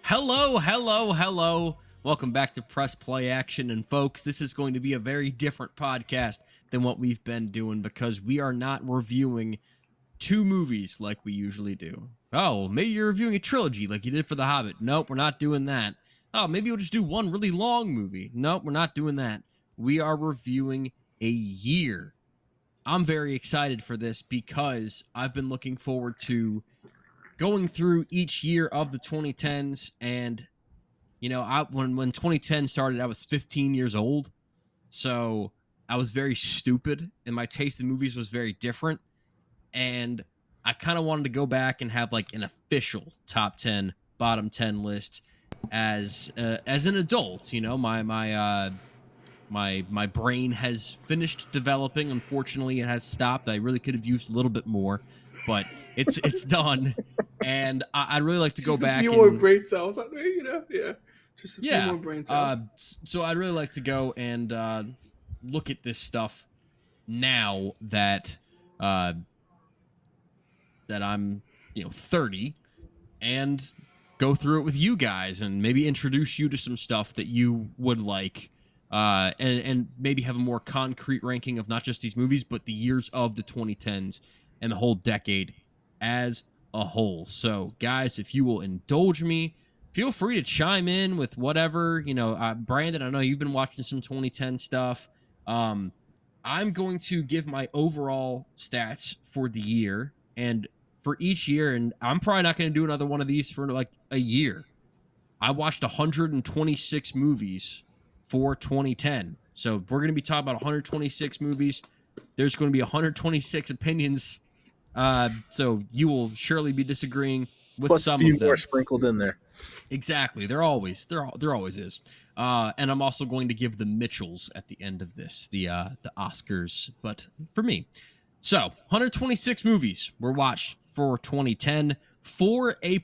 Hello, hello, hello. Welcome back to Press Play Action. And folks, this is going to be a very different podcast than what we've been doing because we are not reviewing two movies like we usually do. Oh, maybe you're reviewing a trilogy like you did for The Hobbit. Nope, we're not doing that. Oh, maybe we'll just do one really long movie. Nope, we're not doing that. We are reviewing a year. I'm very excited for this because I've been looking forward to going through each year of the 2010s. And when 2010 started, I was 15 years old, so I was very stupid and my taste in movies was very different. And I kind of wanted to go back and have like an official top 10 bottom 10 list as an adult. My brain has finished developing. Unfortunately, it has stopped. I really could have used a little bit more, but it's done. And I'd really like to go back. A few more brain cells out there, yeah. Just a few Yeah. more brain cells. So I'd really like to go and look at this stuff now that that I'm 30, and go through it with you guys and maybe introduce you to some stuff that you would like, and maybe have a more concrete ranking of not just these movies but the years of the 2010s and the whole decade as a whole. So guys, if you will indulge me, feel free to chime in with whatever. Brandon, I know you've been watching some 2010 stuff. I'm going to give my overall stats for the year and for each year, and I'm probably not going to do another one of these for like a year. I watched 126 movies for 2010. So we're going to be talking about 126 movies. There's going to be 126 opinions. So you will surely be disagreeing with Plus some a few of them. more sprinkled in there. Exactly. There always is. And I'm also going to give the Mitchells at the end of this, the Oscars, but for me. So 126 movies were watched for 2010. 4 A+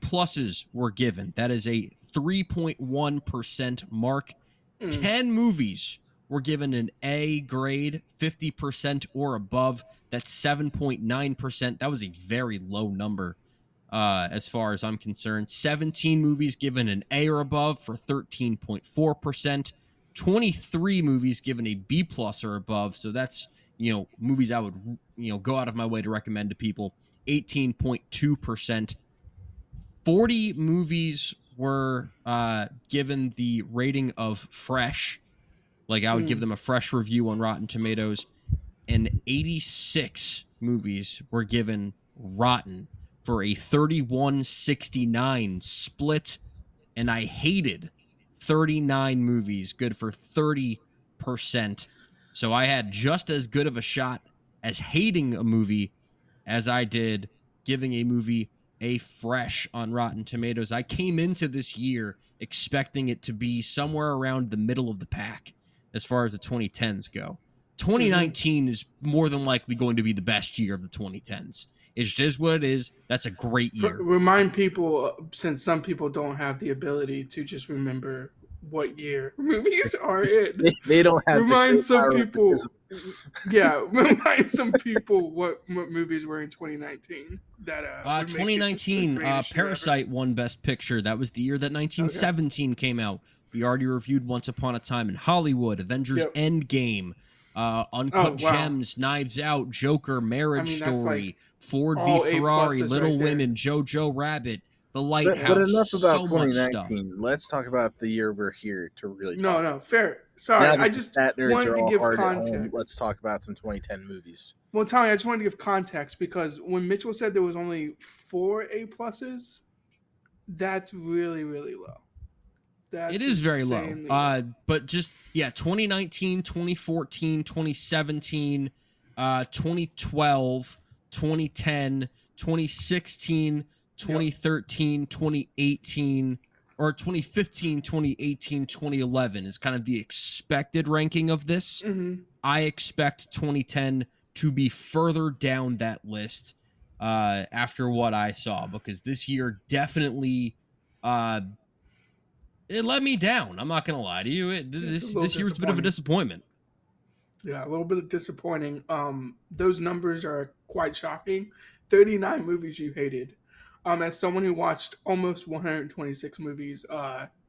were given. That is a 3.1% mark. 10 movies were given an A grade, 50% or above. That's 7.9%. That was a very low number as far as I'm concerned. 17 movies given an A or above for 13.4%. 23 movies given a B+ or above. So that's, movies I would, go out of my way to recommend to people. 18.2%. 40 movies were given the rating of fresh. Like I would give them a fresh review on Rotten Tomatoes. And 86 movies were given rotten for a 31-69 split. And I hated 39 movies, good for 30%. So I had just as good of a shot as hating a movie as I did giving a movie a fresh on Rotten Tomatoes. I came into this year expecting it to be somewhere around the middle of the pack as far as the 2010s go. 2019 is more than likely going to be the best year of the 2010s. It's just what it is. That's a great year. Remind people, since some people don't have the ability to just remember what year movies are in. They don't have. Remind some people. Yeah, remind some people what movies were in 2019. That 2019, Parasite won Best Picture. That was the year that 1917 came out. We already reviewed Once Upon a Time in Hollywood, Avengers Endgame, Uncut Gems, Knives Out, Joker, Marriage Story, like Ford v Ferrari, Little Women, Jojo Rabbit, The Lighthouse. But enough about so 2019. Let's talk about the year we're here to really talk. No, fair. Sorry, I just wanted to give context. Let's talk about some 2010 movies. Well, Tommy, I just wanted to give context because when Mitchell said there was only 4 A+, that's really, really low. It is very low. But just, 2019, 2014, 2017, 2012, 2010, 2016, 2013, 2018, or 2015, 2018, 2011 is kind of the expected ranking of this. Mm-hmm. I expect 2010 to be further down that list after what I saw, because this year definitely it let me down. I'm not going to lie to you. This year's a bit of a disappointment. Yeah, a little bit of disappointing. Those numbers are quite shocking. 39 movies you hated. As someone who watched almost 126 movies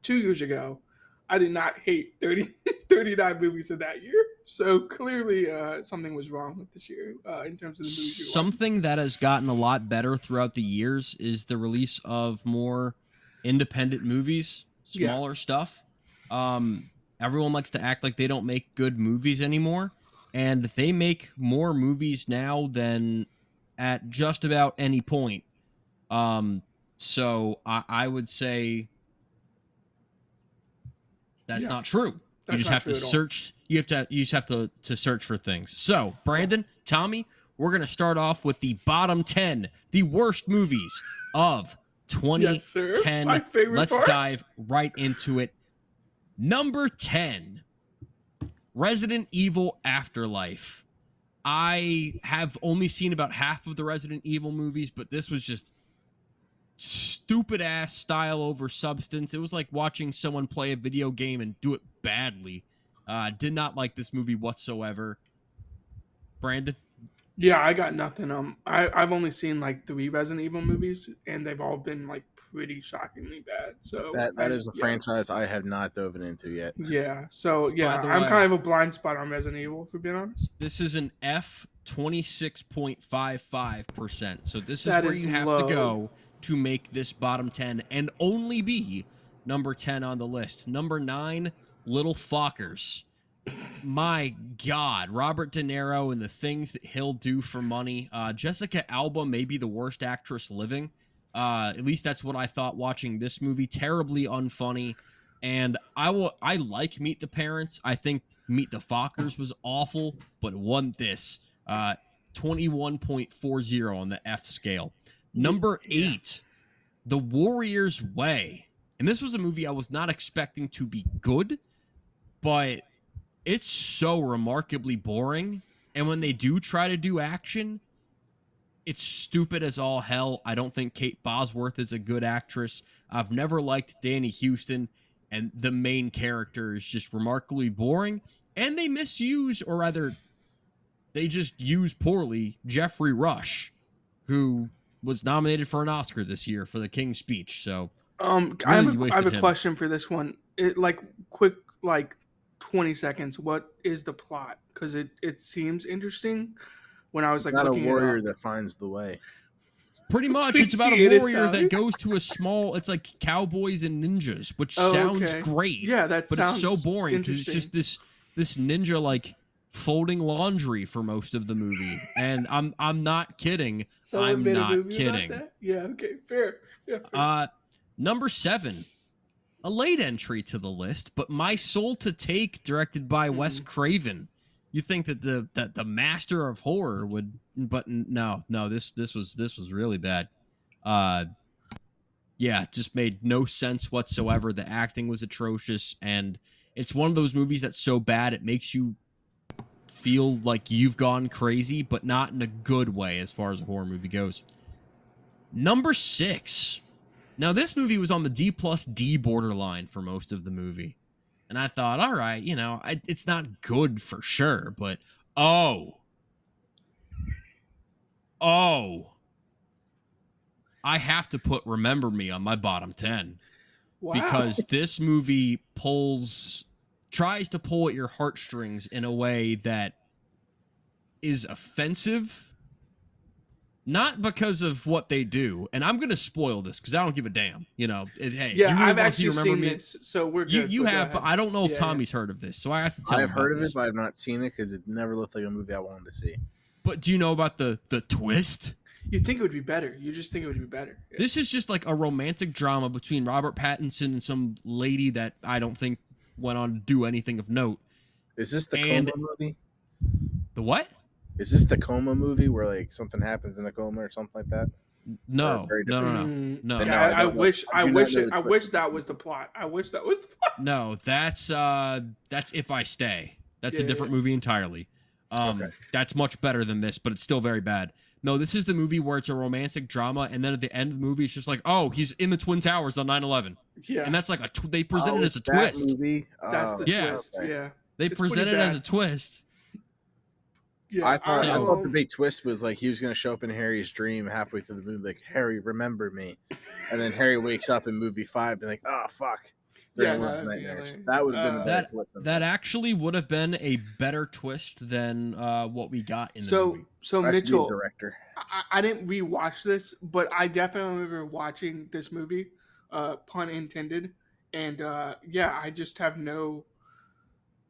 2 years ago, I did not hate 39 movies in that year. So clearly, something was wrong with this year in terms of the movies you watched. Something that has gotten a lot better throughout the years is the release of more independent movies, Yeah. smaller stuff. Um, Everyone likes to act like they don't make good movies anymore, and they make more movies now than at just about any point. Um, so I would say that's Yeah. not true. You That's just not have true to at all. search. You just have to search for things. So, Brandon, Tommy, we're gonna start off with the bottom 10, the worst movies of Yes, sir. 2010. My favorite Let's part. dive right into it. Number 10, Resident Evil Afterlife. I have only seen about half of the Resident Evil movies, but this was just stupid ass style over substance. It was like watching someone play a video game and do it badly. Did not like this movie whatsoever. Brandon? Yeah, I got nothing. I've only seen like 3 Resident Evil movies, and they've all been like pretty shockingly bad. So That is a yeah. franchise I have not dove into yet. Yeah. So yeah, By the I'm way- kind of a blind spot on Resident Evil, for being honest. This is an F 26.55%. So this is That where is you have low. to go to make this bottom 10 and only be number 10 on the list. Number 9, Little Fockers. My God, Robert De Niro and the things that he'll do for money. Jessica Alba may be the worst actress living. At least that's what I thought watching this movie. Terribly unfunny. And I like Meet the Parents. I think Meet the Fockers was awful, but it wasn't this. 21.40 on the F scale. Number 8, The Warrior's Way. And this was a movie I was not expecting to be good, but it's so remarkably boring. And when they do try to do action, it's stupid as all hell. I don't think Kate Bosworth is a good actress. I've never liked Danny Houston, and the main character is just remarkably boring. And they misuse, or rather, they just use poorly, Jeffrey Rush, who was nominated for an Oscar this year for The King's Speech. So I Really have a wasted him. question for this one. Quick 20 seconds. What is the plot? Because it seems interesting. When I was like Not a looking warrior it up. that finds the way. pretty much, it's about a Appreciate it, warrior Tommy. that goes to a small, it's like cowboys and ninjas, which Oh, sounds okay. great. Yeah, that But sounds it's so boring because it's interesting. just this ninja like folding laundry for most of the movie. And I'm not kidding. Someone I'm made a not movie about kidding. that? Yeah, okay, fair. Yeah, fair. Number 7, a late entry to the list, but My Soul to Take, directed by Wes Craven. You think that the master of horror would, but no, this was really bad. Yeah, just made no sense whatsoever. The acting was atrocious, and it's one of those movies that's so bad it makes you feel like you've gone crazy, but not in a good way as far as a horror movie goes. Number 6. Now, this movie was on the D+D borderline for most of the movie. And I thought, all right, it's not good for sure, but oh, I have to put Remember Me on my bottom 10 Wow. because this movie tries to pull at your heartstrings in a way that is offensive. Not because of what they do, and I'm gonna spoil this because I don't give a damn. Hey, Yeah, you really I've wanna see actually Remember seen Me? this, so we're good. You go have, ahead. but I don't know if Yeah, Tommy's heard of this, so I have to tell him I've about heard of this. it, but I've not seen it because it never looked like a movie I wanted to see. But do you know about the twist? You think it would be better. You just think it would be better. Yeah. This is just like a romantic drama between Robert Pattinson and some lady that I don't think went on to do anything of note. Is this the And- coma movie? The what? Is this the coma movie where like something happens in a coma or something like that? No, very no. Mm, No. Then yeah, no, I I don't know. wish I do not know the I twist wish of that the was the plot. I wish that was the plot. No, that's If I Stay. That's a Yeah, different yeah. movie entirely. Okay. That's much better than this, but it's still very bad. No, this is the movie where it's a romantic drama, and then at the end of the movie, it's just like, oh, he's in the Twin Towers on 9/11, Yeah, and that's like they present it as a it's that twist. Movie? that's Oh, the Yeah. twist. okay. Yeah, They It's present pretty it as bad. a twist. Yeah, I thought the big twist was like he was gonna show up in Harry's dream halfway through the movie, like Harry, remember me, and then Harry wakes up in movie 5, and like, oh fuck, they're Yeah, in no, one of his that'd be nightmares. hilarious. That would have been a better That twist than that this. actually would have been a better twist than what we got in the movie. So I should be a Mitchell, director. I didn't rewatch this, but I definitely remember watching this movie, pun intended. And yeah, I just have no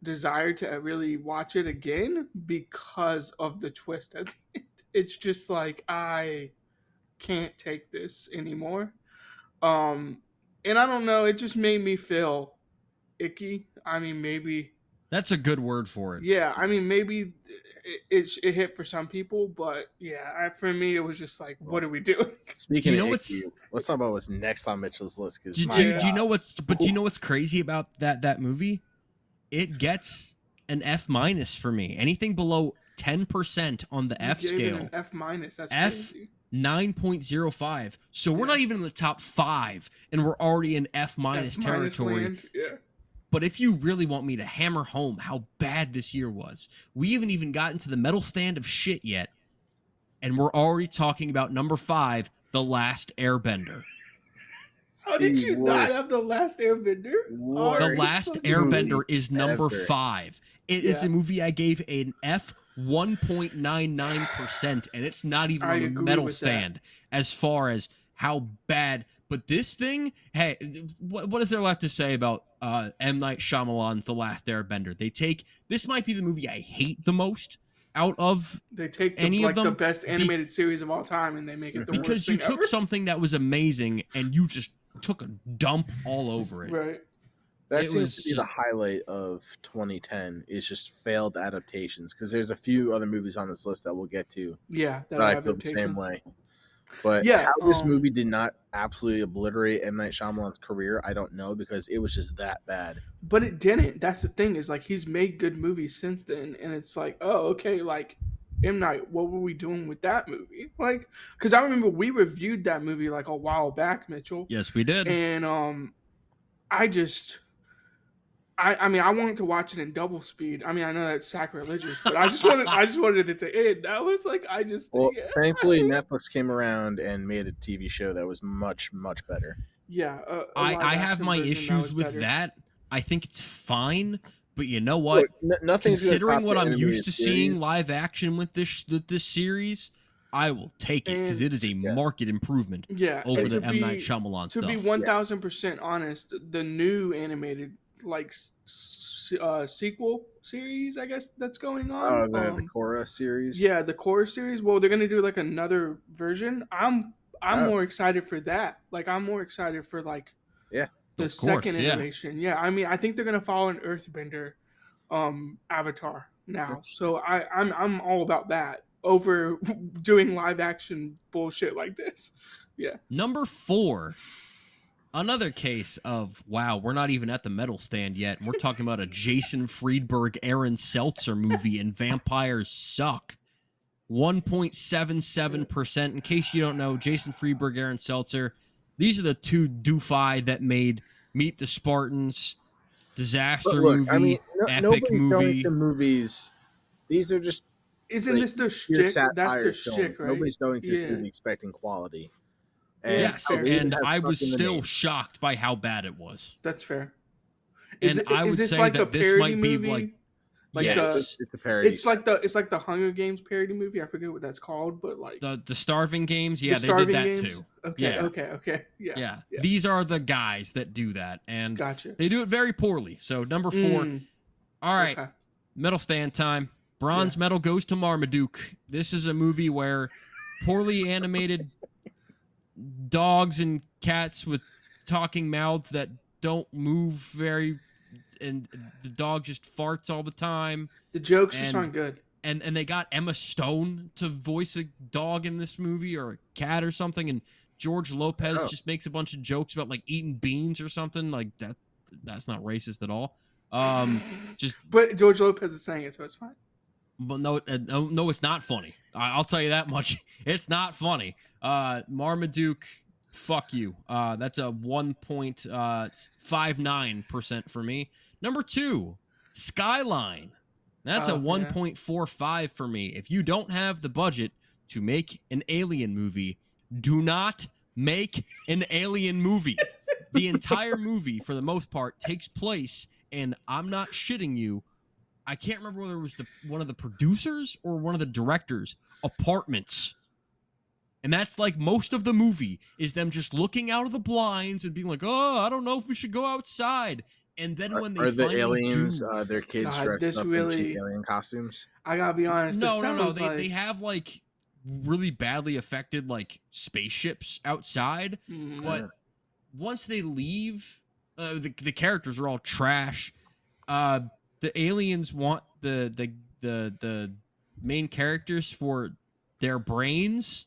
desire to really watch it again because of the twist at the end. It's just like I can't take this anymore. Um, and I don't know, it just made me feel icky. I mean, maybe That's a good word for it. yeah. I mean, maybe it hit for some people, but yeah, for me, it was just like, what are we doing? Speaking Do you of know icky, what's- let's talk about what's next on Mitchell's list. Because Do you know what's? But do you know what's crazy about that movie? It gets an F minus for me. Anything below 10% on the F You gave it scale. an F minus. That's F crazy. 9.05. So we're Yeah. not even in the top 5, and we're already in F minus F minus territory. land. Yeah. But if you really want me to hammer home how bad this year was, we haven't even gotten to the medal stand of shit yet, and we're already talking about number 5, The Last Airbender. How did The you not worst. have the last Airbender? Worst. The Already Last fucking- Airbender movie is number ever. 5. It is Yeah. a movie I gave an F 1.99%, and it's not even I on the agree medal with that. stand as far as how bad. But this thing, hey, what is there left to say about M. Night Shyamalan's The Last Airbender? This might be the movie I hate the most out of They take the, any of like the them best animated series of all time and they make it the worst because you thing took ever. something that was amazing and you just took a dump all over it. Right. that it seems was to be just- the highlight of 2010 is just failed adaptations. Because there's a few other movies on this list that we'll get to Yeah. that I feel the same way. But Yeah, how this movie did not absolutely obliterate M. Night Shyamalan's career, I don't know, because it was just that bad. But it didn't. That's the thing, is like he's made good movies since then, and it's like, oh, okay, like M. Night, what were we doing with that movie? Like, because I remember we reviewed that movie like a while back, Mitchell, Yes, we did. and I mean, I wanted to watch it in double speed. I mean, I know that's sacrilegious, but I just wanted it to end. That was like, Well, yeah, thankfully, Netflix came around and made a TV show that was much, much better. yeah. I have my issues with that. I think it's fine, but you know what? Look, nothing's gonna Considering top what the I'm animated used to seeing series. live action with this series, I will take it because it is a Yeah. marked improvement Yeah, over and the to M. Night be- Shyamalan To stuff. be 1000% honest, the new animated like sequel series, I guess that's going on. The Korra series. Yeah, the core series. Well, they're gonna do like another version. I'm Oh. more excited for that. Like, I'm more excited for like Yeah. the Of course, second yeah. iteration. Yeah, I mean, I think they're gonna follow an Earthbender Avatar now. So I'm all about that over doing live action bullshit like this. Yeah. Number 4, another case of, wow, we're not even at the medal stand yet, and we're talking about a Jason Friedberg, Aaron Seltzer movie, and vampires suck. 1.77%. In case you don't know, Jason Friedberg, Aaron Seltzer, these are the two doofy that made Meet the Spartans, disaster But look, movie, I mean, epic nobody's going movie. to movies. These are just Isn't like, this their weird shtick? That's satire their films. shtick, right? Nobody's going to this Yeah. movie expecting quality. Yes, fair. they even and have I stuck was in the still name. shocked by how bad it was. That's fair. And I would this say like that a this parody might be movie? like yes, It's a parody. It's like the Hunger Games parody movie. I forget what that's called, but like the Starving Games. Yeah, the they Starving did that Games? too. Okay, Yeah. okay. Yeah. Yeah. Yeah. These are the guys that do that, and Gotcha. they do it very poorly. So number 4. Mm, All right, okay. medal stand time. Bronze medal goes to Marmaduke. This is a movie where poorly animated dogs and cats with talking mouths that don't move very, and the dog just farts all the time. The jokes just and- aren't good. And they got Emma Stone to voice a dog in this movie, or a cat or something, and George Lopez Oh. just makes a bunch of jokes about like eating beans or something. Like that's not racist at all. Just But George Lopez is saying it, so it's fine. but no, it's not funny. I'll tell you that much. It's not funny. Marmaduke, fuck you. That's a 1.59% for me. Number 2, Skyline. That's a Oh, yeah. 1.45 for me. If you don't have the budget to make an alien movie, do not make an alien movie. The entire movie, for the most part, takes place, and I'm not shitting you, I can't remember whether it was one of the producers or one of the directors' apartments. And that's like most of the movie is them just looking out of the blinds and being like, "Oh, I don't know if we should go outside." And then when they Are the finally aliens do, their kids God, dressed this up in cheap really. alien costumes? I gotta be honest. This no, sounds like. they have like really badly affected like spaceships outside, Mhm. but once they leave, the characters are all trash. The aliens want the main characters for their brains.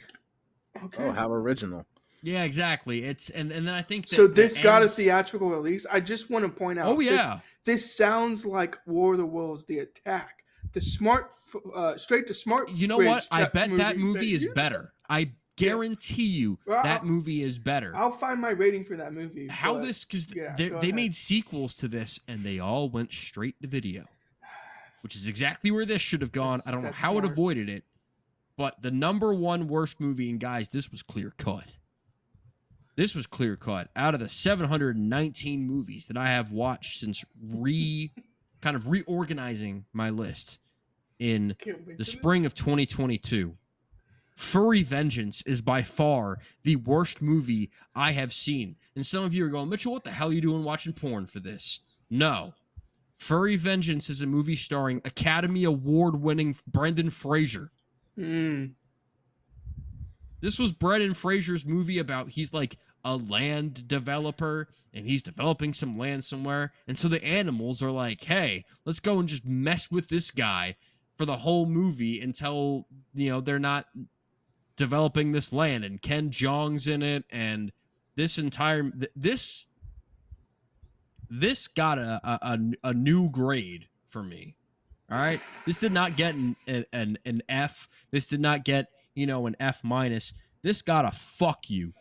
Okay. Oh, how original! Yeah, exactly. It's and then I think that So this the got a ends- theatrical release. I just want to point out. Oh yeah. This sounds like War of the Worlds: The Attack. The straight to smart. You know Fridge what? I bet that movie is you- better. I guarantee you Well, that movie is better. I'll find my rating for that movie. How but- this because yeah, they go they ahead. made sequels to this and they all went straight to video, which is exactly where this should have gone. I don't know That's how it smart. avoided it, but the number one worst movie, and guys, this was clear cut. This was clear cut. Out of the 719 movies that I have watched since kind of reorganizing my list in Can't wait the for spring of 2022, Furry Vengeance is by far the worst movie I have seen. And some of you are going, Mitchell, what the hell are you doing watching porn for this? No. Furry Vengeance is a movie starring Academy Award-winning Brendan Fraser. this. Mm. This was Brendan Fraser's movie about he's like a land developer and he's developing some land somewhere. And so the animals are like, hey, let's go and just mess with this guy for the whole movie until, they're not developing this land. And Ken Jeong's in it. And this entire, this got a new grade for me. All right. This did not get an F. This did not get, an F minus. This got a fuck you.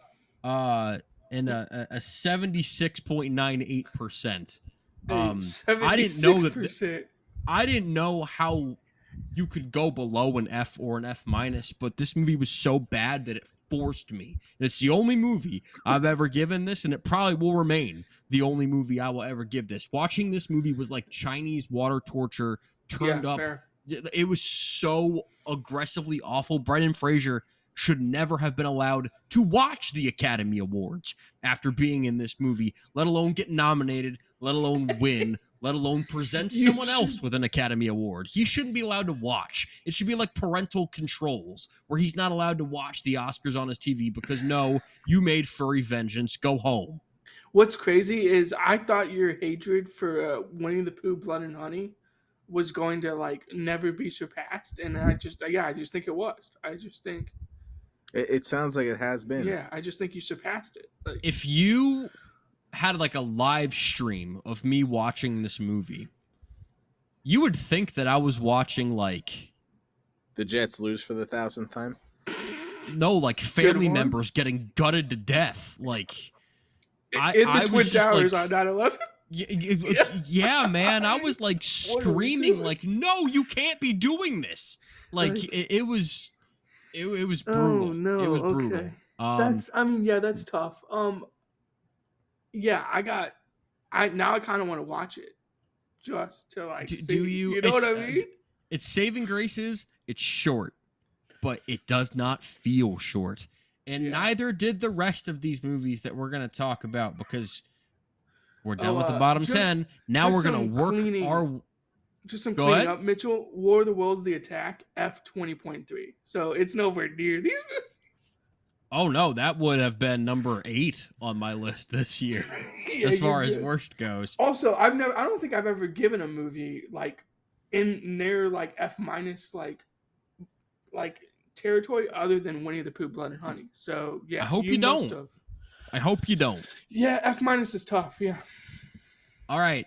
And a 76.98%. I didn't know that. I didn't know how you could go below an F or an F minus, but this movie was so bad that it forced me. And it's the only movie I've ever given this, and it probably will remain the only movie I will ever give this. Watching this movie was like Chinese water torture turned up. Fair. It was so aggressively awful. Brendan Fraser should never have been allowed to watch the Academy Awards after being in this movie, let alone get nominated, let alone win, let alone present someone else with an Academy Award. He shouldn't be allowed to watch. It should be like parental controls, where he's not allowed to watch the Oscars on his TV because, no, you made Furry Vengeance. Go home. What's crazy is I thought your hatred for Winnie the Pooh, Blood and Honey was going to like never be surpassed, and I just think it was. I just think it sounds like it has been. Yeah, I just think you surpassed it. Like, if you had like a live stream of me watching this movie, you would think that I was watching like the Jets lose for the 1,000th time. No, like family members getting gutted to death. Like in the Twin Towers on 9/11. Yeah, man. I was like screaming, like, "No, you can't be doing this!" Like it was brutal. Oh no! It was brutal. Okay. That's tough. Yeah, now I kind of want to watch it just to like. Do you? You know what I mean? It's saving graces. It's short, but it does not feel short, and neither did the rest of these movies that we're gonna talk about because we're done with the bottom 10. Now we're gonna work our. Just some cleaning up, Mitchell. War of the Worlds: The Attack, F20.3. So it's nowhere near these movies. Oh no, that would have been number 8 on my list this year, as far as worst goes. Also, I don't think I've ever given a movie like in their like F minus like territory other than Winnie the Pooh, Blood and Honey. So yeah, I hope you don't. I hope you don't. Yeah, F minus is tough. Yeah. All right.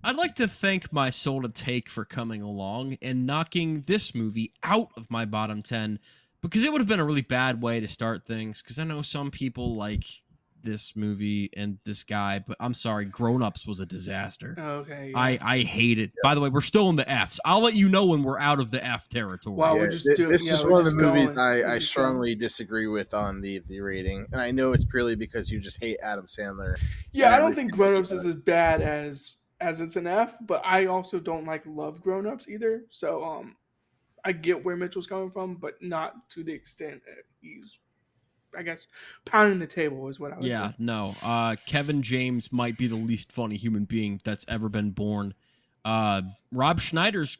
I'd like to thank my soul to take for coming along and knocking this movie out of my bottom 10 because it would have been a really bad way to start things because I know some people like this movie and this guy, but I'm sorry, Grown Ups was a disaster. Okay, yeah. I hate it. By the way, we're still in the Fs. I'll let you know when we're out of the F territory. Wow, Yeah, we're just doing. this Yeah, is we're one of the just movies going. We're I just strongly disagree with on the rating, and I know it's purely because you just hate Adam Sandler. Yeah, and I don't think everything Grown he Ups is does. as bad as it's an F, but I also don't love Grown Ups either. So I get where Mitchell's coming from, but not to the extent that he's, I guess, pounding the table is what I would Yeah, say. no. Kevin James might be the least funny human being that's ever been born. Rob Schneider's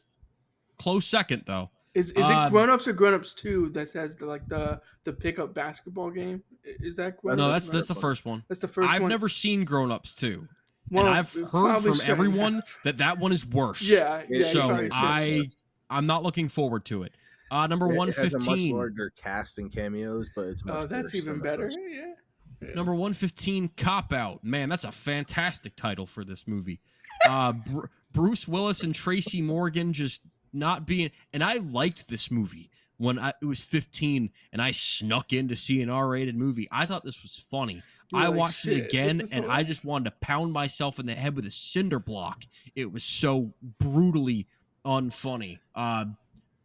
close second though. Is it Grown Ups or Grown Ups Two that has the pickup basketball game? Is that Grown No, Ups? That's Or the that's third the one. first one. That's the first I've one. never seen Grown Ups 2. And Well, I've we heard probably from shouldn't everyone have. that one is worse. Yeah, yeah. You So probably shouldn't. I'm not looking forward to it. Number It has a much 115. larger cast and cameos, but it's much Oh, that's worse even than the better. first. Yeah. Yeah. Number 115, Cop Out. Man, that's a fantastic title for this movie. Bruce Willis and Tracy Morgan just not being. And I liked this movie when it was 15 and I snuck in to see an R-rated movie. I thought this was funny. You were I like, watched it "Shit, again this is and I hilarious." just wanted to pound myself in the head with a cinder block. It was so brutally unfunny.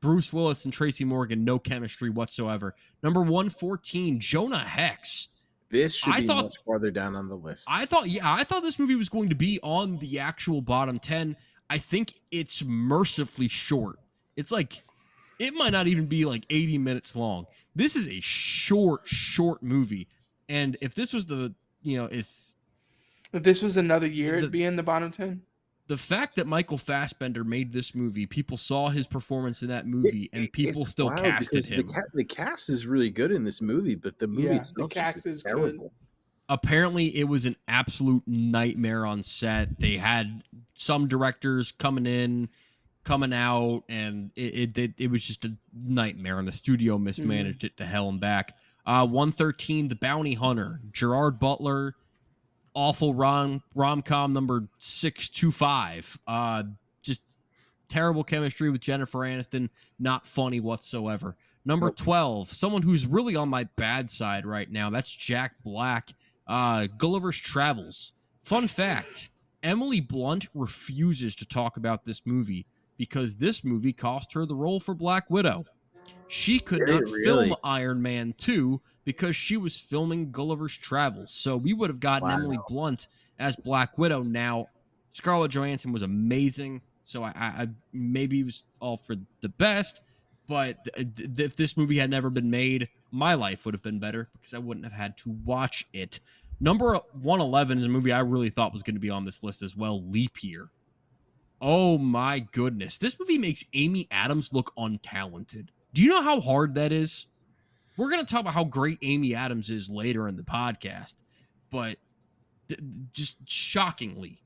Bruce Willis and Tracy Morgan, no chemistry whatsoever. Number 114, Jonah Hex. This should I be thought- much farther down on the list. I thought this movie was going to be on the actual bottom 10. I think it's mercifully short. It's like it might not even be like 80 minutes long. This is a short movie. And if this was if this was another year, The- it'd be in the bottom 10. the fact that Michael Fassbender made this movie, people saw his performance in that movie, and people It's still wild casted because him. the cast is really good in this movie, but the movie Yeah, the itself cast just is good. terrible. Apparently it was an absolute nightmare on set. They had some directors coming out, and it was just a nightmare, and the studio mismanaged it to hell and back. 113, The Bounty Hunter, Gerard Butler, awful rom-com number 625. Just terrible chemistry with Jennifer Aniston, not funny whatsoever. Number Nope. 12, someone who's really on my bad side right now. That's Jack Black. Gulliver's Travels. Fun fact, Emily Blunt refuses to talk about this movie because this movie cost her the role for Black Widow. She could Did it not really? film Iron Man 2 because she was filming Gulliver's Travels. So we would have gotten Wow. Emily Blunt as Black Widow. Now, Scarlett Johansson was amazing. So I maybe it was all for the best. But if this movie had never been made, my life would have been better because I wouldn't have had to watch it. Number 111 is a movie I really thought was going to be on this list as well, Leap Year. Oh my goodness. This movie makes Amy Adams look untalented. Do you know how hard that is? We're going to talk about how great Amy Adams is later in the podcast, but just shockingly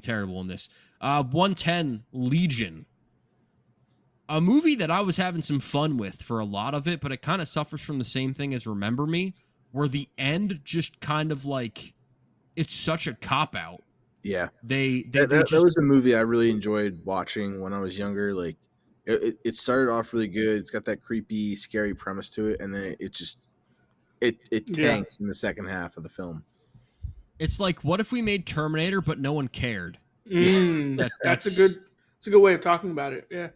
terrible in this. 110, Legion. A movie that I was having some fun with for a lot of it, but it kind of suffers from the same thing as Remember Me, where the end just kind of like, it's such a cop-out. Yeah, That was a movie I really enjoyed watching when I was younger. Like, it started off really good. It's got that creepy, scary premise to it, and then it tanks in the second half of the film. It's like, what if we made Terminator, but no one cared? That's a good way of talking about it. Yeah.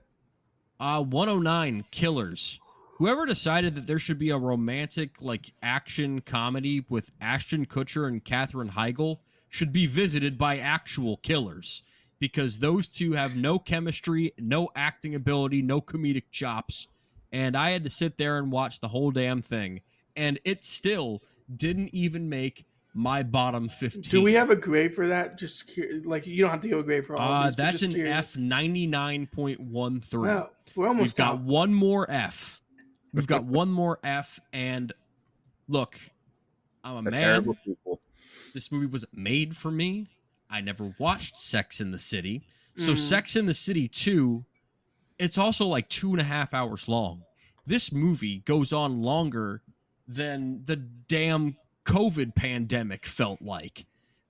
109, Killers. Whoever decided that there should be a romantic, like, action comedy with Ashton Kutcher and Katherine Heigl should be visited by actual killers, because those two have no chemistry, no acting ability, no comedic chops, and I had to sit there and watch the whole damn thing, and it still didn't even make my bottom 15. Do we have a grade for that? Just like, you don't have to give a grade for all of these. That's an curious. F 99.13. Wow, we're almost We've got out. one more F. We've got one more F, and look, I'm a man. Terrible sequel. This movie wasn't made for me. I never watched Sex in the City. So Sex in the City 2, it's also like 2.5 hours long. This movie goes on longer than the damn COVID pandemic felt like.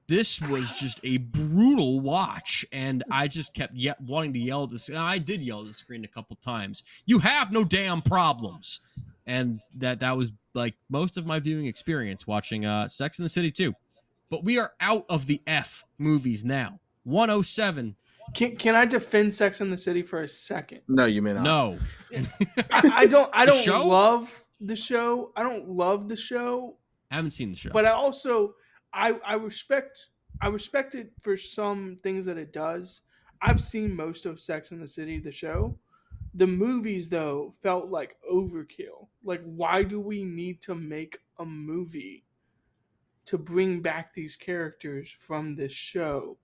This was just a brutal watch, and I just kept wanting to yell at this. I did yell at the screen a couple times. You have no damn problems. and that was like most of my viewing experience watching Sex in the City 2. But we are out of the F movies now. 107. Can I defend Sex in the City for a second? No, you may not. No. I don't The show? love the show. I don't love the show, I haven't seen the show. but I also I respect it for some things that it does. I've seen most of Sex in the City, the show. The movies though felt like overkill. Like, why do we need to make a movie to bring back these characters from this show?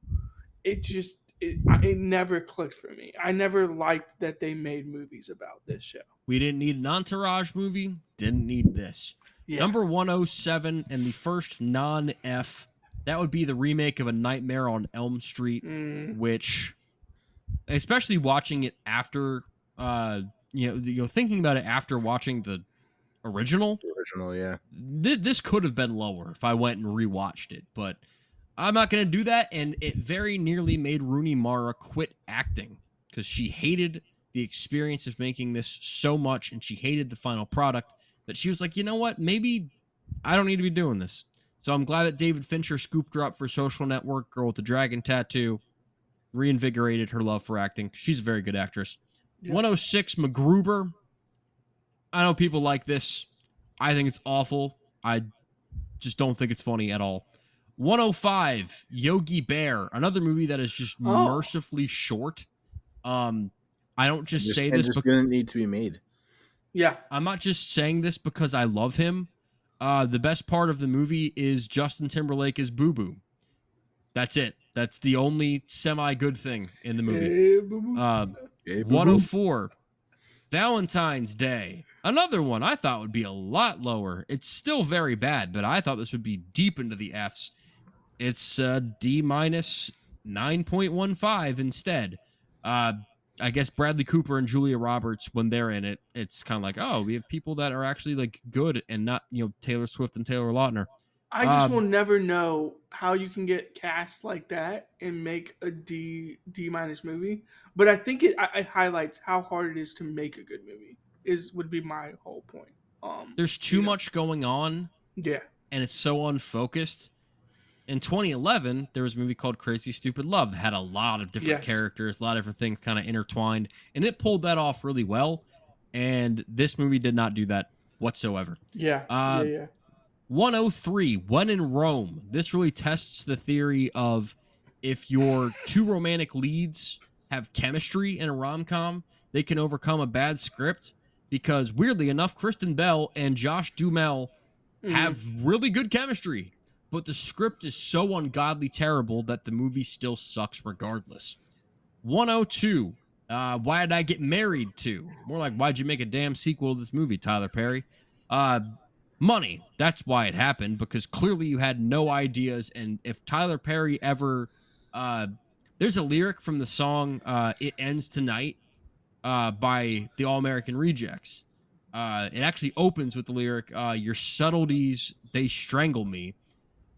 It never clicked for me. I never liked that they made movies about this show. We didn't need an Entourage movie. Didn't need this. Yeah. Number 107 and the first non-F. That would be the remake of A Nightmare on Elm Street, which, especially watching it after, thinking about it after watching the original. The original, yeah. This could have been lower if I went and rewatched it, but I'm not going to do that, and it very nearly made Rooney Mara quit acting because she hated the experience of making this so much, and she hated the final product that she was like, you know what, maybe I don't need to be doing this. So I'm glad that David Fincher scooped her up for Social Network, Girl with the Dragon Tattoo, reinvigorated her love for acting. She's a very good actress. Yeah. 106, MacGruber. I know people like this. I think it's awful. I just don't think it's funny at all. 105, Yogi Bear, another movie that is just mercifully short. I don't just say this because didn't need to be made. Yeah, I'm not just saying this because I love him. The best part of the movie is Justin Timberlake as Boo Boo. That's it. That's the only semi-good thing in the movie. 104, Valentine's Day. Another one I thought would be a lot lower. It's still very bad, but I thought this would be deep into the Fs. It's D minus 9.15 instead. I guess Bradley Cooper and Julia Roberts, when they're in it, it's kind of like, oh, we have people that are actually like good and not, Taylor Swift and Taylor Lautner. I just will never know how you can get cast like that and make a D minus movie. But I think it highlights how hard it is to make a good movie. Would be my whole point. There's too much going on. Yeah, and it's so unfocused. In 2011, there was a movie called Crazy Stupid Love that had a lot of different characters, a lot of different things kind of intertwined, and it pulled that off really well. And this movie did not do that whatsoever. Yeah. 103, When in Rome. This really tests the theory of if your two romantic leads have chemistry in a rom-com, they can overcome a bad script. Because weirdly enough, Kristen Bell and Josh Duhamel have really good chemistry. But the script is so ungodly terrible that the movie still sucks regardless. 102, Why Did I Get Married To? More like, why'd you make a damn sequel to this movie, Tyler Perry? Money. That's why it happened, because clearly you had no ideas. And if Tyler Perry ever... there's a lyric from the song It Ends Tonight by the All American Rejects. It actually opens with the lyric, your subtleties, they strangle me.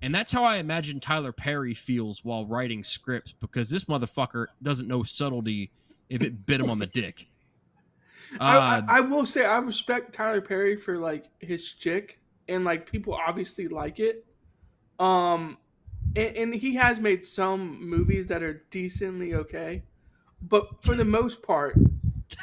And that's how I imagine Tyler Perry feels while writing scripts, because this motherfucker doesn't know subtlety if it bit him on the dick. I will say I respect Tyler Perry for like his chick, and like people obviously like it. And he has made some movies that are decently okay, but for the most part,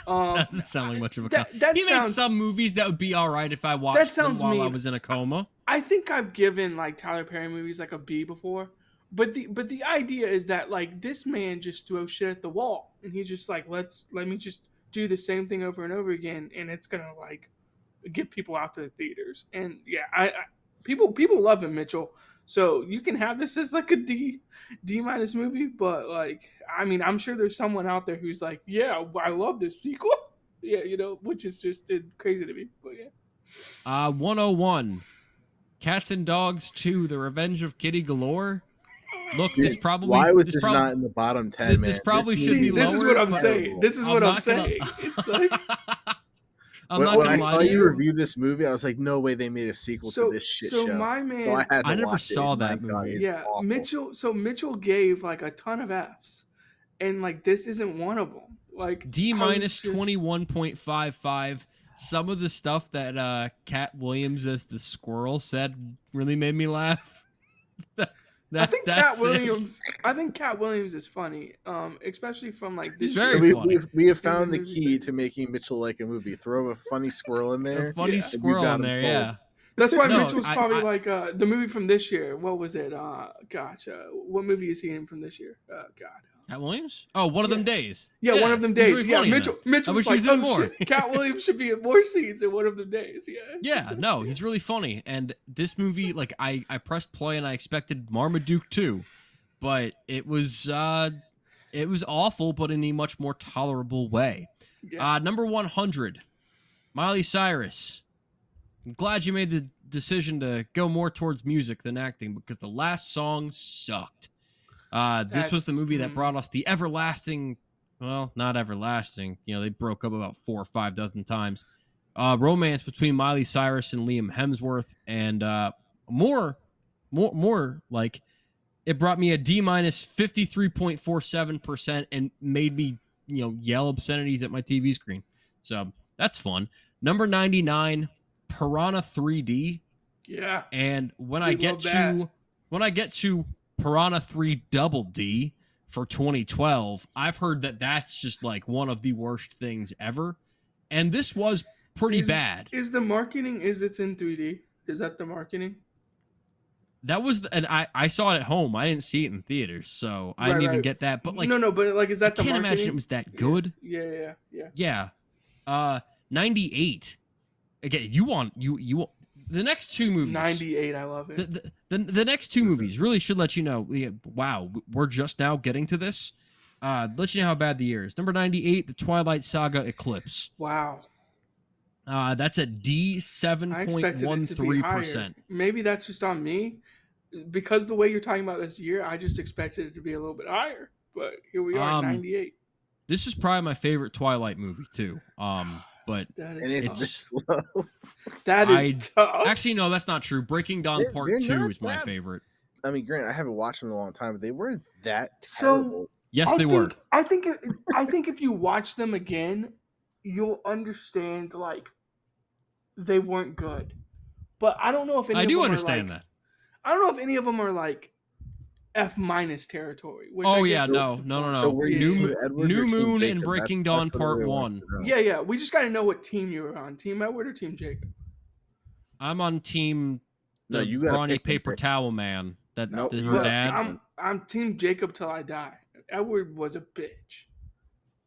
doesn't sound like much of a he made some movies that would be all right if I watched them while I was in a coma. I think I've given like Tyler Perry movies like a B before, but the idea is that like this man just throws shit at the wall, and he's just like, let me just do the same thing over and over again, and it's gonna like get people out to the theaters. And yeah, I people love him, Mitchell. So you can have this as like a D minus movie, but like, I mean, I'm sure there's someone out there who's like, yeah, I love this sequel. Yeah, which is just crazy to me. But yeah. 101, Cats and Dogs 2: The Revenge of Kitty Galore. Look, this probably why was this not in the bottom 10, man? This probably should be lower. This is what I'm saying. This is what I'm saying. It's like. When I saw you review this movie, I was like, "No way they made a sequel to this shit show." So my man, I never saw that movie. Yeah, awful. Mitchell gave like a ton of Fs, and like this isn't one of them. Like D minus 21.55. some of the stuff that Cat Williams as the squirrel said really made me laugh. I think Cat That's it. Williams. I think Cat Williams is funny, especially from like this He's year. very funny. We have In the found the movies key that- to making Mitchell like a movie. Throw a funny squirrel in A there. funny Yeah. You squirrel got in him there, sold. yeah. That's why No, Mitchell's probably I- like the movie from this year. What was it? What movie is he in from this year? God. Cat Williams? Oh, One of Them Days. Yeah, One of Them he's days. really Yeah, funny in Mitchell. that. Mitchell I was wish he like, was in oh more. shit, Cat Williams should be in more scenes in One of Them days. Yeah. Yeah, no, he's really funny. And this movie, like, I pressed play and I expected Marmaduke too, but it was awful, but in a much more tolerable way. Yeah. Number 100, Miley Cyrus. I'm glad you made the decision to go more towards music than acting because the last song sucked. This was the movie that brought us the everlasting, well, not everlasting. You know, they broke up about 4 or 5 dozen times. Romance between Miley Cyrus and Liam Hemsworth, and more like it brought me a D minus 53.47% and made me, yell obscenities at my TV screen. So that's fun. Number 99, Piranha 3D. Yeah. And when We I get to Piranha 3 Double D for 2012, I've heard that that's just like one of the worst things ever. And this was pretty bad. Is the marketing? Is it's in 3D? Is that the marketing? That was, and I saw it at home. I didn't see it in theaters, so I didn't even get that. But like, no, but like, is that I the can't marketing? imagine it was that good. Yeah. Yeah. 98. Again, you want the next two movies. 98. I love it. The next two movies really should let you know. Wow, we're just now getting to this. Let you know how bad the year is. Number 98, The Twilight Saga Eclipse. Wow. That's a D I expected it to be higher. 7.13%. Maybe that's just on me, because the way you're talking about this year, I just expected it to be a little bit higher. But here we are, 98. This is probably my favorite Twilight movie too. But That And is it's tough. this low. That is tough. actually, no, that's not true. Breaking Dawn They're Part 2 not is my that- favorite. I mean, Grant, I haven't watched them in a long time, but they weren't that So- terrible. Yes, they were. I think if you watch them again, you'll understand like they weren't good. But I don't know if any I of do them understand are like, that. I don't know if any of them are like F- territory. Which Oh I yeah, guess is no. the point. So were you New, Team Mo- Edward New or Team Moon Jacob? and Breaking That's Dawn what Part everyone wants 1. to know. Yeah. We just gotta know what team you're on. Team Edward or Team Jacob? I'm on team No, the you gotta brawny pick one, paper bitch. towel man. That Nope, her you gotta dad. I'm Team Jacob till I die. Edward was a bitch.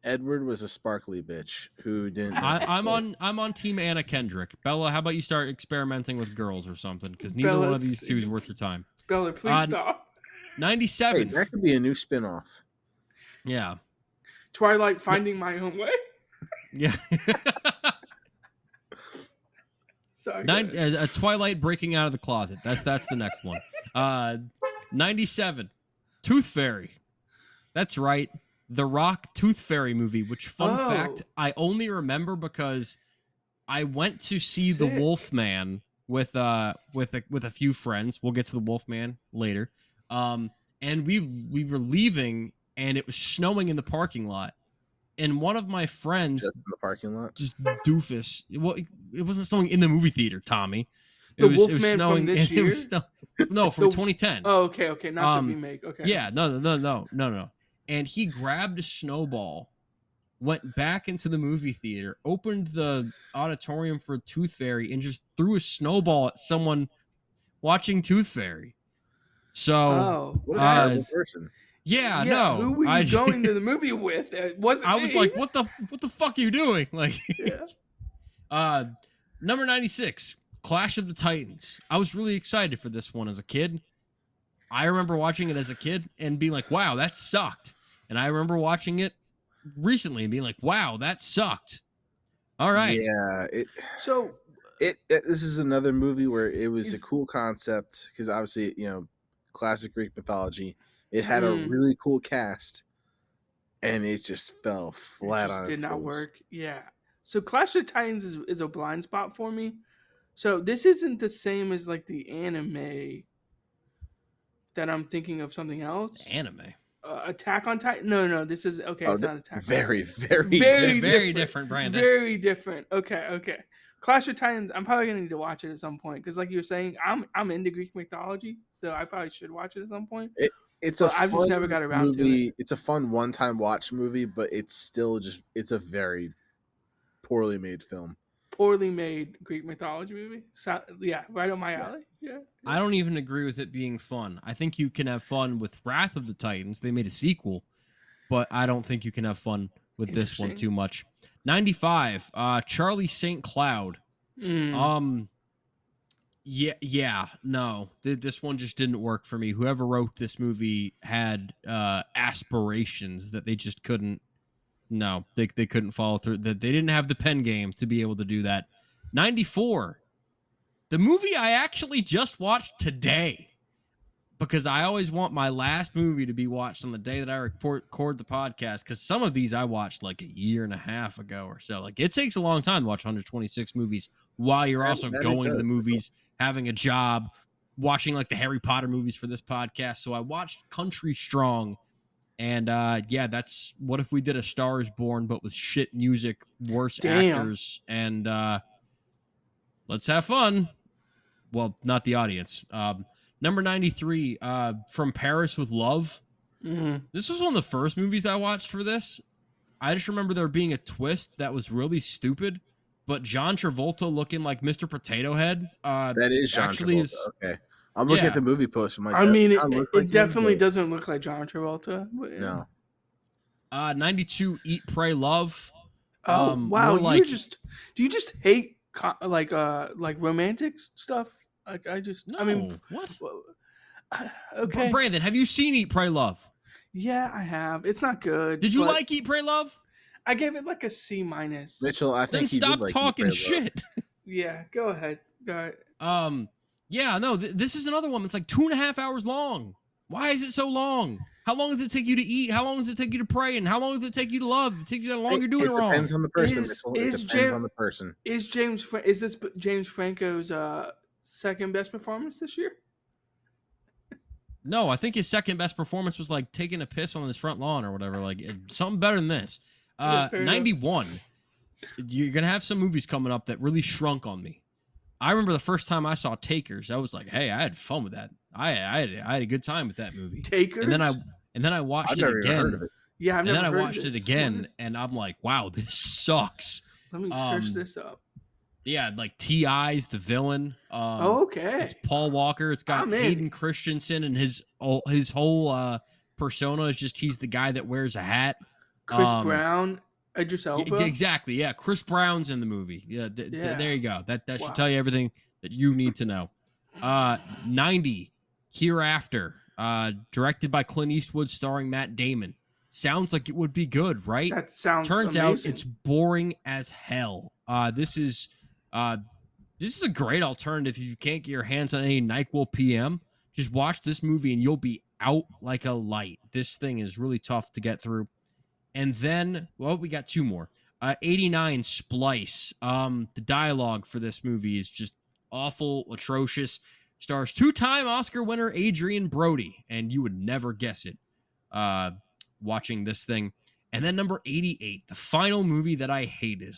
Edward was a sparkly bitch who didn't. know I'm his on Team Anna Kendrick. Bella, how about you start experimenting with girls or something? Because neither one of Bella's- these two is worth your time. Bella, please stop. place. 97. Hey, that could be a new spinoff. Yeah. Twilight Finding My Own Way. Yeah. Sorry. go ahead. Twilight Breaking Out of the Closet. That's the next one. 97. Tooth Fairy. That's right. The Rock Tooth Fairy movie, which fun Oh. fact, I only remember because I went to see The Sick. Wolfman with a few friends. We'll get to The Wolfman later. And we were leaving and it was snowing in the parking lot. And one of my friends, Just in the parking lot. just doofus. Well, it wasn't snowing in the movie theater, Tommy. It The was Wolfman snowing. from this It was year? no, from The- 2010. Oh, okay. Not Um, the remake. Okay. Yeah, no. And he grabbed a snowball, went back into the movie theater, opened the auditorium for Tooth Fairy, and just threw a snowball at someone watching Tooth Fairy. So Oh. What a Uh, terrible person. yeah, no. Who were you going to the movie with? It wasn't I was me. like, what the fuck are you doing? Like, Yeah. number 96, Clash of the Titans. I was really excited for this one as a kid. I remember watching it as a kid and being like, wow, that sucked. And I remember watching it recently and being like, wow, that sucked. All right. Yeah. So This is another movie where it was a Is- cool concept because obviously, classic Greek mythology. It had a Mm. really cool cast, and it just fell it flat just on did its not face. work. Yeah. So Clash of Titans is a blind spot for me. So this isn't the same as like the anime that I'm thinking of something else. Anime. Attack on Titan. No. This is okay. Oh, It's not Attack. very, on Titan. very, Very Very different, Brandon. Very different. Okay. Clash of Titans. I'm probably gonna need to watch it at some point because, like you were saying, I'm into Greek mythology, so I probably should watch it at some point. It's But a I've just fun never got around to movie. it. It's a fun one-time watch movie, but it's still it's a very poorly made film. Poorly made Greek mythology movie. So, yeah, right on my alley. Yeah. I don't even agree with it being fun. I think you can have fun with Wrath of the Titans. They made a sequel, but I don't think you can have fun with this one Interesting. too much. 95, Charlie St. Cloud. Mm. Yeah, no. This one just didn't work for me. Whoever wrote this movie had aspirations that they just couldn't. No, they couldn't follow through. That they didn't have the pen game to be able to do that. 94, the movie I actually just watched today, because I always want my last movie to be watched on the day that I record the podcast, because some of these I watched like a year and a half ago or so. Like, it takes a long time to watch 126 movies while you're also That it going to the does. movies, having a job, watching like the Harry Potter movies for this podcast. So I watched Country Strong, and yeah, that's What If We Did a Star Is Born but with shit music, worse Damn. actors, and let's have fun. Well, not the audience. Number 93, From Paris with Love. Mm. This was one of the first movies I watched for this. I just remember there being a twist that was really stupid, but John Travolta looking like Mr. Potato Head. That is John actually Travolta. Okay, I'm looking Yeah. at the movie poster. I'm like, I mean, that looks like it definitely him, doesn't look like John Travolta. But, but No, 92, Eat, Pray, Love. Oh wow! more like- Do you just hate like romantic stuff? Like I mean, what? well, okay. Brandon, have you seen Eat, Pray, Love? Yeah, I have. It's not good. Did you but like Eat, Pray, Love? I gave it like a C minus. Mitchell. I Then think he did stop like talking Eat, Pray, Love. shit. Yeah, go ahead. Go ahead. Yeah, no, this is another one that's like 2.5 hours long. Why is it so long? How long does it take you to eat? How long does it take you to pray? And how long does it take you to love? If it takes you that long, you're doing it wrong. Depends on the person. Is Mitchell. It depends on the person. Is this James Franco's second best performance this year? No, I think his second best performance was like taking a piss on his front lawn or whatever. Like something better than this. Yeah, fair 91. You're gonna have some movies coming up that really shrunk on me. I remember the first time I saw Takers. I was like, hey, I had fun with that. I had a good time with that movie. Takers. And then I watched I've it never even heard again. of it. Yeah, I've And never then I heard of watched it this. again, and I'm like, wow, this sucks. Let me search this up. Yeah, like T.I.'s the villain. Okay. It's Paul Walker. It's got I'm in. Hayden Christensen, and his whole persona is just he's the guy that wears a hat. Chris Brown, Idris Elba. Exactly. Yeah, Chris Brown's in the movie. Yeah, Yeah. there you go. That Wow. should tell you everything that you need to know. 90, Hereafter, directed by Clint Eastwood, starring Matt Damon. Sounds like it would be good, right? That sounds Turns amazing. out it's boring as hell. This is a great alternative if you can't get your hands on any NyQuil PM. Just watch this movie and you'll be out like a light. This thing is really tough to get through. And then, well, we got two more. 89, Splice. The dialogue for this movie is just awful, atrocious. Stars two-time Oscar winner Adrian Brody, and you would never guess it watching this thing. And then number 88, the final movie that I hated,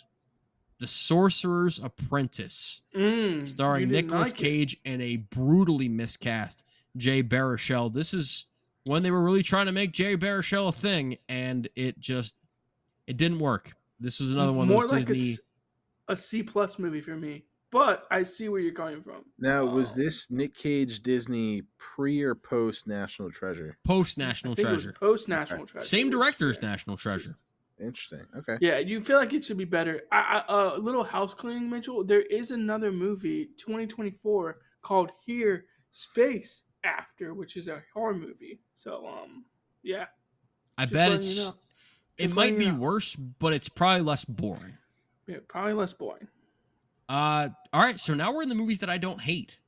The Sorcerer's Apprentice, starring Nicolas Cage and a brutally miscast Jay Baruchel. This is when they were really trying to make Jay Baruchel a thing, and it didn't work. This was another one more of those like Disney. a C+ movie for me. But I see where you're coming from. Now, was this Nick Cage Disney pre or post National Treasure? Post National Treasure. Post National Treasure. Same director as National Treasure. Interesting. Okay. Yeah, you feel like it should be better. A little house cleaning, Mitchell. There is another movie, 2024, called Here Space After, which is a horror movie. So, yeah. I Just bet letting you know. it Just might letting be you know. worse, but it's probably less boring. Yeah, probably less boring. All right, so now we're in the movies that I don't hate.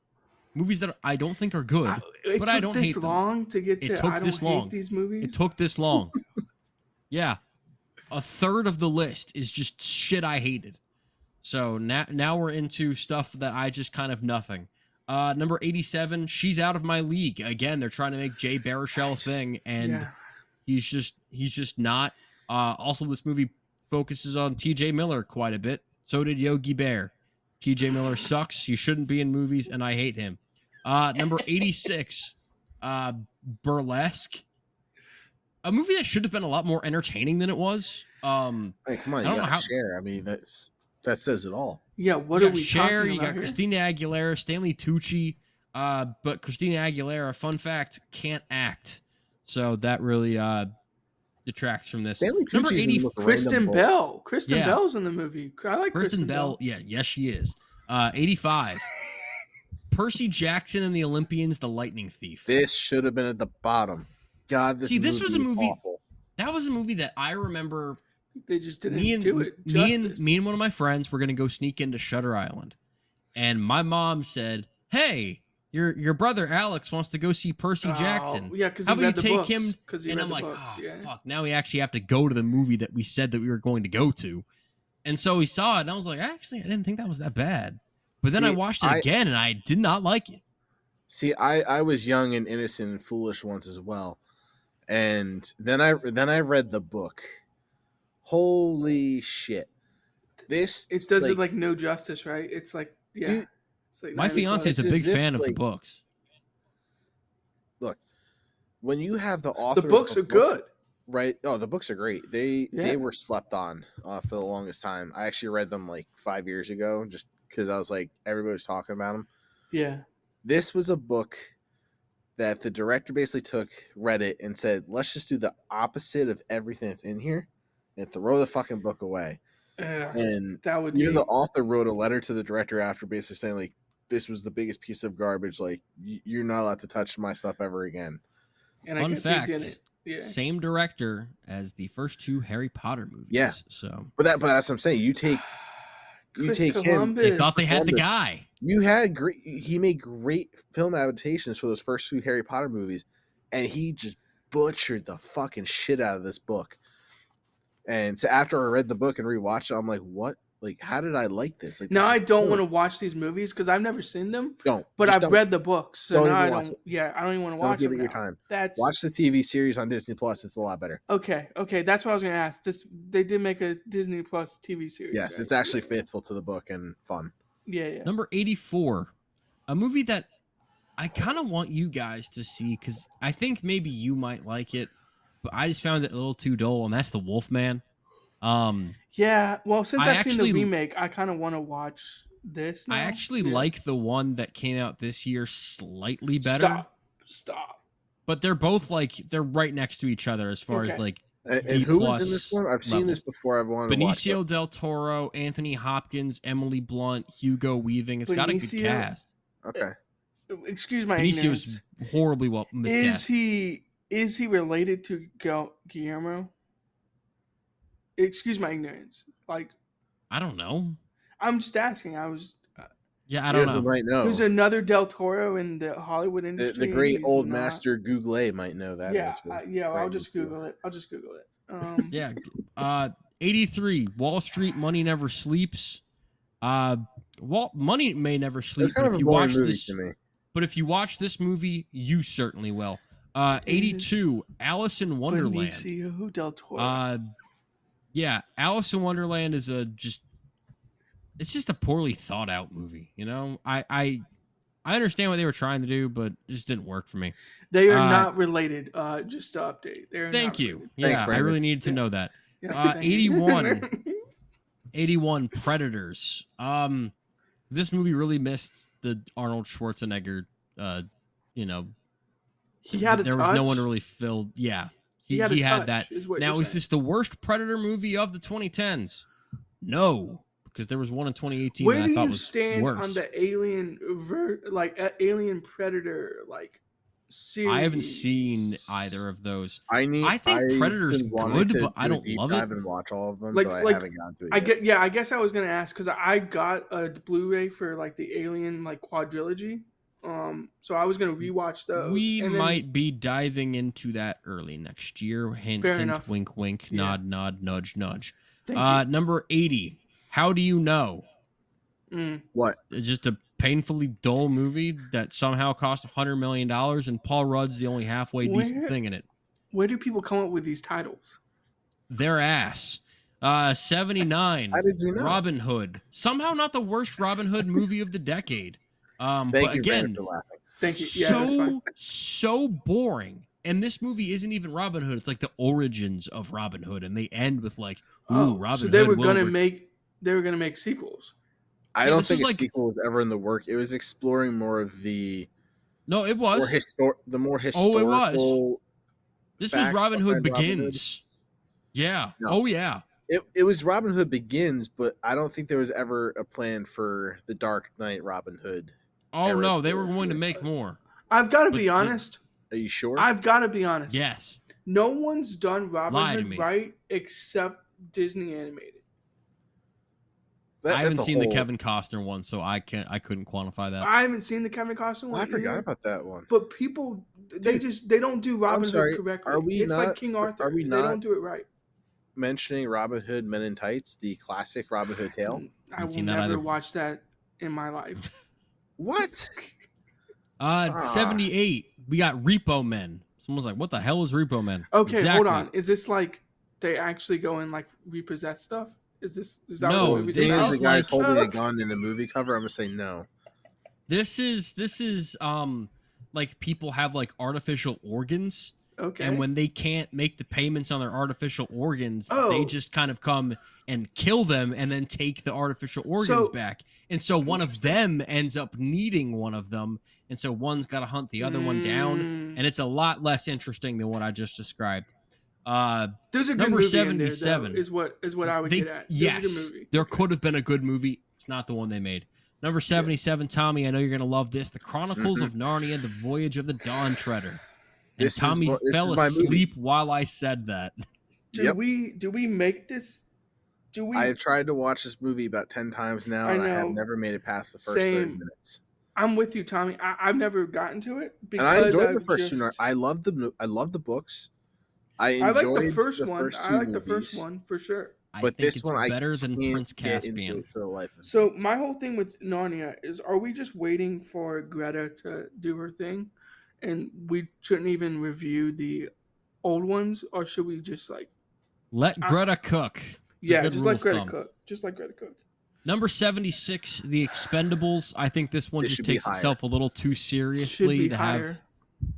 Movies that I don't think are good, but I don't hate them. It took this long to get to It took I don't this hate long. these movies. It took this long. Yeah. A third of the list is just shit I hated. So now we're into stuff that I just kind of nothing. Number 87, She's Out of My League. Again, they're trying to make Jay Baruchel a thing, and He's just not. Also, this movie focuses on T.J. Miller quite a bit. So did Yogi Bear. T.J. Miller sucks. He shouldn't be in movies, and I hate him. Number 86, Burlesque. A movie that should have been a lot more entertaining than it was. Hey, come on, I you don't know got how. Cher. I mean, that says it all. Yeah, what You are got we Cher, talking you about got here? Christina Aguilera, Stanley Tucci. But Christina Aguilera, fun fact, can't act. So that really detracts from this. Stanley Number Tucci's in 80. the most random Kristen bull. Bell. Kristen Yeah. Bell's in the movie. I like Kristen Bell. Yeah, yes, she is. 85. Percy Jackson and the Olympians, The Lightning Thief. This should have been at the bottom. God, this was a movie. awful. That was a movie that I remember. They just didn't Me do it and justice. me and one of my friends were gonna go sneak into Shutter Island, and my mom said, "Hey, your brother Alex wants to go see Percy Jackson. Yeah, because How he about you read the take books. him?" 'Cause he And read I'm the like, books, "Oh yeah. fuck! Now we actually have to go to the movie that we said that we were going to go to." And so we saw it, and I was like, "Actually, I didn't think that was that bad." But then I watched it again, and I did not like it. See, I was young and innocent and foolish once as well, and then I read the book. Holy shit! This It does it like no justice, right? It's like, yeah. Dude, It's like My fiance is a it's big as if, fan of the like, books. Look, when you have the author, the books of a are book, good. right? Oh, the books are great. They Yeah. were slept on for the longest time. I actually read them like 5 years ago, just because I was like everybody was talking about them. Yeah. This was a book that the director basically read it, and said, "Let's just do the opposite of everything that's in here, and throw the fucking book away." And that would even be. the author wrote a letter to the director after, basically saying like, "This was the biggest piece of garbage. Like, you're not allowed to touch my stuff ever again." And Fun I guess fact, he didn't. Yeah. same director as the first 2 Harry Potter movies. Yeah. So, But that's what I'm saying. You take Chris him. Columbus. they thought they had the Columbus. guy. You had great. He made great film adaptations for those first 2 Harry Potter movies, and he just butchered the fucking shit out of this book. And so after I read the book and rewatched it, I'm like, "What? Like, how did I like this?" Like, Now this I is don't want to horrible. watch these movies because I've never seen them. Don't. But Just I've don't. read the books, so Don't now I even watch don't. it. Yeah, I don't even want to Don't watch give them it your now. time. That's Watch the TV series on Disney Plus. It's a lot better. okay. Okay, that's what I was gonna ask. They did make a Disney Plus TV series. Yes, right? it's actually faithful to the book and fun. Yeah. Number 84, a movie that I kind of want you guys to see because I think maybe you might like it, but I just found it a little too dull, and that's The Wolfman. Yeah. Well, since I I've seen actually- the remake, I kind of want to watch this. Now. I actually Yeah. like the one that came out this year slightly better, Stop. but they're both like they're right next to each other as far as Okay. like And D who plus is in this one? I've seen this level. before. I've wanted to watch Benicio it. del Toro, Anthony Hopkins, Emily Blunt, Hugo Weaving. It's got a good Benicio- cast. Okay. Excuse my Benicio ignorance. is horribly well miscast. Is he related to Guillermo? Excuse my ignorance. Like, I don't know. I'm just asking. I was. Yeah, I don't You know. might know. There's another Del Toro in the Hollywood industry. The great He's old not- master Google might know that Yeah, answer. yeah. I'll Right, just me too. Google it. I'll just Google it. Yeah. 83, Wall Street Money Never Sleeps. Money may never sleep, That's kind but of if a you boring watch movie this, to me. but if you watch this movie, you certainly will. 82, Alice in Wonderland. Benicio del Toro. Yeah, Alice in Wonderland is it's just a poorly thought out movie. You know, I understand what they were trying to do, but it just didn't work for me. They are not related. Just to update. They're Thank not you. related. Yeah, Thanks, I Brandon. really needed to Yeah. know that. Yeah, thank you. 81 Predators. This movie really missed the Arnold Schwarzenegger. He had a there touch. was no one really filled. Yeah, He had a touch, is what Now, you're is saying. this the worst Predator movie of the 2010s? No, because there was one in 2018 Where that do I thought you was stand worse. on the Alien, Alien Predator series? I haven't seen either of those. I think Predator's been wanting good, to but I do a don't deep love dive it. and watch all of them, Like- but I like, haven't gotten to it yet. I guess I was gonna ask because I got a Blu-ray for the Alien quadrilogy. So I was gonna rewatch those. We and then- might be diving into that early next year. Hint, Fair hint, enough. wink, wink, Yeah. nod, nod, nudge, nudge. Thank you. Number 80. How do you know? What? It's just a painfully dull movie that somehow cost $100 million, and Paul Rudd's the only halfway decent Where- thing in it. Where do people come up with these titles? Their ass. 79. How did you know? Robin Hood. Somehow not the worst Robin Hood movie of the decade. Thank But you, Brandon, again, for laughing. Thank you. Yeah, that's fine. so boring. And this movie isn't even Robin Hood. It's like the origins of Robin Hood, and they end with like, ooh, Robin so Hood. they were gonna make sequels. I Yeah, don't this think was a like- sequel was ever in the work. It was exploring more of the No, it was. the more Oh, historical. it was. This was facts Robin Hood behind Robin Hood. Begins. Yeah. No. Oh yeah. It was Robin Hood Begins, but I don't think there was ever a plan for the Dark Knight Robin Hood. Oh Era no, to they were it. going to make more. I've got to But be honest. Are you sure? I've got to be honest. Yes. No one's done Robin Lie to Hood me. right except Disney animated. I haven't that's a seen the whole- Kevin Costner one, so I couldn't quantify that. I haven't seen the Kevin Costner one. I forgot either, about that one. But people, they don't do Robin sorry, Hood correctly. are we it's like not- King Arthur. are we They not- don't do it right. Mentioning Robin Hood Men in Tights, the classic Robin Hood tale. I will seen that never either. watch that in my life. What? 78. We got Repo Men. Someone's like, "What the hell is Repo Men?" Okay, Exactly. hold on. Is this like they actually go and like repossess stuff? Is that No, what the movie's this This about? is is the guy like- holding a gun in the movie cover. I'm gonna say no. This is like people have like artificial organs, Okay. and when they can't make the payments on their artificial organs, Oh. they just kind of come and kill them and then take the artificial organs So- back. And so one of them ends up needing one of them, and so one's got to hunt the other one down, Mm. and it's a lot less interesting than what I just described. There's a good number movie 77. in there, though, is what I would They- get at. There's a yes, good movie. there could have been a good movie. It's not the one they made. Number 77, Tommy, I know you're going to love this. The Chronicles of Narnia, The Voyage of the Dawn Treader. And This is Tommy what- this fell is my movie. asleep while I said that. Do we make this? Do we? I have tried to watch this movie about 10 times now, I and I have know. never made it past the first 30 Same. minutes. I'm with you, Tommy. I've never gotten to it And because I enjoyed I've the first two. just- I love the books. I I enjoyed like the first one. two I like the first movies, one for sure. I But think this it's one, I better than can't Prince get into Caspian. it for the life of me. So my whole thing with Narnia is: are we just waiting for Greta to do her thing, and we shouldn't even review the old ones, or should we just like? Let Greta cook. It's a Yeah, good just rule like of Greta thumb. cook. Just like Greta cook. Number 76, The Expendables. I think this one It just should be takes higher. itself a little too Should seriously be to higher. have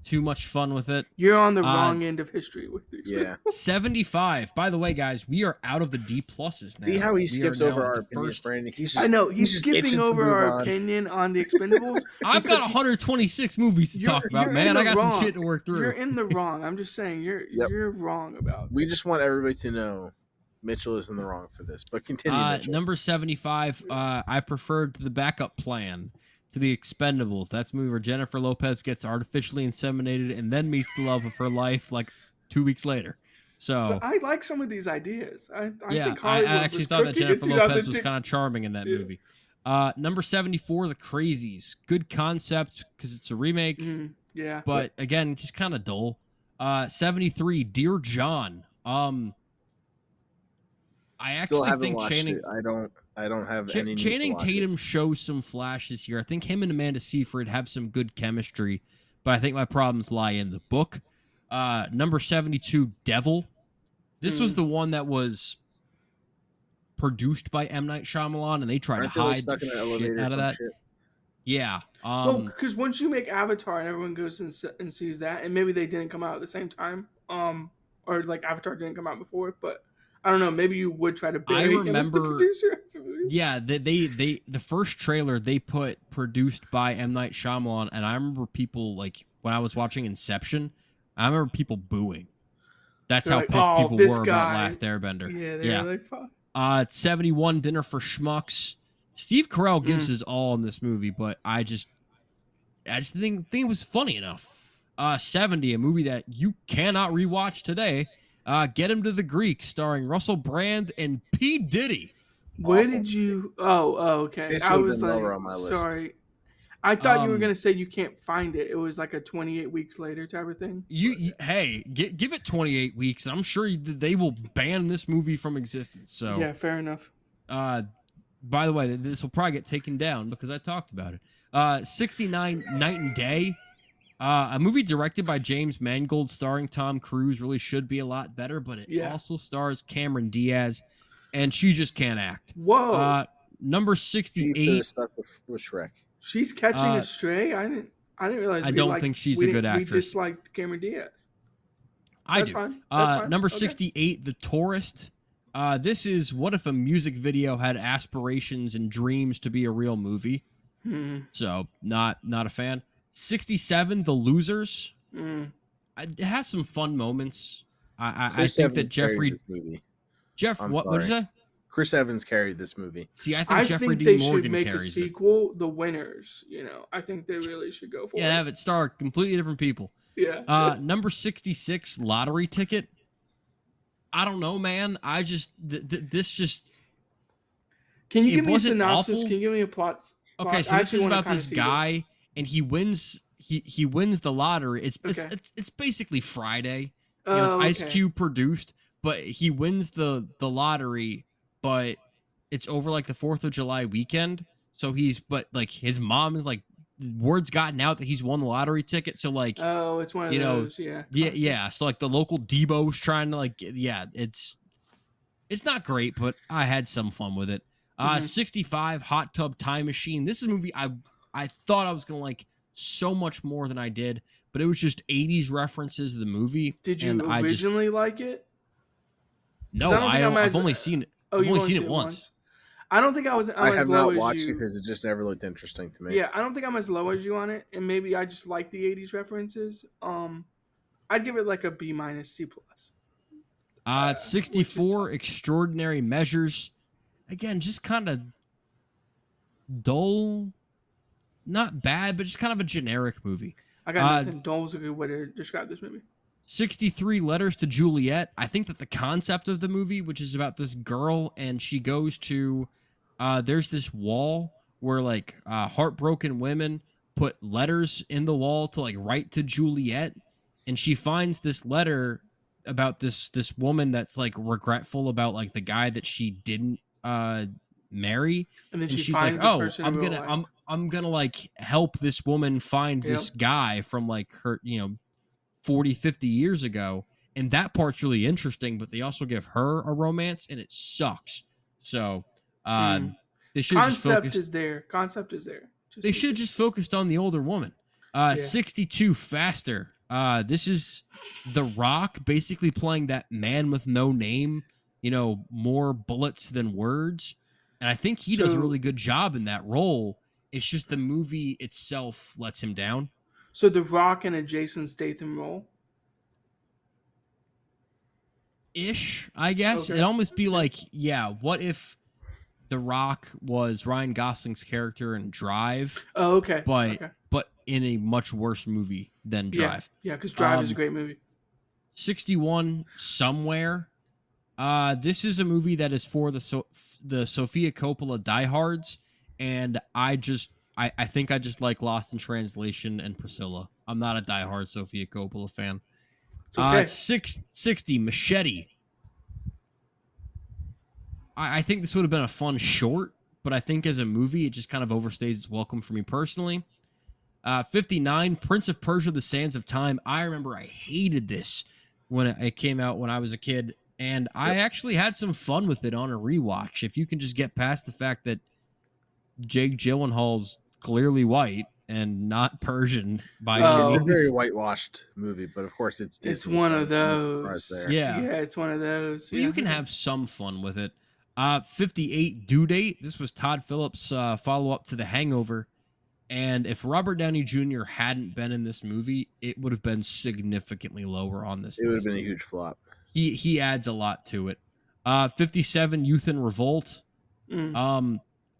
too much fun with it. You're on the Uh, wrong end of history with the Yeah. 75. By the way, guys, we are out of the D pluses now. See how he We are skips now over at our the opinion, first. Brandon? He's just, I know he's just itching skipping to over move our on. opinion on the Expendables. I've got because 126 movies to you're- talk about, you're man. in I the got some wrong. shit to work through. You're in the wrong. I'm just saying you're wrong about. We just want everybody to know Mitchell is in the wrong for this. But continue, Mitchell. Number 75, I preferred the backup plan to the Expendables. That's the movie where Jennifer Lopez gets artificially inseminated and then meets the love of her life like 2 weeks later. So I like some of these ideas. I yeah, think I Hollywood actually was thought that cooking in Jennifer Lopez was 2010. kind of charming in that Yeah. movie. Number 74, The Crazies. Good concept because it's a remake, Yeah, but again, just kind of dull. 73, Dear John. I Still actually haven't think watched Channing it. I don't have any. need to Channing watch it. Tatum shows some flashes here. I think him and Amanda Seyfried have some good chemistry, but I think my problems lie in the book. Number 72, Devil. This was the one that was produced by M. Night Shyamalan, and they tried Aren't to they like hide stuck the in an shit elevator or out of some that. shit? Yeah. well, because once you make Avatar and everyone goes and sees that, and maybe they didn't come out at the same time, or like Avatar didn't come out before, but I don't know. Maybe you would try to bury him as the remember- producer of the movie. Yeah, they the first trailer they put produced by M. Night Shyamalan, and I remember people like when I was watching Inception, I remember people booing. That's They're how like, pissed "Oh, people this were guy." about Last Airbender. Yeah, Yeah. they're like, fuck. 71, Dinner for Schmucks. Steve Carell gives his all in this movie, but I just think it was funny enough. 70, a movie that you cannot rewatch today. Get Him to the Greek, starring Russell Brand and P. Diddy. Where Awful. did you? Oh, okay. This I would've was been like, lower on my list. sorry. I thought you were Um, gonna say you can't find it. It was like a 28 weeks later type of thing. Hey, give it 28 weeks, and I'm sure they will ban this movie from existence. So, Yeah, fair enough. by the way, this will probably get taken down because I talked about it. 69, Night and Day. A movie directed by James Mangold starring Tom Cruise really should be a lot better, but it Yeah. also stars Cameron Diaz, and she just can't act. Whoa. Number She should have 68. stuck with Shrek. She's catching a Uh, stray. I didn't realize I don't think she's a good we actress. disliked Cameron Diaz. I That's do. fine. That's fine. Number Okay. 68, The Tourist. This is what if a music video had aspirations and dreams to be a real movie. So not a fan. 67, The Losers. It has some fun moments. I think that carried this movie. I'm what did you say? Chris Evans carried this movie. See, I think Jeffrey think Dean they Morgan should make a carries it. sequel, The Winners. You know, I think they really should go for Yeah, it. have it star completely different people. Yeah. Number 66, Lottery Ticket. I don't know, man. I just this just. Can you it give me a wasn't synopsis? awful. Can you give me a plot? Okay, so I this actually is wanna about kinda this see guy, and he wins. He wins the lottery. It's Okay. it's basically Friday. Oh, It's Ice okay. Cube produced, but he wins the lottery, but it's over like the 4th of July weekend. So but like his mom is like, word's gotten out that he's won the lottery ticket. So like, Oh, it's one of you know, those. Yeah. yeah. So like the local Debo's trying to like, it's not great, but I had some fun with it. 65, Hot Tub Time Machine. This is a movie I thought I was gonna like so much more than I did, but it was just 80s references of the movie. Did you and originally like it? No, 'Cause I don't think I've only seen it. Oh, I've you've only seen it once. I don't think I'm I as have low not as watched you. it because it just never looked interesting to me. Yeah, I don't think I'm as low as you on it, and maybe I just like the '80s references. I'd give it like a B minus C plus. It's 64, Extraordinary Measures. Again, just kind of dull, not bad, but just kind of a generic movie. I got nothing. Dull's a good way to describe this movie. 63, Letters to Juliet. I think that the concept of the movie, which is about this girl and she goes to, there's this wall where like heartbroken women put letters in the wall to like write to Juliet, and she finds this letter about this woman that's like regretful about like the guy that she didn't marry, And then and she she's finds like, the oh, person in real life. I'm gonna like help this woman find this guy from like her 40, 50 years ago. And that part's really interesting, but they also give her a romance and it sucks. So they should Concept is there. They should just focused on the older woman. 62, Faster. This is The Rock basically playing that man with no name, more bullets than words. And I think he does a really good job in that role. It's just the movie itself lets him down. So The Rock in a Jason Statham role? Ish, I guess. Okay. It'd almost be like, what if The Rock was Ryan Gosling's character in Drive? Oh, okay. But in a much worse movie than Drive. Yeah, because Drive is a great movie. 61, Somewhere. This is a movie that is for the Sofia Coppola diehards, and I think I just like Lost in Translation and Priscilla. I'm not a diehard Sofia Coppola fan. It's okay. 60, Machete. I think this would have been a fun short, but I think as a movie, it just kind of overstays its welcome for me personally. 59, Prince of Persia: The Sands of Time. I remember I hated this when it came out when I was a kid, and I actually had some fun with it on a rewatch. If you can just get past the fact that Jake Gyllenhaal's clearly white and not Persian by any It's a means. very whitewashed movie, but of course it's Disney. It's one of those. Yeah, it's one of those. But you can have some fun with it. 58, Due Date. This was Todd Phillips' follow-up to The Hangover. And if Robert Downey Jr. hadn't been in this movie, it would have been significantly lower on this list. It would have been a huge flop. He adds a lot to it. 57, Youth in Revolt.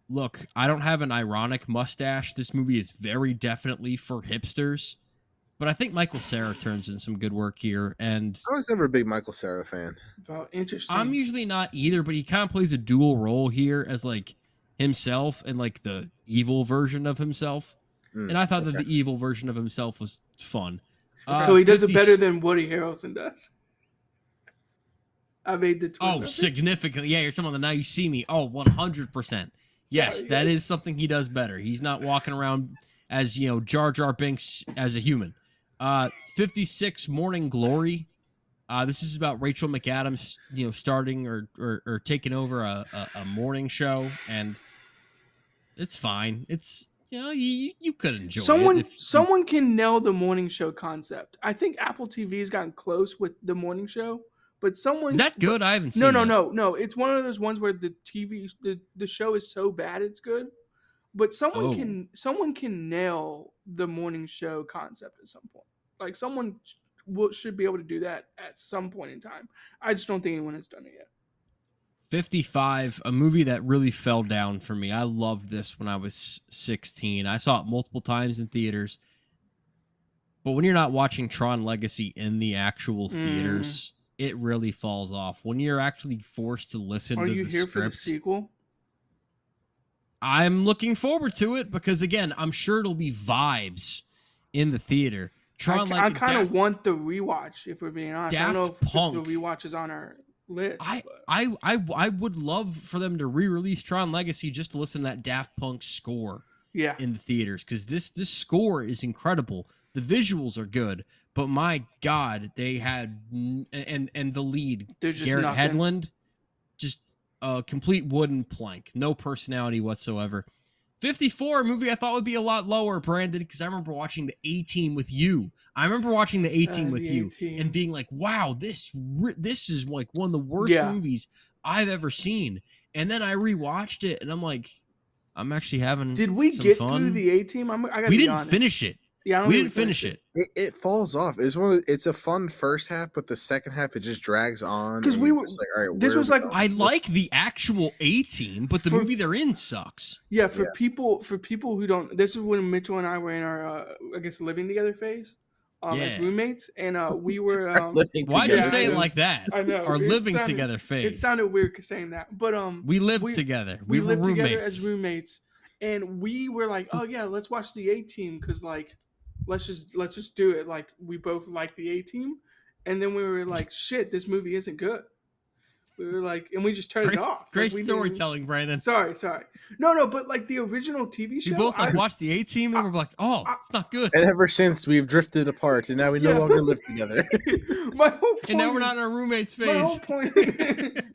Look, I don't have an ironic mustache. This movie is very definitely for hipsters. But I think Michael Cera turns in some good work here. And I was never a big Michael Cera fan. Oh, interesting. I'm usually not either, but he kind of plays a dual role here as like himself and like the evil version of himself. And I thought that the evil version of himself was fun. So he does it better than Woody Harrelson does. I made the twin reference. Significantly. Yeah, you're talking about the Now You See Me. Oh, 100%. Yes, that is something he does better. He's not walking around as, Jar Jar Binks as a human. 56 Morning Glory. This is about Rachel McAdams, starting or taking over a morning show, and it's fine. It's you could enjoy it Someone if you. someone can nail the morning show concept. I think Apple TV has gotten close with the morning show, but Is that good? I haven't seen that. no. It's one of those ones where the show is so bad it's good. But Oh, someone can nail the morning show concept at some point. Like someone should be able to do that at some point in time. I just don't think anyone has done it yet. 55, a movie that really fell down for me. I loved this when I was 16. I saw it multiple times in theaters. But when you're not watching Tron Legacy in the actual Mm. theaters, it really falls off. When you're actually forced to listen Are to you the here for the script, sequel? I'm looking forward to it because, again, I'm sure it'll be vibes in the theater. Tron, I like kind of want the rewatch. If we're being honest, I don't know Daft if the Punk. rewatch is on our list. I, But I would love for them to re-release Tron Legacy just to listen to that Daft Punk score yeah, in the theaters because this score is incredible. The visuals are good, but my God, they had and the lead there's just Garrett nothing. Hedlund, just a complete wooden plank, no personality whatsoever. 54, a movie I thought would be a lot lower, Brandon, because I remember watching the A-Team with you. I remember watching the A-Team with The you 18. and being like, "Wow, this is like one of the worst Yeah. movies I've ever seen." And then I rewatched it, and I'm like, I'm actually having Did we some get fun. through the A-Team? I gotta We be didn't honest. finish it. Yeah, I don't We think didn't finish it. It falls off. It's a fun first half, but the second half it just drags on. 'Cause and we you're were- just like, all right, this where are was we like- going I with this? like the actual A-Team, but the For- movie they're in sucks. Yeah, for Yeah. people who don't, this is when Mitchell and I were in our, I guess, living together phase, as Yeah. roommates, and we were. Living Why'd you Yeah, say I it know. like that? I know Our it living sounded- together phase. It sounded weird saying that, but We lived we- together. we were lived roommates. together as roommates, and we were like, oh yeah, let's watch the A-Team because like, let's just do it. Like we both like the A-Team, and then we were like, shit, this movie isn't good. We were like, and we just turned it off. Great Like, we didn't- storytelling, Brandon. Sorry. No, but like the original TV show. We both like watched the A-Team and we're like, oh, it's not good. And ever since we've drifted apart, and now we Yeah. no longer live together. My whole point And now we're is- not in our roommates my phase.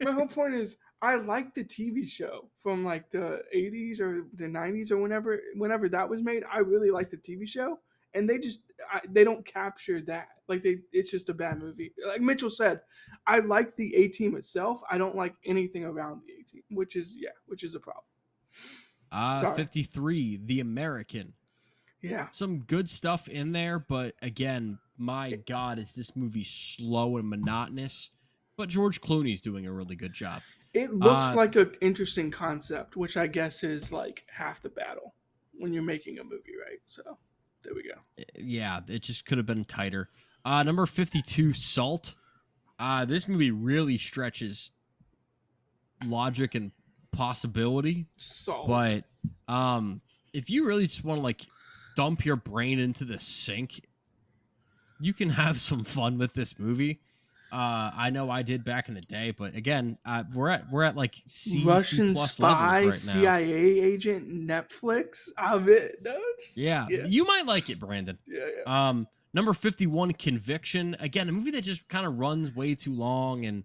my whole point is I like the TV show from like the 80s or the 90s or whenever that was made. I really like the TV show, and they don't capture that. Like it's just a bad movie. Like Mitchell said, I like the A-Team itself. I don't like anything around the A-Team, which is a problem. Sorry. 53, The American. Yeah. Some good stuff in there, but again, my God, is this movie slow and monotonous? But George Clooney's doing a really good job. It looks like an interesting concept, which I guess is like half the battle when you're making a movie, right? So there we go. Yeah, it just could have been tighter. Number 52, Salt. This movie really stretches logic and possibility. Salt. But if you really just want to like dump your brain into the sink, you can have some fun with this movie. I know I did back in the day, but again, we're at like C Russian plus spy, levels right now. CIA agent, Netflix. I'm it. Yeah, you might like it, Brandon. Yeah. Number 51, Conviction. Again, a movie that just kind of runs way too long, and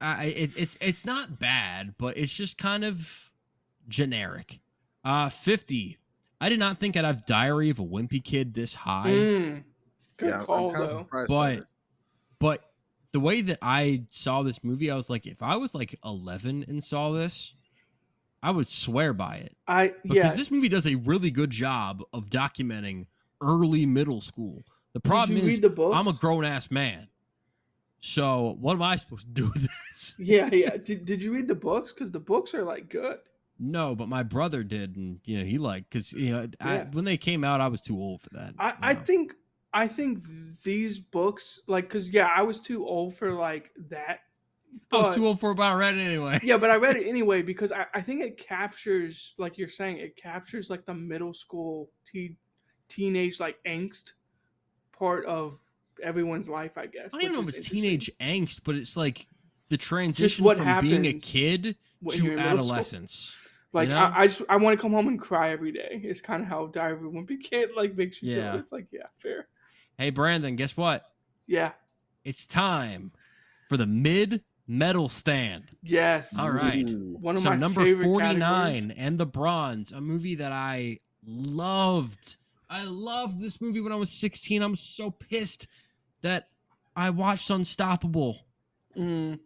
it's not bad, but it's just kind of generic. 50. I did not think I'd have Diary of a Wimpy Kid this high. Good call, I'm kind of though. surprised by this. But the way that I saw this movie, I was like, if I was like 11 and saw this, I would swear by it. Because this movie does a really good job of documenting early middle school. The problem Did you is read the books? I'm a grown-ass man. So what am I supposed to do with this? Yeah. Did you read the books? Because the books are like good. No, but my brother did, and he liked, because when they came out, I was too old for that. I think these books, like, because I was too old for like that. I was too old for it, but I read it anyway. Yeah, but I read it anyway because I think it captures, like you're saying, it captures like the middle school teenage like angst part of everyone's life, I guess. I don't know if it's teenage angst, but it's like the transition what from being a happens kid when you're to in middle school. adolescence. Like, you know? I want to come home and cry every day. It's kind of how Diary of a Wimpy Kid like makes you feel. It's like, yeah, fair. Hey, Brandon, guess what? Yeah. It's time for the mid medal stand. Yes. All right. Ooh. One of So my number favorite 49 categories. and the bronze, a movie that I loved. I loved this movie when I was 16. I'm so pissed that I watched Unstoppable Mm,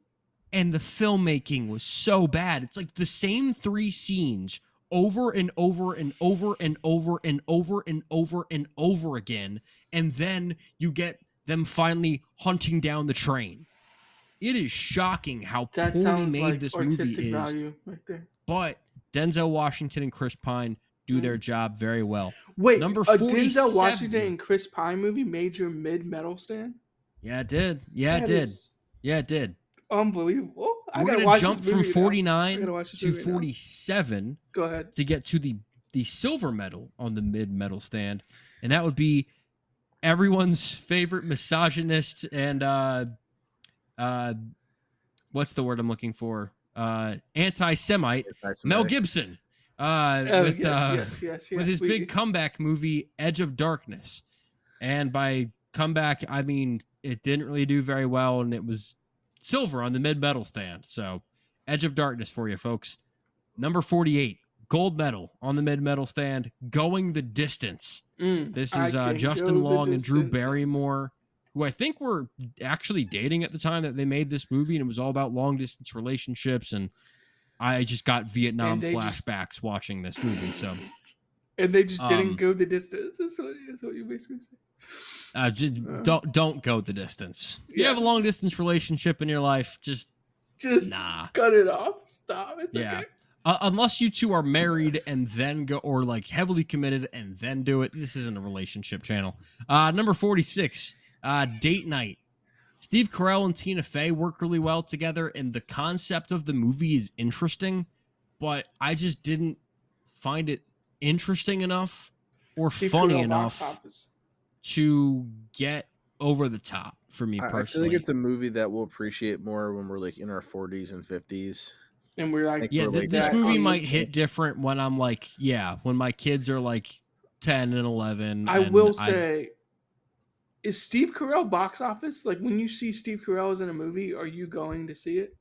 and the filmmaking was so bad. It's like the same three scenes over and over and over and over and over and over and over again. And then you get them finally hunting down the train. It is shocking how that poorly sounds made like this movie artistic is, value right there. but Denzel Washington and Chris Pine do their Mm. job very well. Wait, Number a Denzel Washington 47. and Chris Pine movie made your mid medal stand? Yeah, it did. Yeah, it That did. is Yeah, it did. unbelievable. I We're gotta gonna watch this jump from movie now. I gotta 49 watch this to movie now. 47 Go ahead. to get to the silver medal on the mid medal stand, and that would be everyone's favorite misogynist and uh what's the word I'm looking for? Anti-Semite Mel Anti-Semitic. Gibson. Oh yes. With his big We comeback movie Edge of Darkness. And by comeback, I mean it didn't really do very well, and it was silver on the mid medal stand. So Edge of Darkness for you folks. Number 48, gold medal on the mid medal stand, Going the Distance. This I is can Justin go the Long and Drew distance. Barrymore, who I think were actually dating at the time that they made this movie, and it was all about long distance relationships. And I just got Vietnam And they just- flashbacks watching this movie. So, And they just didn't um, go the distance. That's what you basically say. just don't go the distance. You Yeah. have a long distance relationship in your life, just nah. cut it off. Stop. It's Yeah. okay. Unless you two are married and then go, or like heavily committed and then do it. This isn't a relationship channel. Number 46, Date Night. Steve Carell and Tina Fey work really well together, and the concept of the movie is interesting, but I just didn't find it interesting enough or Steve funny Carell box enough office. to get over the top for me I feel personally. like it's a movie that we'll appreciate more when we're like in our 40s and 50s. And we're like, Like, Yeah, we're like this that movie age. might hit different when I'm like, when my kids are like 10 and 11. I and will say, is Steve Carell box office? Like when you see Steve Carell is in a movie, are you going to see it?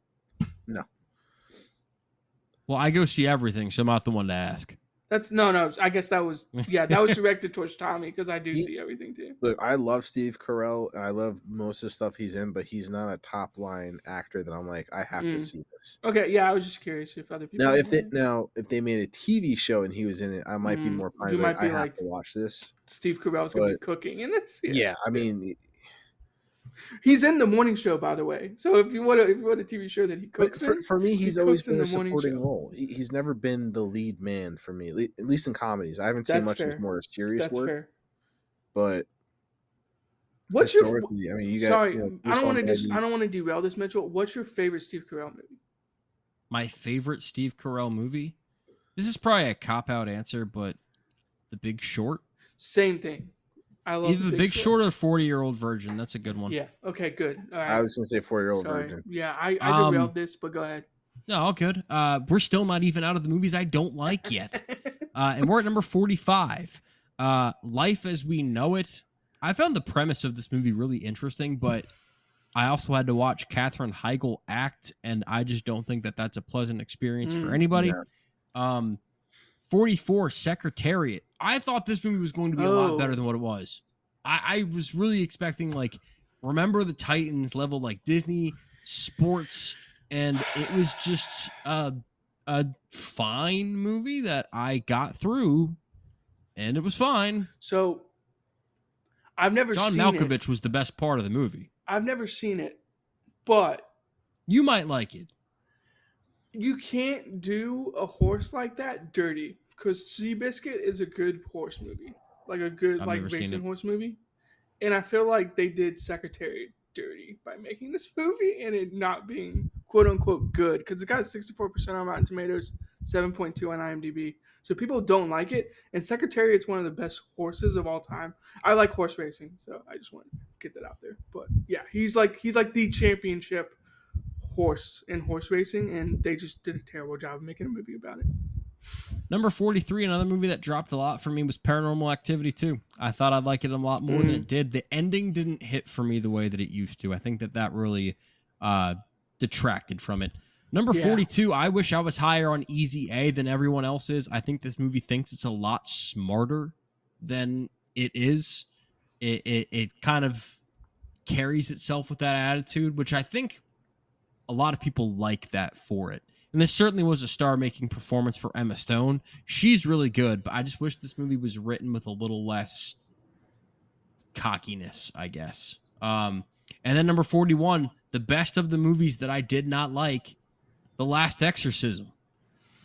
Well, I go see everything, so I'm not the one to ask. That's no. I guess that was that was directed towards Tommy because I do see everything too. Look, I love Steve Carell and I love most of the stuff he's in, but he's not a top line actor that I'm like, I have to see this. Okay, yeah, I was just curious if other people. Now if they made a TV show and he was in it, I might be more you might be I have like to watch this. Steve Carell's gonna be cooking in this. Yeah, I mean, he's in the morning show, by the way. So if you want a TV show that he cooks for me, he's always been in a the morning supporting show. role. He's never been the lead man for me, at least in comedies. I haven't seen much of his more serious That's work. fair. But what's your? historically, I mean, you got. Sorry, you know, I don't want to derail this, Mitchell. What's your favorite Steve Carell movie? My favorite Steve Carell movie? This is probably a cop-out answer, but The Big Short. Same thing. I love either The Big Short or 40-Year-Old Virgin. That's a good one. Yeah. Okay. Good. All right. I was gonna say 4-year-old Sorry. virgin. Yeah, I derailed this, but go ahead. No, all good. We're still not even out of the movies I don't like yet. And we're at number 45. Life as We Know It. I found the premise of this movie really interesting, but I also had to watch Katherine Heigl act, and I just don't think that that's a pleasant experience for anybody. No. 44, Secretariat. I thought this movie was going to be a lot better than what it was. I was really expecting, like, Remember the Titans level, like, Disney sports, and it was just a fine movie that I got through, and it was fine. So, I've never John seen Malkovich was the best part of the movie. I've never seen it, but you might like it. You can't do a horse like that dirty, because Seabiscuit is a good horse movie, like a good racing horse movie, and I feel like they did Secretariat dirty by making this movie and it not being quote unquote good, because it got a 64% on Rotten Tomatoes, 7.2 on IMDb. So people don't like it, and Secretariat's one of the best horses of all time. I like horse racing, so I just want to get that out there. But yeah, he's like the championship horse in horse racing, and they just did a terrible job of making a movie about it. Number 43, another movie that dropped a lot for me was Paranormal Activity 2. I thought I'd like it a lot more than it did. The ending didn't hit for me the way that it used to. I think that really detracted from it. Number 42, I wish I was higher on Easy A than everyone else is. I think this movie thinks it's a lot smarter than it is. It kind of carries itself with that attitude, which I think a lot of people like that for it. And this certainly was a star-making performance for Emma Stone. She's really good, but I just wish this movie was written with a little less cockiness, I guess. And then number 41, the best of the movies that I did not like, The Last Exorcism.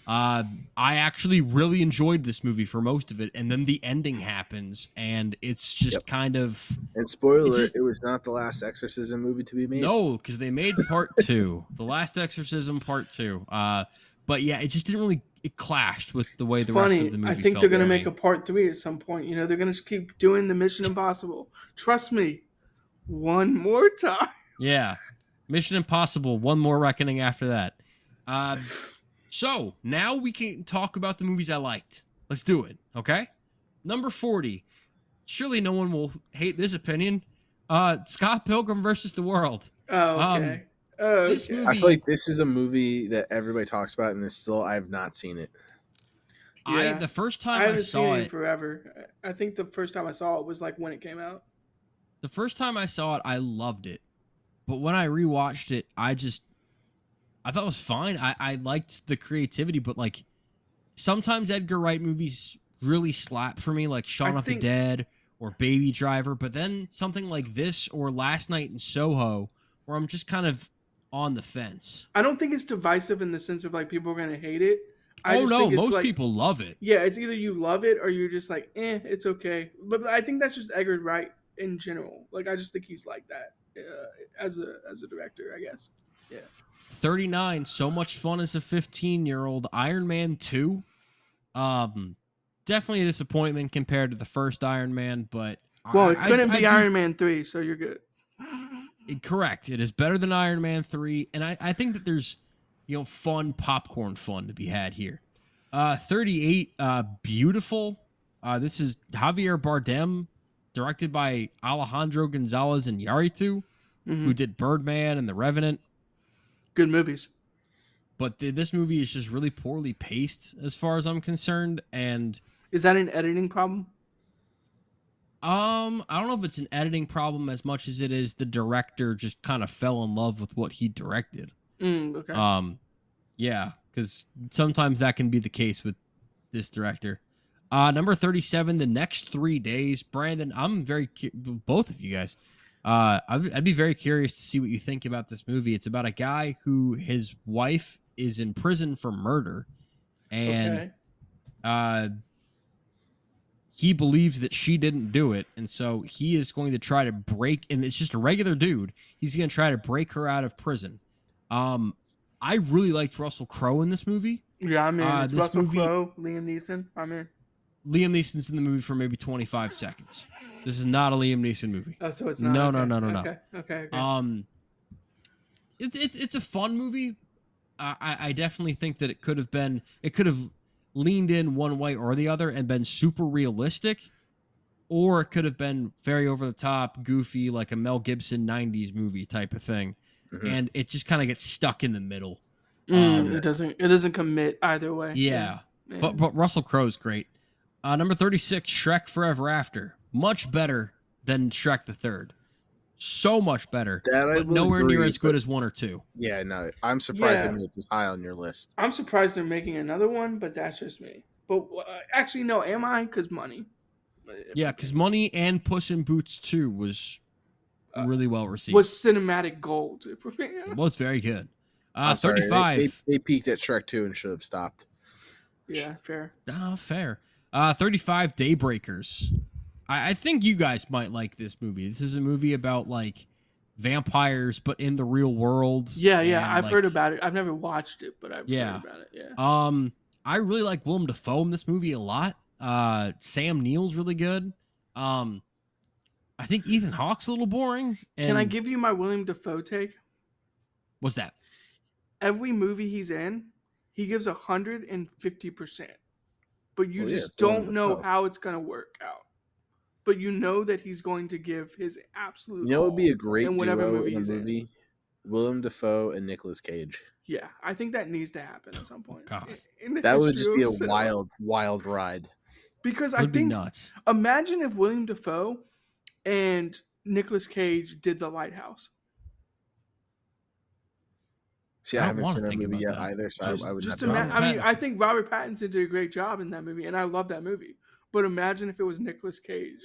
I actually really enjoyed this movie for most of it, and then the ending happens, and it's just kind of... And spoiler, it was not the last Exorcism movie to be made. No, because they made part 2. The Last Exorcism part 2. But yeah, it just didn't really... It clashed with the way It's the funny. rest of the movie I think felt they're going to for make me. a part 3 at some point. You know, they're going to just keep doing the Mission Impossible. Trust me. One more time. Yeah. Mission Impossible, one more reckoning after that. So now we can talk about the movies I liked. Let's do it, okay? Number 40. Surely no one will hate this opinion. Scott Pilgrim versus the World. Oh, okay. This movie, I feel like this is a movie that everybody talks about, and I have not seen it. Yeah. The first time I haven't saw seen it it in forever. I think the first time I saw it was like when it came out. The first time I saw it, I loved it. But when I rewatched it, I thought it was fine. I liked the creativity, but like sometimes Edgar Wright movies really slap for me, like Shaun of the Dead or Baby Driver. But then something like this or Last Night in Soho, where I'm just kind of on the fence. I don't think it's divisive in the sense of like people are going to hate it. Most people love it. Yeah, it's either you love it or you're just like, it's okay. But I think that's just Edgar Wright in general. Like, I just think he's like that as a director, I guess. Yeah. 39, so much fun as a 15-year-old. Iron Man 2. Definitely a disappointment compared to the first Iron Man, but it couldn't be Iron Man 3, so you're good. Correct. It is better than Iron Man 3, and I think that there's fun popcorn fun to be had here. 38, Beautiful. This is Javier Bardem, directed by Alejandro Gonzalez Iñárritu, who did Birdman and The Revenant. Good movies. But this movie is just really poorly paced as far as I'm concerned. And is that an editing problem? I don't know if it's an editing problem as much as it is the director just kind of fell in love with what he directed. Okay. Yeah, because sometimes that can be the case with this director. Number 37, The Next 3 Days. Brandon, I'm both of you guys. I'd be very curious to see what you think about this movie. It's about a guy who his wife is in prison for murder, and he believes that she didn't do it, and so he is going to try to break. And it's just a regular dude. He's going to try to break her out of prison. I really liked Russell Crowe in this movie. Yeah, I'm in. It's Russell Crowe, Liam Neeson. I'm in. Liam Neeson's in the movie for maybe 25 seconds. This is not a Liam Neeson movie. Oh, so it's not. No. Okay. It's a fun movie. I definitely think that it could have leaned in one way or the other and been super realistic, or it could have been very over the top, goofy, like a Mel Gibson 90s movie type of thing. Mm-hmm. And it just kind of gets stuck in the middle. It doesn't commit either way. Yeah. But Russell Crowe's great. Number 36, Shrek Forever After. Much better than Shrek the Third. So much better, but nowhere near as good as 1 or 2. Yeah, no, I'm surprised that it's high on your list. I'm surprised they're making another one, but that's just me. But actually, no, am I? Because money. Yeah, because Money and Puss in Boots 2 was really well received. Was cinematic gold. It was very good. 35. They peaked at Shrek 2 and should have stopped. Yeah, fair. Fair. 35, Daybreakers. I think you guys might like this movie. This is a movie about like vampires, but in the real world. Yeah. I've heard about it. I've never watched it, but I've heard about it. Yeah. I really like Willem Dafoe in this movie a lot. Sam Neill's really good. I think Ethan Hawke's a little boring. Can I give you my Willem Dafoe take? What's that? Every movie he's in, he gives 150%. but you Well, yeah, just it's Willem don't know Dafoe. how it's going to work out. But you know that he's going to give his absolute You know, it would be a all great in whatever duo movie in a he's movie: in. Willem Dafoe and Nicolas Cage. Yeah, I think that needs to happen at some Oh point God, in the That would history just be a of cinema. wild ride. Because it I would be think, nuts. imagine if William Dafoe and Nicolas Cage did The Lighthouse. See, I I don't haven't want seen to that think movie about yet that. either, so I would have Just to imagine. Robert I mean, I Pattinson. think Robert Pattinson did a great job in that movie, and I love that movie. But imagine if it was Nicolas Cage.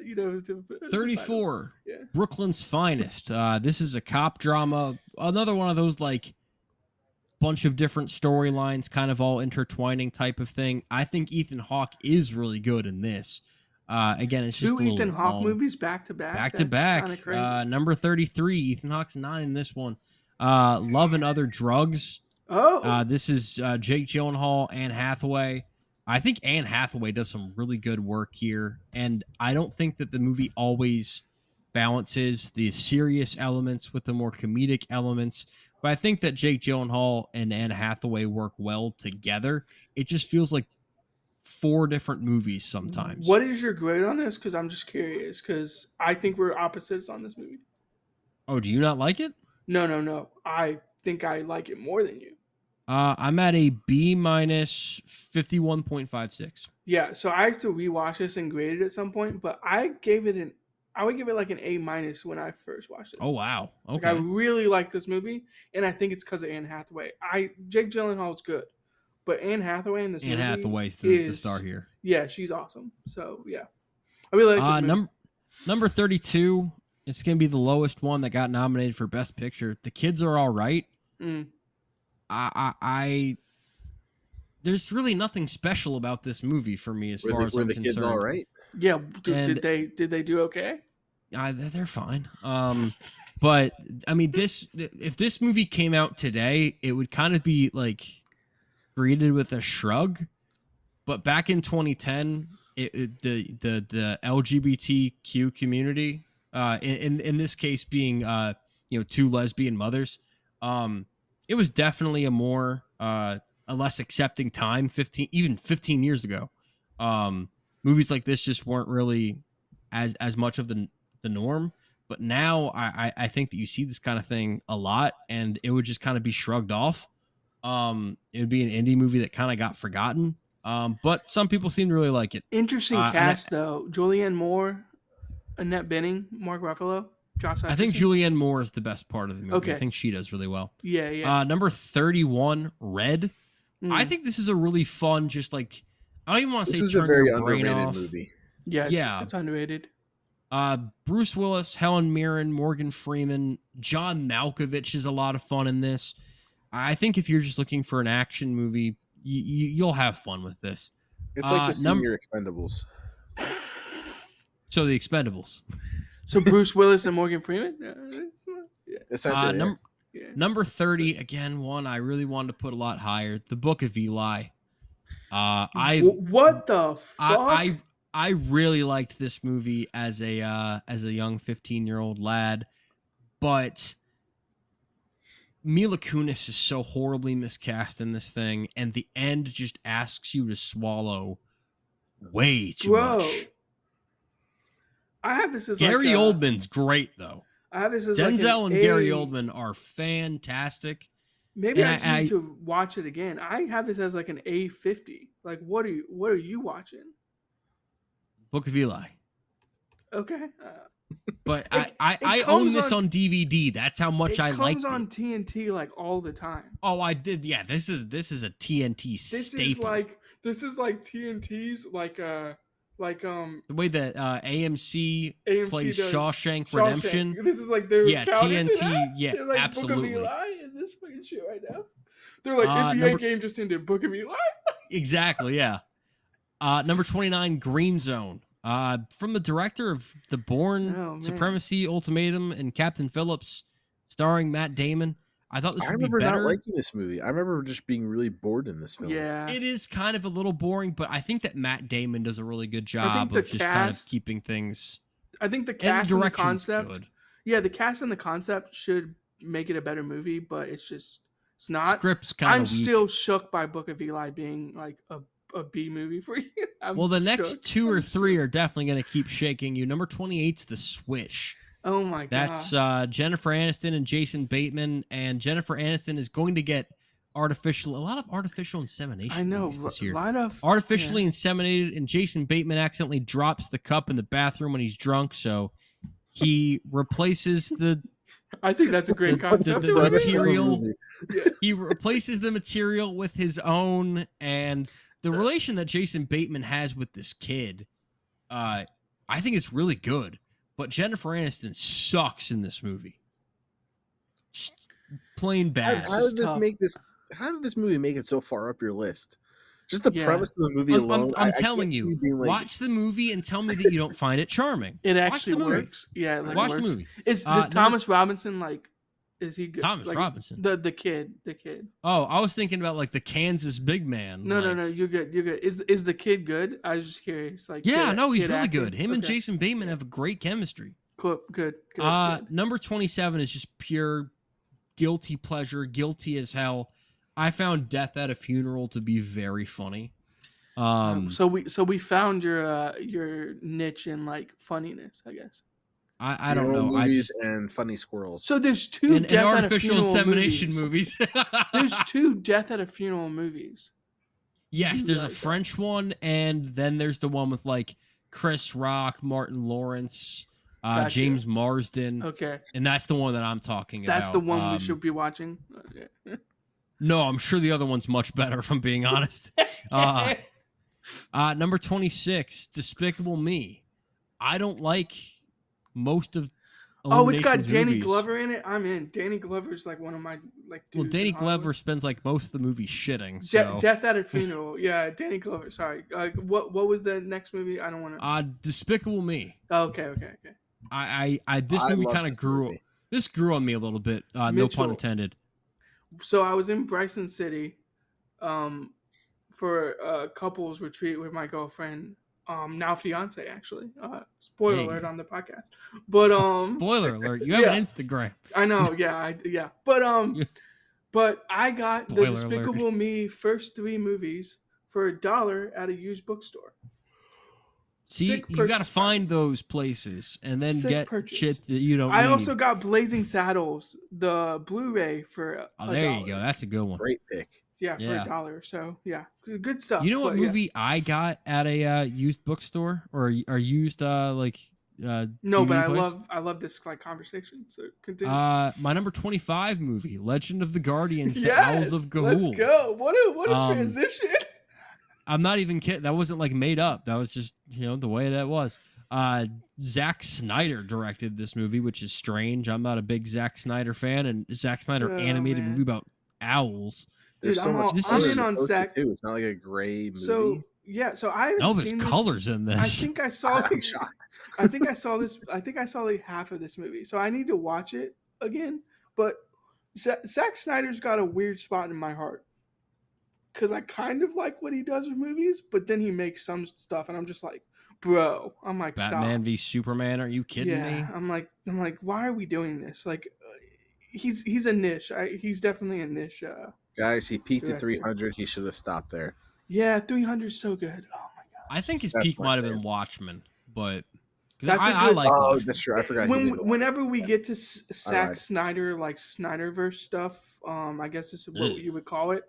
You know, beside him. 34, Yeah. Brooklyn's Finest. This is a cop drama. Another one of those like bunch of different storylines, kind of all intertwining type of thing. I think Ethan Hawke is really good in this. Again, it's just Two a little Ethan Hawke long. movies back to back. Back to That's back. kind of crazy. Number 33, Ethan Hawke's not in this one. Love and Other Drugs. Oh, This is Jake Gyllenhaal, Anne Hathaway. I think Anne Hathaway does some really good work here, and I don't think that the movie always balances the serious elements with the more comedic elements. But I think that Jake Gyllenhaal and Anne Hathaway work well together. It just feels like four different movies sometimes. what is your grade on this? Because I'm just curious. Because I think we're opposites on this movie. Oh, do you not like it? No. I think I like it more than you. I'm at a B minus 51.56. Yeah, so I have to rewatch this and grade it at some point, but I would give it like an A minus when I first watched this. Oh wow. Like I Okay. really like this movie, and I think it's because of Anne Hathaway. Jake Gyllenhaal's good, but Anne Hathaway in this Anne movie Hathaway's the is star here. Yeah, she's awesome. So yeah, I really like this movie. Number 32. It's gonna be the lowest one that got nominated for Best Picture. The Kids Are All Right. Mm. I there's really nothing special about this movie for me as far as Were I'm the kids all concerned. right? Yeah, And- did they do okay? They're fine. But I mean, if this movie came out today, it would kind of be like greeted with a shrug. But back in 2010, the LGBTQ community, in this case being two lesbian mothers, it was definitely a less accepting time. 15 years ago, movies like this just weren't really as much of the norm. But now I think that you see this kind of thing a lot, and it would just kind of be shrugged off. It would be an indie movie that kind of got forgotten. But some people seem to really like it. Interesting And cast though: Julianne Moore, Annette Bening, Mark Ruffalo, Josh Hutcherson. I think Julianne Moore is the best part of the movie. Okay. I think she does really well. Yeah. Number 31, Red. Mm. I think this is a really fun, just like, I don't even want to This say was a turn very your brain underrated off. movie. Yeah, it's underrated. Bruce Willis, Helen Mirren, Morgan Freeman, John Malkovich is a lot of fun in this. I think if you're just looking for an action movie, you'll have fun with this. It's like the Senior Expendables. So the Expendables. So Bruce Willis and Morgan Freeman. Essentially, Number 30, again, one I really wanted to put a lot higher. The Book of Eli. What the fuck? I really liked this movie as a young 15-year-old lad, but Mila Kunis is so horribly miscast in this thing, and the end just asks you to swallow way too much. I have this as Gary Oldman's great though. I have this as Denzel like and Gary Oldman are fantastic. Maybe I just need to watch it again. I have this as like an A50. Like, what are you watching? Book of Eli. Okay. But I own this on DVD. That's how much I like it. It comes on TNT like all the time. Oh, I did. Yeah, this is a TNT staple. This is like TNT's the way that AMC plays does Shawshank Redemption. This is like their TNT. Yeah, they're like absolutely. Book of Eli in this fucking shit right now. They're like NBA game just ended. Book of Eli. Exactly. Yeah. Number 29, Green Zone. From the director of The Bourne, Supremacy, Ultimatum, and Captain Phillips, starring Matt Damon. I thought this would be better. I remember not liking this movie. I remember just being really bored in this film. Yeah. It is kind of a little boring, but I think that Matt Damon does a really good job of just kind of keeping things. I think the cast and the concept. Good. Yeah, the cast and the concept should make it a better movie, but it's not. Script's kind of I'm still shook by Book of Eli being like a a B movie for you. Well, the next shook. 2 or I'm 3 shook. are definitely going to keep shaking you. Number 28's The Switch. Oh my That's god. Jennifer Aniston and Jason Bateman, and Jennifer Aniston is going to get a lot of artificial I insemination know. movies this year. Right off. Artificially Yeah. inseminated, and Jason Bateman accidentally drops the cup in the bathroom when he's drunk, so he replaces the I think that's a great the concept. the to a material. movie. Yeah. He replaces the material with his own, and the relation that Jason Bateman has with this kid, I think it's really good. But Jennifer Aniston sucks in this movie. Just plain bad. How just did this tough. make this? How did this movie make it so far up your list? Just the Yeah. premise of the movie alone. I'm I telling can't see you, being like, watch the movie and tell me that you don't find it charming. It Watch actually the movie. works. Yeah, it like Watch works. the movie. Does number- Thomas Robinson like? Is he good? Thomas like, Robinson. The kid. Oh, I was thinking about like the Kansas big man. No, like, no. You're good. You're good. Is the kid good? I was just curious. Like, Yeah, kid- no, he's kid really acting? good. Him and Okay. Jason Bateman have a great chemistry. Cool. Good. Number 27 is just pure guilty pleasure, guilty as hell. I found Death at a Funeral to be very funny. So we found your niche in like funniness, I guess. I don't funeral know. I movies just and funny squirrels. So there's two and Death at a artificial Funeral insemination movies. movies. There's two Death at a Funeral movies. Yes, You there's a realize that. French one, and then there's the one with like Chris Rock, Martin Lawrence, Gotcha. James Marsden, Okay, and that's the one that I'm talking about. that's the one we should be watching. Okay. No, I'm sure the other one's much better, if I'm being honest. Number 26, Despicable Me. I don't like most of. Oh, it's got Illumination's Danny movies. Glover in it. I'm in. Danny Glover's like one of my like. Well, dudes Danny in Hollywood. Glover spends like most of the movie shitting. So, Death at a Funeral. Yeah, Danny Glover. Sorry. What was the next movie? I don't want to. Despicable Me. Oh, okay. This I movie love kind of this grew. movie. This grew on me a little bit. No Mitchell. pun intended. So I was in Bryson City, for a couples retreat with my girlfriend, now fiance actually. Spoiler Hey. alert on the podcast. But Spoiler alert! You have yeah. an Instagram. I know, yeah. But I got Spoiler the alert. Despicable Me first 3 movies for $1 at a used bookstore. See, Sick you got to purchase, find those places and then Sick get purchase. shit that you don't I need. also got Blazing Saddles, the Blu-ray for Oh, there you $1. go. That's a good one. Great pick. Yeah, for Yeah. $1. So yeah, good stuff. You know what but, yeah. movie I got at a used bookstore or used No, DVD but place? I love this like conversation. So continue. My number 25 movie, Legend of the Guardians: The Owls of Ga'Hoole. Let's go. What a Um, transition. I'm not even kidding. That wasn't like made up. That was just the way that was. Zack Snyder directed this movie, which is strange. I'm not a big Zack Snyder fan, and Zack Snyder Oh, animated man. movie about owls. Dude, There's so I'm much all- This color is- in in the on poster, Zack- too. It's not like a gray movie. So yeah, so I haven't No, there's seen colors in this. This. I think I saw. I'm shocked. I think I saw this. I think I saw like half of this movie, so I need to watch it again. But Zack Snyder's got a weird spot in my heart because I kind of like what he does with movies, but then he makes some stuff, and I'm just like, bro. I'm like, Batman stop. v Superman. Are you kidding Yeah, me? I'm like, why are we doing this? Like, he's a niche. He's definitely a niche. Guys, he peaked at Director. 300. He should have stopped there. Yeah, 300 is so good. Oh my god. I think his That's peak my might have been stance. Watchmen, but 'cause That's a I good- like Oh, Watchmen. that's true. I forgot. he did one. Whenever we get to Zack Alright. Snyder, like Snyderverse stuff, I guess this is what Ugh. you would call it.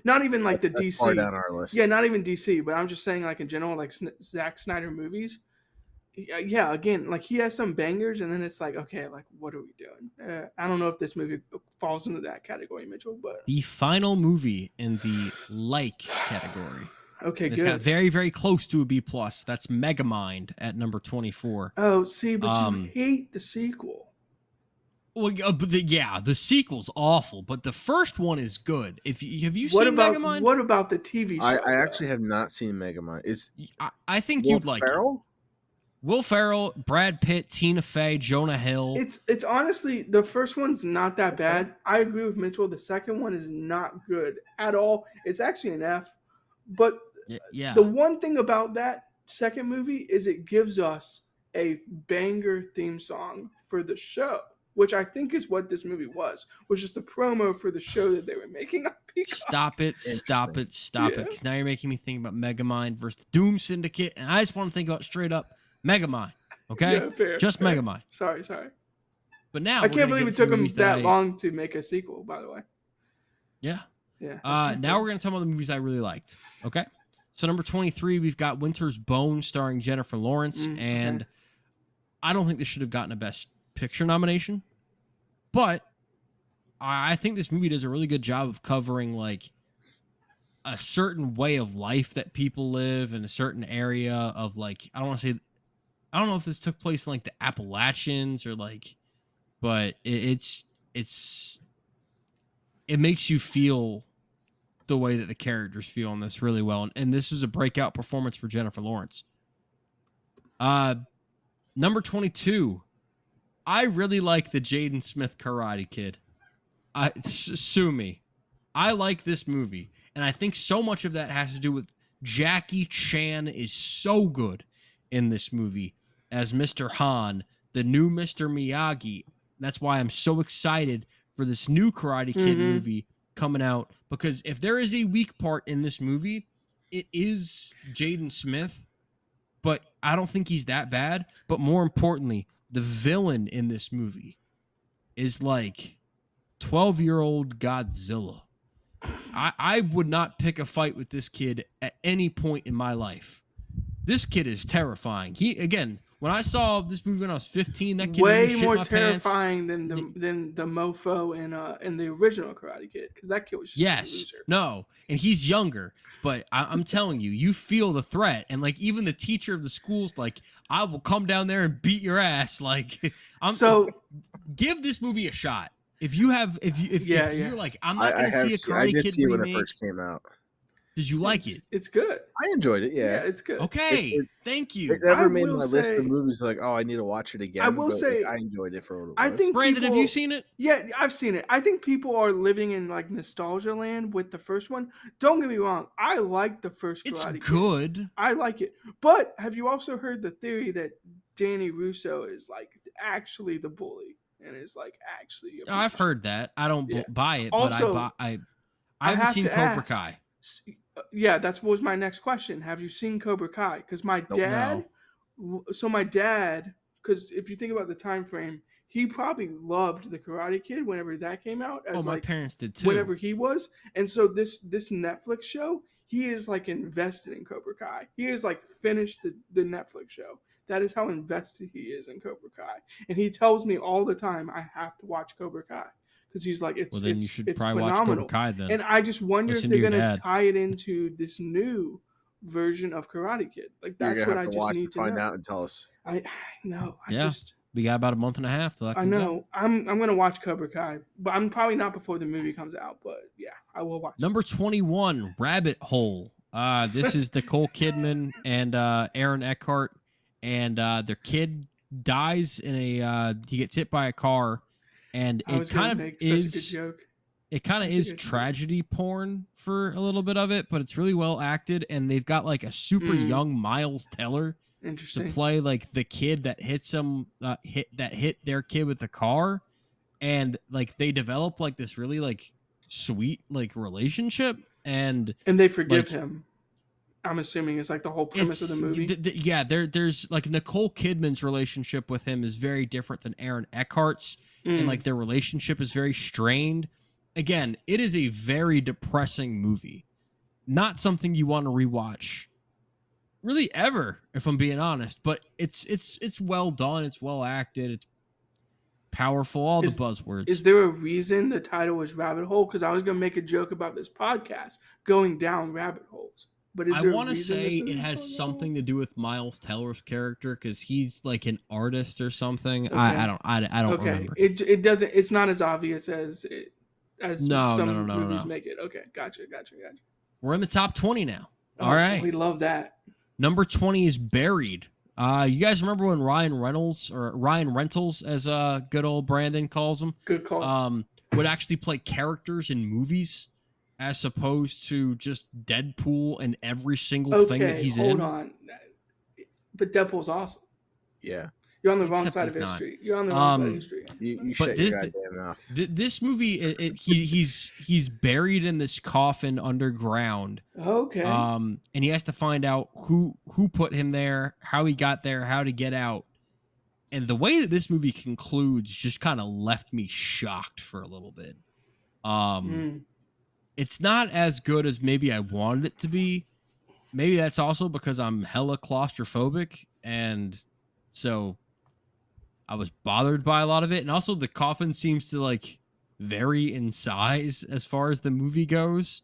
Not even like That's the far DC. down our list. Yeah, not even DC, but I'm just saying like in general, like Zack Snyder movies. Yeah, again, like he has some bangers, and then it's like, okay, like what are we doing? I don't know if this movie falls into that category, Mitchell, but The final movie in the like category. okay, And it's got good. very, very close to a B plus. That's Megamind at number 24. Oh, see, but Um, you hate the sequel. Well, but the sequel's awful, but the first one is good. Have you What seen about Megamind? what about the TV show? I though? actually have not seen Megamind. Is I think Will you'd like it. Ferrell? Will Ferrell, Brad Pitt, Tina Fey, Jonah Hill. It's honestly the first one's not that bad. I agree with Mitchell. The second one is not good at all. It's actually an F. But Yeah. the one thing about that second movie is it gives us a banger theme song for the show, which I think is what this movie was just a promo for the show that they were making on Peacock. Stop it. Yeah. Because now you're making me think about Megamind versus the Doom Syndicate. And I just want to think about straight up Megamind. Okay? Yeah, fair. Just fair. Megamind. Sorry. But now I can't believe it took them that long to make a sequel, by the way. Yeah. Yeah. Now we're going to talk about the movies I really liked. Okay? So number 23, we've got Winter's Bone starring Jennifer Lawrence. And I don't think this should have gotten a Best Picture nomination. But I think this movie does a really good job of covering like a certain way of life that people live in a certain area of like, I don't know if this took place in like the Appalachians or like, but it makes you feel the way that the characters feel in this really well. And this is a breakout performance for Jennifer Lawrence. Number 22, I really like the Jaden Smith Karate Kid. Sue me. I like this movie. And I think so much of that has to do with Jackie Chan is so good in this movie as Mr. Han, the new Mr. Miyagi. That's why I'm so excited for this new Karate Kid movie coming out. Because if there is a weak part in this movie, it is Jaden Smith. But I don't think he's that bad. But more importantly, the villain in this movie is like 12-year-old Godzilla. I would not pick a fight with this kid at any point in my life. This kid is terrifying. When I saw this movie when I was 15, that kid way shit more my terrifying pants. than the mofo in the original Karate Kid, because that kid was just a loser. No, and he's younger, but I'm telling you, you feel the threat, and like even the teacher of the school's like, I will come down there and beat your ass. Like, give this movie a shot. If you're like, I'm not going to see a Karate Kid remake. When it first came out. Did you like it? It's good. I enjoyed it. Yeah, it's good. Okay, thank you. It never made my list of movies like, I need to watch it again. I will say I enjoyed it for what it was. I think Brandon, have you seen it? Yeah, I've seen it. I think people are living in like nostalgia land with the first one. Don't get me wrong. I like the first Karate Kid. It's good. I like it. But have you also heard the theory that Danny Russo is like actually the bully and is like actually I've heard that. I don't buy it, also, but I haven't seen Cobra Kai. Yeah, that was my next question. Have you seen Cobra Kai? Because my dad, because if you think about the time frame, he probably loved the Karate Kid whenever that came out. My parents did too. Whenever he was, and so this Netflix show, he is like invested in Cobra Kai. He is like finished the Netflix show. That is how invested he is in Cobra Kai, and he tells me all the time I have to watch Cobra Kai. Because he's like, it's you should it's probably phenomenal. watch Cobra Kai then. And I just wonder if they're gonna tie it into this new version of Karate Kid. Like that's what I just need to find out and tell us. I know. We got about a month and a half till that comes out. I'm gonna watch Cobra Kai, but I'm probably not before the movie comes out. But yeah, I will watch. Number 21, Rabbit Hole. This is Nicole Kidman and Aaron Eckhart, and their kid dies in he gets hit by a car. And it kind of is tragedy porn for a little bit of it, but it's really well acted. And they've got like a super young Miles Teller to play like the kid that hits him, hit their kid with the car, and like they develop like this really like sweet like relationship, and they forgive him. I'm assuming is like the whole premise of the movie. There's like Nicole Kidman's relationship with him is very different than Aaron Eckhart's. And like their relationship is very strained. Again, it is a very depressing movie. Not something you want to rewatch really ever, if I'm being honest. But it's well done, it's well acted, it's powerful, all the buzzwords. Is there a reason the title was Rabbit Hole? Because I was gonna make a joke about this podcast going down rabbit holes. But I want to say it has something to do with Miles Teller's character because he's like an artist or something. Okay. I don't remember. It doesn't. It's not as obvious as some movies make it. Okay, gotcha. We're in the top 20 now. All right, we love that. Number 20 is Buried. You guys remember when Ryan Reynolds, as good old Brandon calls him, good call, would actually play characters in movies as opposed to just Deadpool and every single thing that he's in. Hold on. But Deadpool's awesome. Yeah. You're on the wrong except side he's of not. history. You're on the wrong side of history. You But shut your goddamn mouth. this movie, he's buried in this coffin underground. Okay. And he has to find out who put him there, how he got there, how to get out. And the way that this movie concludes just kind of left me shocked for a little bit. It's not as good as maybe I wanted it to be. Maybe that's also because I'm hella claustrophobic, and so I was bothered by a lot of it. And also the coffin seems to like vary in size as far as the movie goes.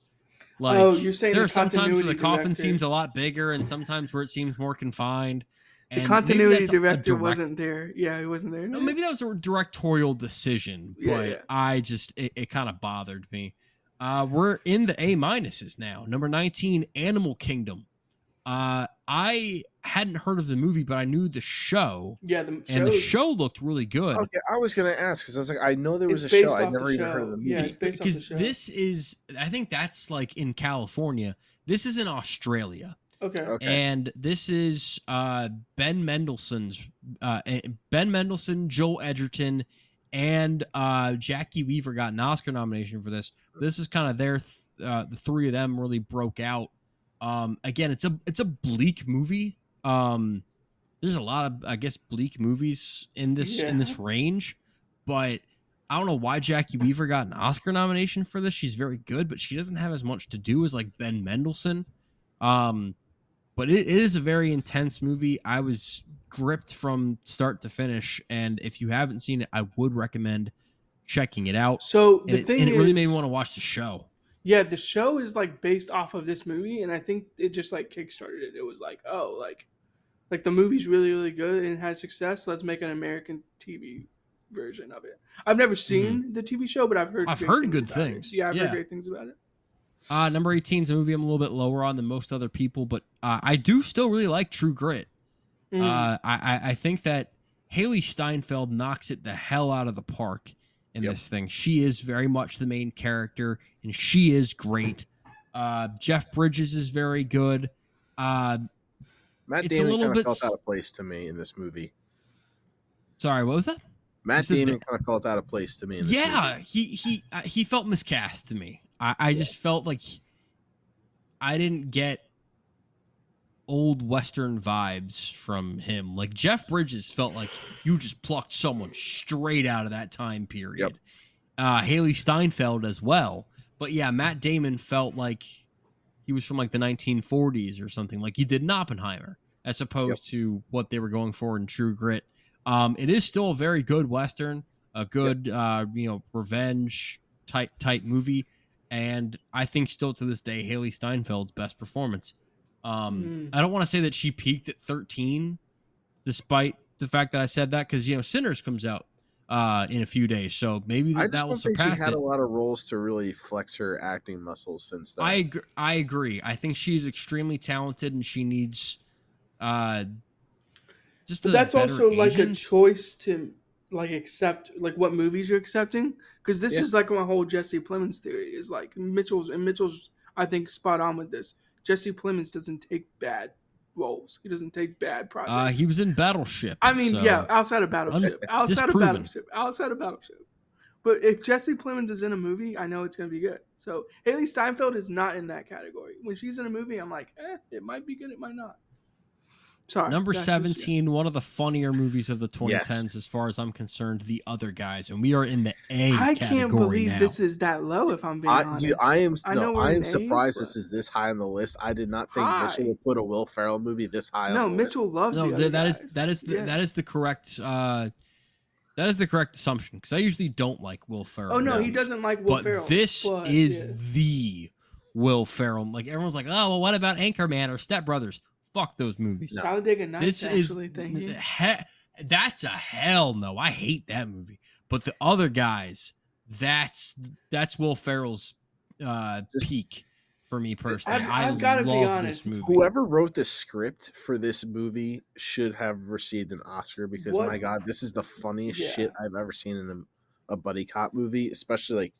Like, oh, you're saying there the are sometimes where continuity the coffin director. seems a lot bigger and sometimes where it seems more confined. The And continuity maybe that's director wasn't there. Yeah, he wasn't there. No, maybe that was a directorial decision, but Yeah. I just it kind of bothered me. We're in the A minuses now. Number 19, Animal Kingdom. I hadn't heard of the movie, but I knew the show. Yeah, And the show looked really good. Okay, I was gonna ask because I was like, I know there was a based show. I off the never even show. heard of the movie. Yeah, it's based off the show. This is, I think that's like in California. This is in Australia. Okay. And this is Ben Mendelsohn, Joel Edgerton, and Jackie Weaver got an Oscar nomination for this. This is kind of the three of them really broke out. Again, it's a bleak movie. There's a lot of, I guess, bleak movies in this range, but I don't know why Jackie Weaver got an Oscar nomination for this. She's very good, but she doesn't have as much to do as like Ben Mendelsohn. But it is a very intense movie. I was gripped from start to finish, and if you haven't seen it, I would recommend checking it out. So it really made me want to watch the show. Yeah, the show is like based off of this movie, and I think it just like kickstarted it. It was like, oh, like the movie's really, really good and has success. Let's make an American TV version of it. I've never seen the TV show, but I've heard good things. Yeah, I've heard great things about it. Number 18 is a movie I'm a little bit lower on than most other people, but I do still really like True Grit. I think that Haley Steinfeld knocks it the hell out of the park in this thing. She is very much the main character, and she is great. Jeff Bridges is very good. Matt Damon kind of felt out of place to me in this movie. Sorry, what was that? Matt Damon kind of felt out of place to me. In this movie. He felt miscast to me. I just felt like I didn't get old Western vibes from him. Like Jeff Bridges felt like you just plucked someone straight out of that time period. Haley Steinfeld as well. But yeah, Matt Damon felt like he was from like the 1940s or something, like he did in Oppenheimer, as opposed to what they were going for in True Grit. It is still a very good Western, a good revenge type movie. And I think still to this day, Haley Steinfeld's best performance. I don't want to say that she peaked at 13, despite the fact that I said that, because Sinners comes out in a few days, so maybe that will surpass it. I just don't think she had a lot of roles to really flex her acting muscles since then. I agree. I think she's extremely talented, and she needs just. But that's also agent. Like a choice to like accept like what movies you're accepting, because this is like my whole Jesse Plemons theory is like Mitchell's I think spot on with this. Jesse Plemons doesn't take bad roles. He doesn't take bad projects. He was in Battleship. I mean, outside of Battleship. Outside of Battleship. But if Jesse Plemons is in a movie, I know it's going to be good. So Haley Steinfeld is not in that category. When she's in a movie, I'm like, it might be good, it might not. Sorry. Number 17, one of the funnier movies of the 2010s, as far as I'm concerned, The Other Guys, and we are in the A category I can't believe now. this is that low. If I'm being honest, dude, I am surprised this is this high on the list. I did not think Mitchell would put a Will Ferrell movie this high. on the Mitchell list. loves. That is the correct. That is the correct assumption, because I usually don't like Will Ferrell. Oh no, he doesn't like Will Ferrell. But this is the Will Ferrell. Like everyone's like, oh well, what about Anchorman or Step Brothers? Fuck those movies. No. Talladega Nights. That's a hell no. I hate that movie. But The Other Guys, that's Will Ferrell's peak for me personally. I've got to be honest. This movie. Whoever wrote the script for this movie should have received an Oscar, because my God, this is the funniest shit I've ever seen in a buddy cop movie, especially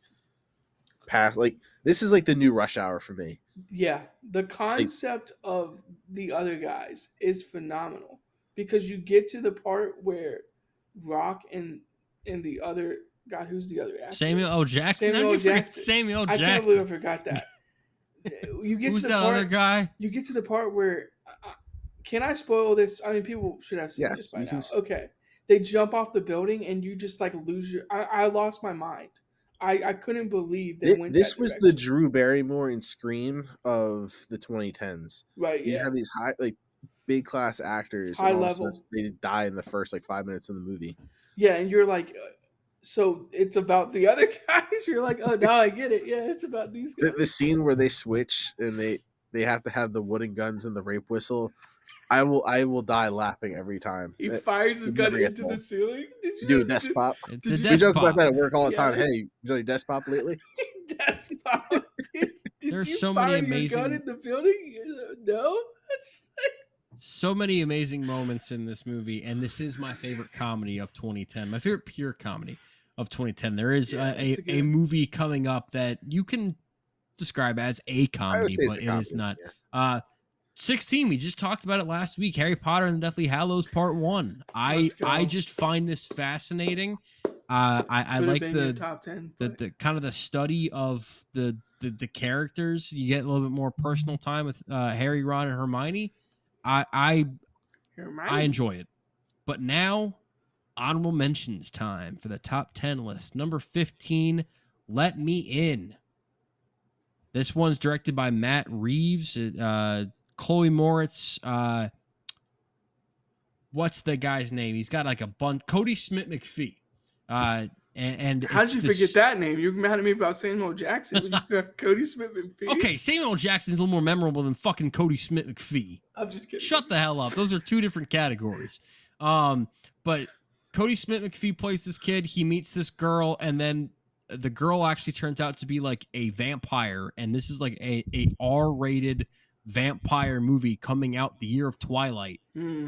this is like the new Rush Hour for me. Yeah, the concept of The Other Guys is phenomenal. because you get to the part where Rock and the other God, who's the other actor? Samuel L. Jackson. Samuel How'd L. you forget Jackson. Samuel L. I Jackson? can't believe I forgot that. You get Who's to the that part. other guy? You get to the part where. Can I spoil this? I mean, people should have seen this Yes, by you can. now. Okay, they jump off the building and you just like lose your. I lost my mind. I couldn't believe they went This that was the direction. Drew Barrymore and Scream of the 2010s. Right? You Yeah. have these big class It's actors, high and all of a sudden level. they die in the first 5 minutes of the movie. Yeah, and you're like, so it's about the other guys. You're like, oh, now I get it. Yeah, it's about these guys. The scene where they switch and they have to have the wooden guns and the rape whistle. I will die laughing every time. He fires his It un never gets into the old. ceiling. Did you Dude, just desk pop. It's Did a you We desk joke about pop. that at work all the time. Yeah. Hey, you done your desk pop lately? That's pop. Did There's you so many fire your gun amazing- in the building? No. That's So many amazing moments in this movie, and this is my favorite comedy of 2010. My favorite pure comedy of 2010. There is Yeah, it's a good. movie coming up that you can describe as a comedy, say but it's a it is comedy, not. 16, we just talked about it last week. Harry Potter and the Deathly Hallows Part 1. Let's go. I just find this fascinating. I could have like been your the top 10. the kind of the study of the characters. You get a little bit more personal time with Harry, Ron, and Hermione. I enjoy it. But now, honorable mentions time for the top 10 list. Number 15, Let Me In. This one's directed by Matt Reeves. Chloe Moritz. What's the guy's name? He's got like a bunch. Cody Smith McPhee. And How it's did you this- forget that name? You're mad at me about Samuel Jackson, but you got Cody Smith McPhee. Okay, Samuel Jackson's a little more memorable than fucking Cody Smith McPhee. I'm just kidding. Shut the hell up. Those are two different categories. But Cody Smith McPhee plays this kid. He meets this girl, and then the girl actually turns out to be like a vampire, and this is like a R-rated vampire movie coming out the year of Twilight.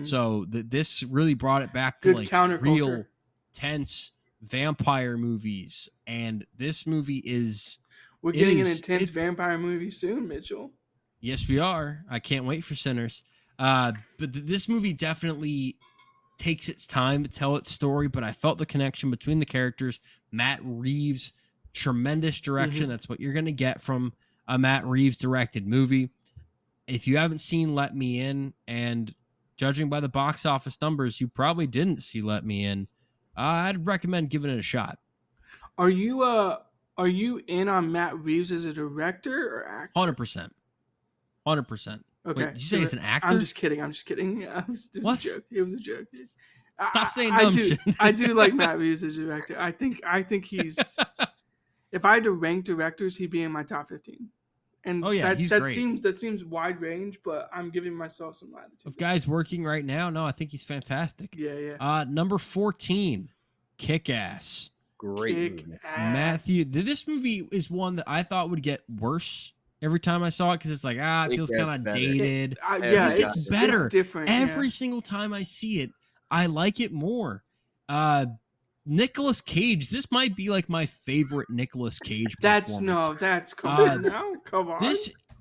So this really brought it back to Good like counterculture. real tense vampire movies, and this movie is We're getting an is- intense it's- vampire movie soon, Mitchell. yes, we are. I can't wait for Sinners. But this movie definitely takes its time to tell its story, but I felt the connection between the characters. Matt Reeves, tremendous direction. Mhm. That's what you're going to get from a Matt Reeves directed movie. If you haven't seen Let Me In, and judging by the box office numbers, you probably didn't see Let Me In, I'd recommend giving it a shot. Are you in on Matt Reeves as a director or actor? 100%. 100%. Okay. Wait, did you say he's an actor? I'm just kidding. Yeah, it was What? a joke. It was a joke. Stop saying I dumb do, shit. I do like Matt Reeves as a director. I think he's. If I had to rank directors, he'd be in my top 15. And Oh, yeah, he's that great. seems wide range, but I'm giving myself some latitude. Of guys working right now, no, I think he's fantastic. Yeah. Number 14, Kick-Ass. Great Kick movie. ass. Matthew, this movie is one that I thought would get worse every time I saw it because it's like, it It feels gets kind of better. dated. Yeah, Every it's time. better. It's different. Every single time I see it, I like it more. Nicolas Cage, this might be like my favorite Nicolas Cage performance. Come on now. Come on.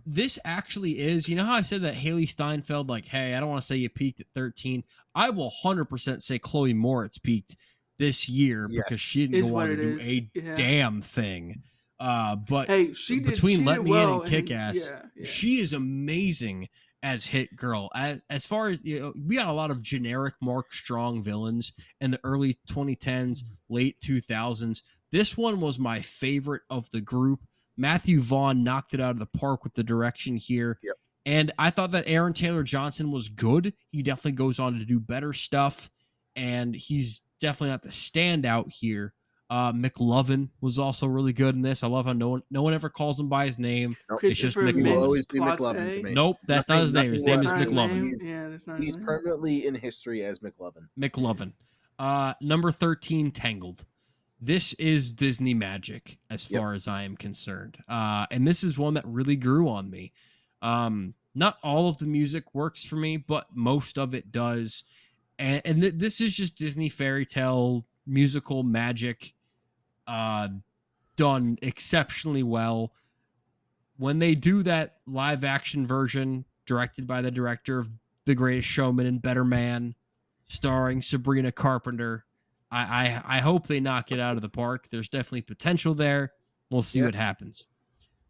This actually is, you know how I said that Haley Steinfeld, like, hey, I don't want to say you peaked at 13. I will 100% say Chloe Moritz peaked this year Yes. because she didn't Is go what on to it do is. a Yeah. damn thing. But Hey, she did between she Let did Me well In and Kick-Ass, yeah. she is amazing as Hit Girl. As far as, you know, we got a lot of generic Mark Strong villains in the early 2010s, late 2000s. This one was my favorite of the group. Matthew Vaughn knocked it out of the park with the direction here. Yep. And I thought that Aaron Taylor Johnson was good. He definitely goes on to do better stuff, and he's definitely not the standout here. McLovin was also really good in this. I love how no one ever calls him by his name. Nope. It's just Christopher He will McLovin. always be Mintz-Plasse. McLovin to me. Nope, that's not his name. His name is Nothing That's not his McLovin. name? Yeah, that's not his He's name. permanently in history as McLovin. McLovin. Number 13, Tangled. This is Disney magic as far as I am concerned. And this is one that really grew on me. Not all of the music works for me, but most of it does. And this is just Disney fairy tale musical magic done exceptionally well. When they do that live action version directed by the director of The Greatest Showman and Better Man, starring Sabrina Carpenter. I hope they knock it out of the park. There's definitely potential there. We'll see Yeah. what happens.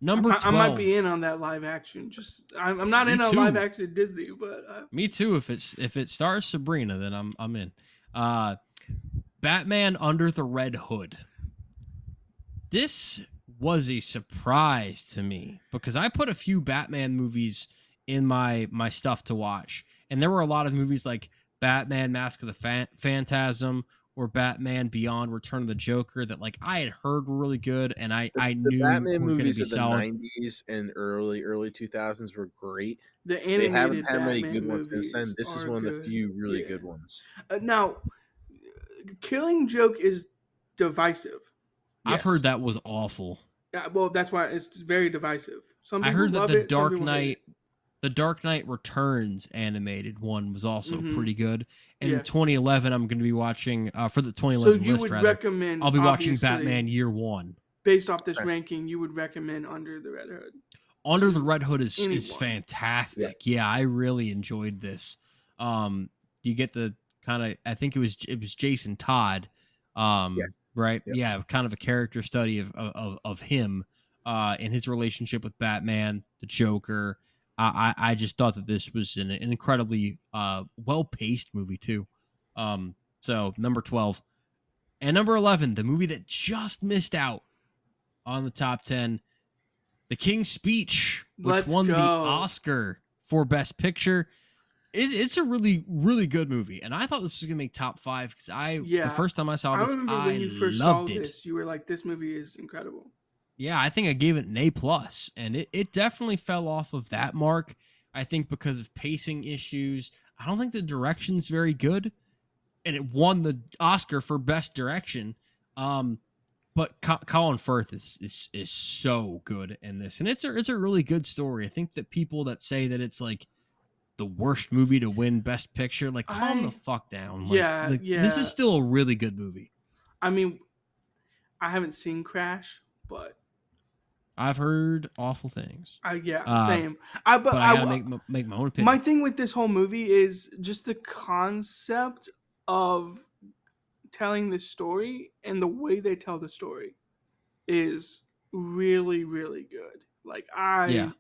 Number I might 12. be in on that live action. Just I'm not Me in on too. live action Disney, but Me too. If it stars Sabrina, then I'm in. Batman Under the Red Hood. This was a surprise to me because I put a few Batman movies in my stuff to watch, and there were a lot of movies like Batman Mask of the Phantasm or Batman Beyond Return of the Joker that like I had heard were really good, and I The knew Batman were going to movies be of the solid. '90s and early 2000s were great. the They haven't animated had many good Batman ones since then. movies This is are one of the good. few really Yeah. good ones. Now, Killing Joke is divisive. I've Yes. heard that was awful. Yeah, well, that's why it's very divisive. Some I people heard that love the it. Some Dark people hate Knight, the Dark Knight Returns animated one was also Mhm. pretty good. And Yeah. in 2011, I'm going to be watching for the So 2011 you list. would Rather, recommend, I'll be watching obviously, Batman Year One. based off this Okay. ranking, you would recommend Under the Red Hood. Under the to Red Hood is anyone. fantastic. Yeah, I really enjoyed this. You get the kind of I think it was Jason Todd, Yes. right? Yep. Yeah, kind of a character study of him, and his relationship with Batman, the Joker. I just thought that this was an incredibly well paced movie too. So number 12 and number 11, the movie that just missed out on the top 10. The King's Speech, which Let's won the go. Oscar for Best Picture. It's a really, really good movie. And I thought this was going to make top 5 because Yeah. the first time I saw I this, remember I when you first saw loved it. this, you were like, "This movie is incredible." Yeah, I think I gave it an A+, and it definitely fell off of that mark. I think because of pacing issues. I don't think the direction's very good, and it won the Oscar for Best Direction. But Colin Firth is so good in this, and it's a really good story. I think that people that say that it's like the worst movie to win Best Picture, like calm the fuck down. Yeah, like yeah. this is still a really good movie. I mean, I haven't seen Crash, but I've heard awful things. same. But I gotta make my own opinion. My thing with this whole movie is just the concept of telling the story and the way they tell the story is really, really good. Like I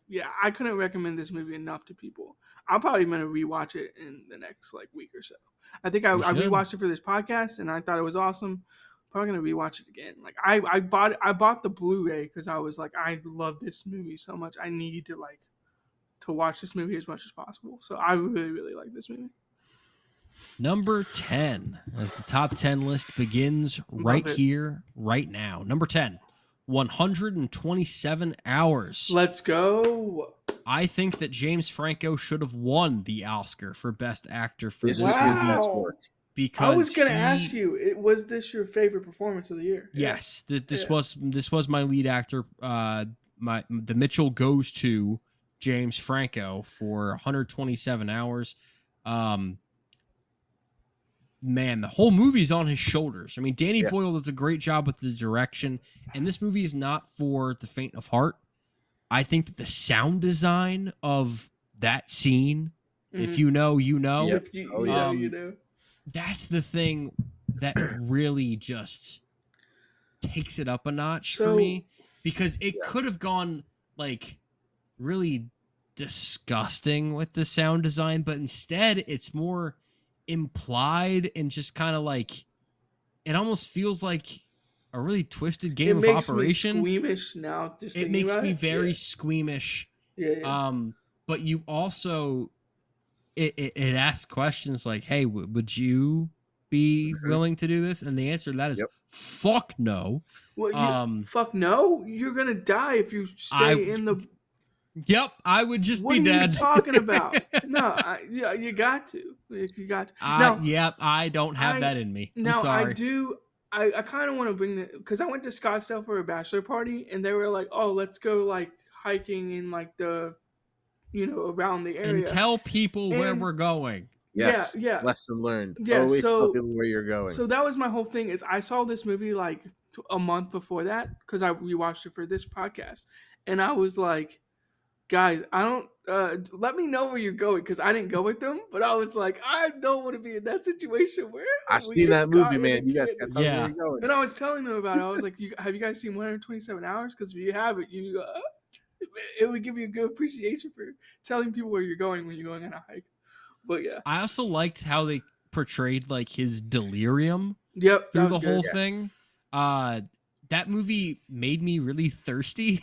couldn't recommend this movie enough to people. I'm probably gonna rewatch it in the next like week or so. I think I rewatched it for this podcast and I thought it was awesome. Probably gonna rewatch it again. Like I bought the Blu-ray because I was like, I love this movie so much. I need to watch this movie as much as possible. So I really, really like this movie. Number 10, as the top 10 list begins right here, right now. Number 10, 127 Hours. Let's go. I think that James Franco should have won the Oscar for Best Actor for this Wow. movie. Because I was going to ask you, was this your favorite performance of the year? Yes, this was my lead actor. The Mitchell goes to James Franco for 127 Hours. Man, the whole movie's on his shoulders. I mean, Danny Boyle does a great job with the direction, and this movie is not for the faint of heart. I think that the sound design of that scene, if you know, you know. If you know, you know. That's the thing that really just takes it up a notch for me, because it could have gone like really disgusting with the sound design, but instead it's more implied and just kind of like it almost feels like a really twisted game of Operation. Me squeamish now. It makes me very squeamish. But you also it asks questions like, "Hey, would you be willing to do this?" And the answer to that is fuck no. Well, fuck no. You're gonna die if you stay in the. Yep, I would just be dead. What are you talking about? No, you got to. You got to. Yep, I don't have that in me. I'm sorry. I do. I kind of want to bring the, because I went to Scottsdale for a bachelor party and they were like, "Oh, let's go like hiking in like the, around the area and tell people where we're going." Yes. Yeah. Lesson learned. Yeah. Always tell people where you're going. So that was my whole thing. Is I saw this movie like a month before that because we watched it for this podcast, and I was like, guys, I don't. Let me know where you're going because I didn't go with them, but I was like, I don't want to be in that situation where I've we seen get that movie, caught in a man. You guys got to cannon. tell me where Yeah. you're going. And I was telling them about it. I was like, have you guys seen 127 Hours? Because if you haven't, it would give you a good appreciation for telling people where you're going when you're going on a hike. But yeah, I also liked how they portrayed like his delirium yep, that through was the good. whole Yeah. thing. That movie made me really thirsty.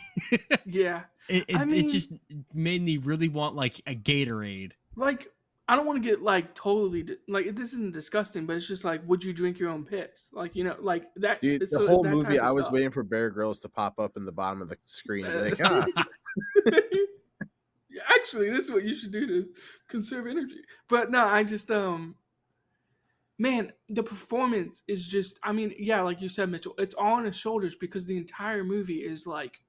Yeah, it I mean, just made me really want like a Gatorade. like I don't want to get like totally like this isn't disgusting, but it's just like, would you drink your own piss? Like like that. Dude, the So whole that movie, type of I was stuff. waiting for Bear Grylls to pop up in the bottom of the screen and be like, Actually, this is what you should do to conserve energy. But no, I just man, the performance is just, I mean, yeah, like you said, Mitchell, it's all on his shoulders because the entire movie is like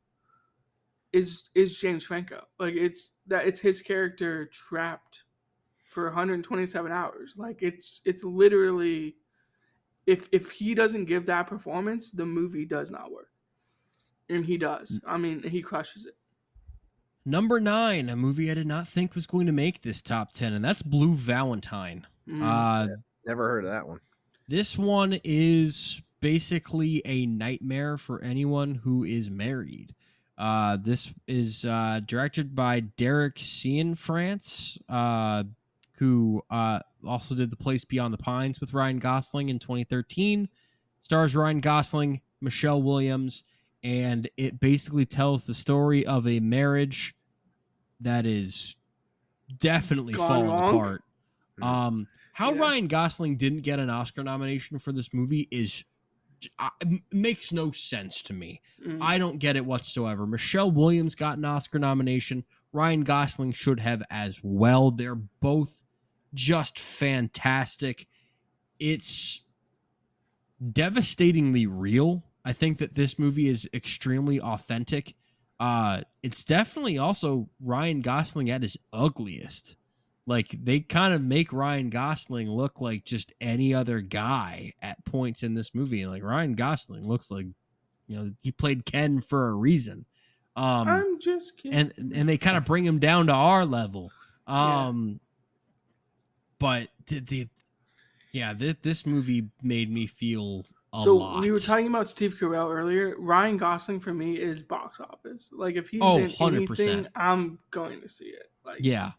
is James Franco. Like it's his character trapped for 127 hours. Like it's literally, if he doesn't give that performance, the movie does not work. And he does. I mean, he crushes it. Number 9, a movie I did not think was going to make this top 10, and that's Blue Valentine. Mm. never heard of that one. This one is basically a nightmare for anyone who is married. This is directed by Derek Cianfrance, who also did The Place Beyond the Pines with Ryan Gosling in 2013. Stars Ryan Gosling, Michelle Williams, and it basically tells the story of a marriage that is definitely Gone falling wrong? apart. How Yeah. Ryan Gosling didn't get an Oscar nomination for this movie is makes no sense to me. Mm. I don't get it whatsoever. Michelle Williams got an Oscar nomination. Ryan Gosling should have as well. They're both just fantastic. It's devastatingly real. I think that this movie is extremely authentic. It's definitely also Ryan Gosling at his ugliest. Like they kind of make Ryan Gosling look like just any other guy at points in this movie. Like Ryan Gosling looks like, he played Ken for a reason. I'm just kidding. And they kind of bring him down to our level. Yeah. But this movie made me feel a So lot. we were talking about Steve Carell earlier. Ryan Gosling for me is box office. Like if he's in 100%. anything, I'm going to see it. Like Yeah.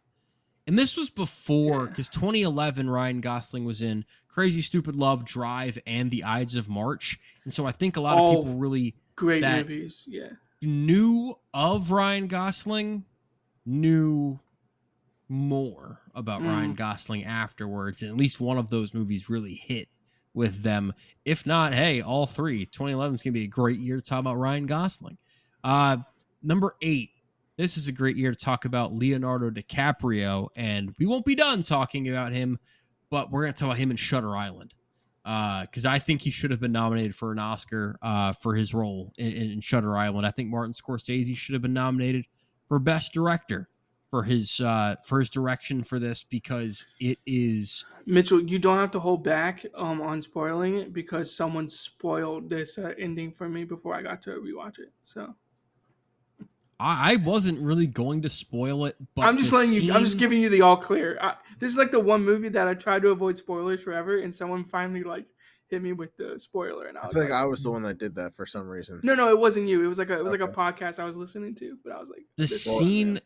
And this was before, because 2011, Ryan Gosling was in Crazy Stupid Love, Drive, and The Ides of March. And so I think a lot All of people really great that movies. Yeah. knew of Ryan Gosling knew more about Ryan Gosling afterwards. And at least one of those movies really hit with them. If not, hey, all three. 2011 is going to be a great year to talk about Ryan Gosling. Number 8. This is a great year to talk about Leonardo DiCaprio, and we won't be done talking about him, but we're going to talk about him in Shutter Island, because I think he should have been nominated for an Oscar for his role in Shutter Island. I think Martin Scorsese should have been nominated for Best Director for his direction for this, because it is... Mitchell, you don't have to hold back on spoiling it because someone spoiled this ending for me before I got to rewatch it. So I wasn't really going to spoil it, but I'm just letting you. I'm just giving you the all clear. This is like the one movie that I tried to avoid spoilers forever, and someone finally like hit me with the spoiler, and I I was feel like I was the one that did that for some reason. No, it wasn't you. It was like a Okay. podcast I was listening to, but I was like the this scene.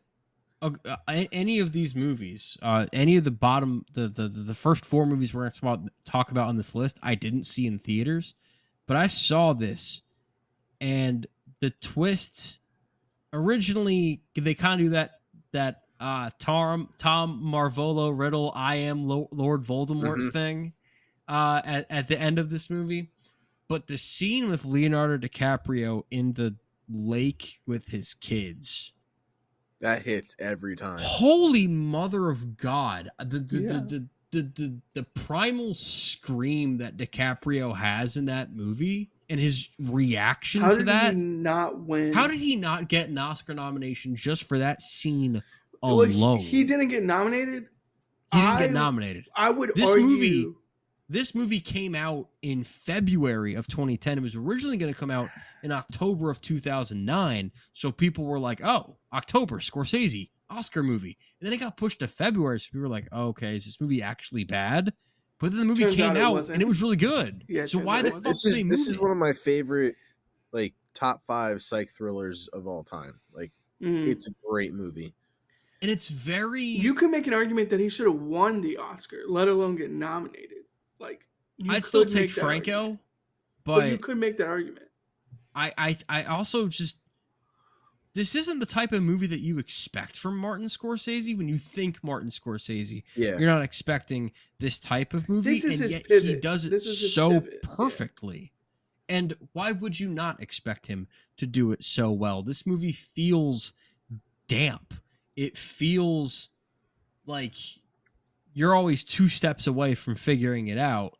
Any of these movies, any of the bottom, the first 4 movies we're going to talk about on this list, I didn't see in theaters, but I saw this, and the twist. Originally, they kind of do that Tom Marvolo riddle, I am Lord Voldemort thing at the end of this movie. But the scene with Leonardo DiCaprio in the lake with his kids, that hits every time. Holy mother of God! The primal scream that DiCaprio has in that movie, and his reaction to that. How did he not win? How did he not get an Oscar nomination just for that scene alone? He didn't get nominated. He didn't get nominated. I would This argue movie This movie came out in February of 2010. It was originally going to come out in October of 2009. So people were like, oh, October, Scorsese, Oscar movie. And then it got pushed to February. So people were like, oh, okay, is this movie actually bad? But then the movie Turns came out it out wasn't. and it was really good. Yeah, So turns why out the it fuck wasn't. did they move This is it? one of my favorite, like, top 5 psych thrillers of all time. Like, it's a great movie. And it's very... You could make an argument that he should have won the Oscar, let alone get nominated. Like, I'd still take Franco, but you could make that argument. I also just... This isn't the type of movie that you expect from Martin Scorsese. When you think Martin Scorsese, Yeah. you're not expecting this type of movie, This is and his yet pivot. he does it This is his so pivot, yeah. perfectly. And why would you not expect him to do it so well? This movie feels damp. It feels like you're always 2 steps away from figuring it out.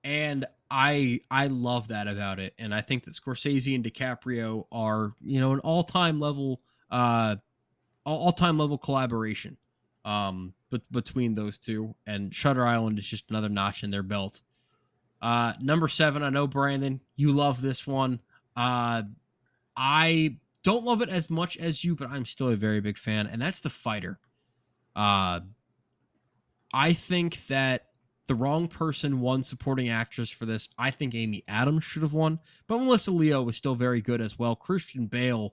And I love that about it. And I think that Scorsese and DiCaprio are, you know, an all-time level collaboration between those two. And Shutter Island is just another notch in their belt. Number 7, I know, Brandon, you love this one. I don't love it as much as you, but I'm still a very big fan, and that's The Fighter. I think that the wrong person won supporting actress for this. I think Amy Adams should have won, but Melissa Leo was still very good as well. Christian Bale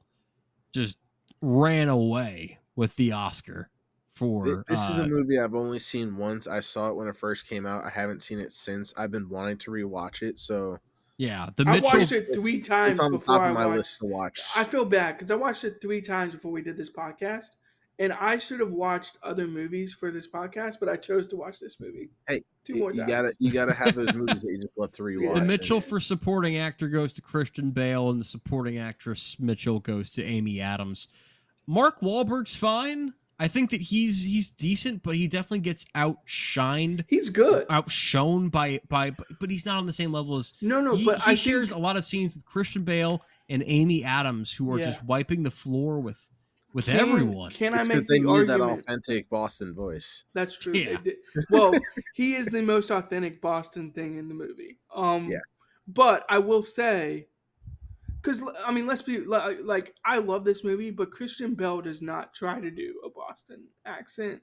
just ran away with the Oscar for... This is a movie I've only seen once. I saw it when it first came out. I haven't seen it since. I've been wanting to rewatch it, so... Yeah, I watched it 3 times it's on the before top I of my watched. list to watch. I feel bad because I watched it 3 times before we did this podcast, and I should have watched other movies for this podcast, but I chose to watch this movie. Hey, 2 more times. You gotta have those movies that you just love to rewatch. The Mitchell for supporting actor goes to Christian Bale, and the supporting actress Mitchell goes to Amy Adams. Mark Wahlberg's fine. I think that he's decent, but he definitely gets outshined. He's good, outshone by, but he's not on the same level as but he shares a lot of scenes with Christian Bale and Amy Adams, who are just wiping the floor with everyone. Can I make because they the need that argument? authentic Boston voice. That's true. Yeah. Well, he is the most authentic Boston thing in the movie. Yeah. But I will say, because I mean, let's be like, I love this movie, but Christian Bale does not try to do a Boston accent.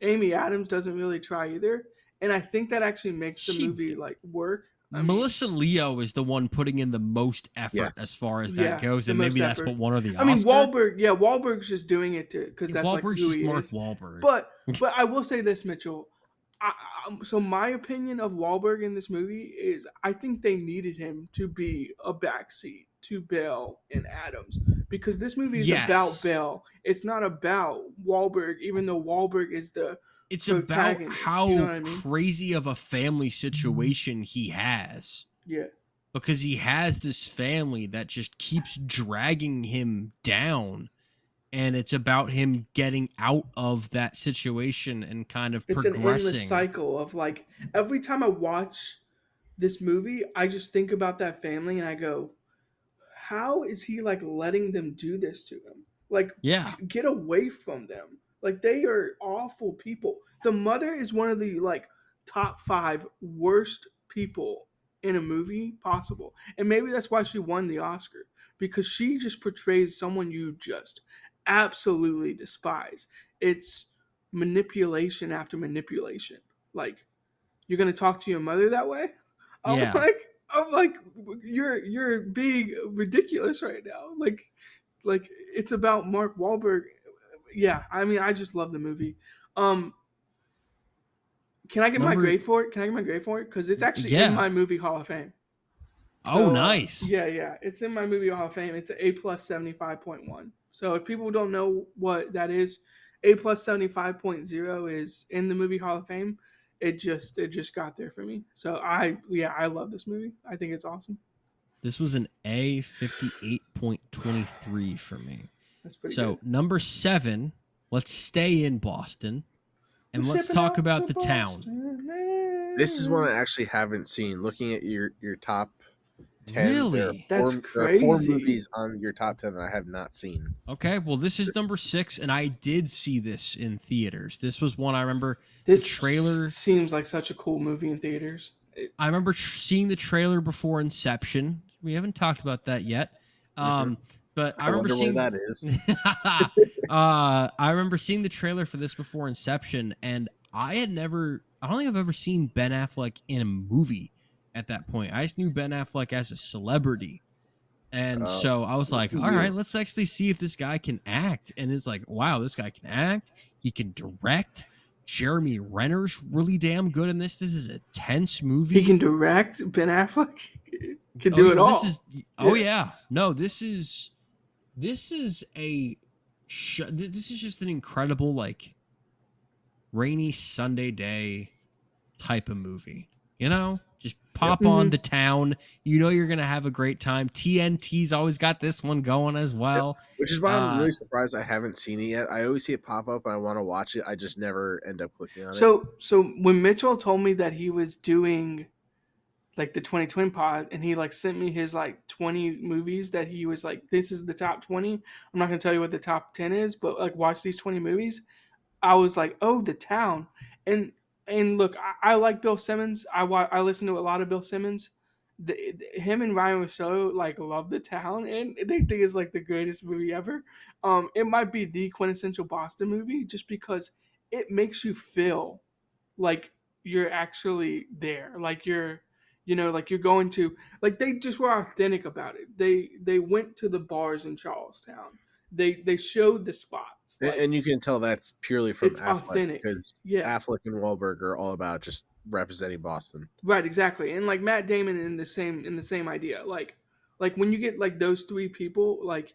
Amy Adams doesn't really try either, and I think that actually makes the movie like work. Melissa Leo is the one putting in the most effort as far as that goes, and maybe that's what won her the Oscar. I mean, Wahlberg's just doing it because that's Wahlberg's like who just he Mark is. Wahlberg. But I will say this, Mitchell. So my opinion of Wahlberg in this movie is I think they needed him to be a backseat to Bale and Adams because this movie is about Bale. It's not about Wahlberg, even though Wahlberg is the It's about how you know what I mean? crazy of a family situation he has. Yeah. Because he has this family that just keeps dragging him down. And it's about him getting out of that situation and kind of progressing. It's an endless cycle of like, every time I watch this movie, I just think about that family and I go, how is he like letting them do this to him? Like, get away from them. Like, they are awful people. The mother is one of the like top 5 worst people in a movie possible. And maybe that's why she won the Oscar, because she just portrays someone you just absolutely despise. It's manipulation after manipulation. Like, you're gonna talk to your mother that way? I'm like, you're being ridiculous right now. Like it's about Mark Wahlberg. Yeah, I mean, I just love the movie. Can I get my grade for it? Because it's actually in my movie Hall of Fame. So, nice. Yeah. It's in my movie Hall of Fame. It's an A+ 75.1. So if people don't know what that is, A+ 75.0 is in the movie Hall of Fame. It just got there for me. So I love this movie. I think it's awesome. This was an A 58.23 for me. That's pretty good. So number 7, let's stay in Boston and let's talk about the town. This is one I actually haven't seen. Looking at your top 10. Really? That's crazy. There are 4 movies on your top 10 that I have not seen. Okay, well, this is number 6, and I did see this in theaters. This was one I remember. This trailer seems like such a cool movie in theaters. I remember seeing the trailer before Inception. We haven't talked about that yet. But I I remember wonder where seeing that is. I remember seeing the trailer for this before Inception, and I don't think I've ever seen Ben Affleck in a movie at that point. I just knew Ben Affleck as a celebrity. And so I was like, all right, let's actually see if this guy can act. And it's like, wow, this guy can act. He can direct. Jeremy Renner's really damn good in this. This is a tense movie. He can direct. Ben Affleck can Oh, do it well, all. No, this is a this is just an incredible like rainy Sunday day type of movie. You know, just pop on the town. You know you're gonna have a great time. TNT's always got this one going as well. Which is why I'm really surprised I haven't seen it yet. I always see it pop up and I want to watch it. I just never end up clicking on it. So when Mitchell told me that he was doing like the 2020 pod and he like sent me his like 20 movies that he was like, this is the top 20. I'm not gonna tell you what the top 10 is, but like watch these 20 movies. I was like, oh, The Town, and look, I like Bill Simmons. I listen to a lot of Bill Simmons. Him and Ryan Rousseau like love The Town, and they think it's like the greatest movie ever. It might be the quintessential Boston movie just because it makes you feel like you're actually there, like like you're going to like they just were authentic about it. They went to the bars in Charlestown. They showed the spots. Like, and you can tell that's purely from it's Affleck authentic. because Yeah. Affleck and Wahlberg are all about just representing Boston. Right, exactly. And like Matt Damon in the same idea. Like when you get like those three people, like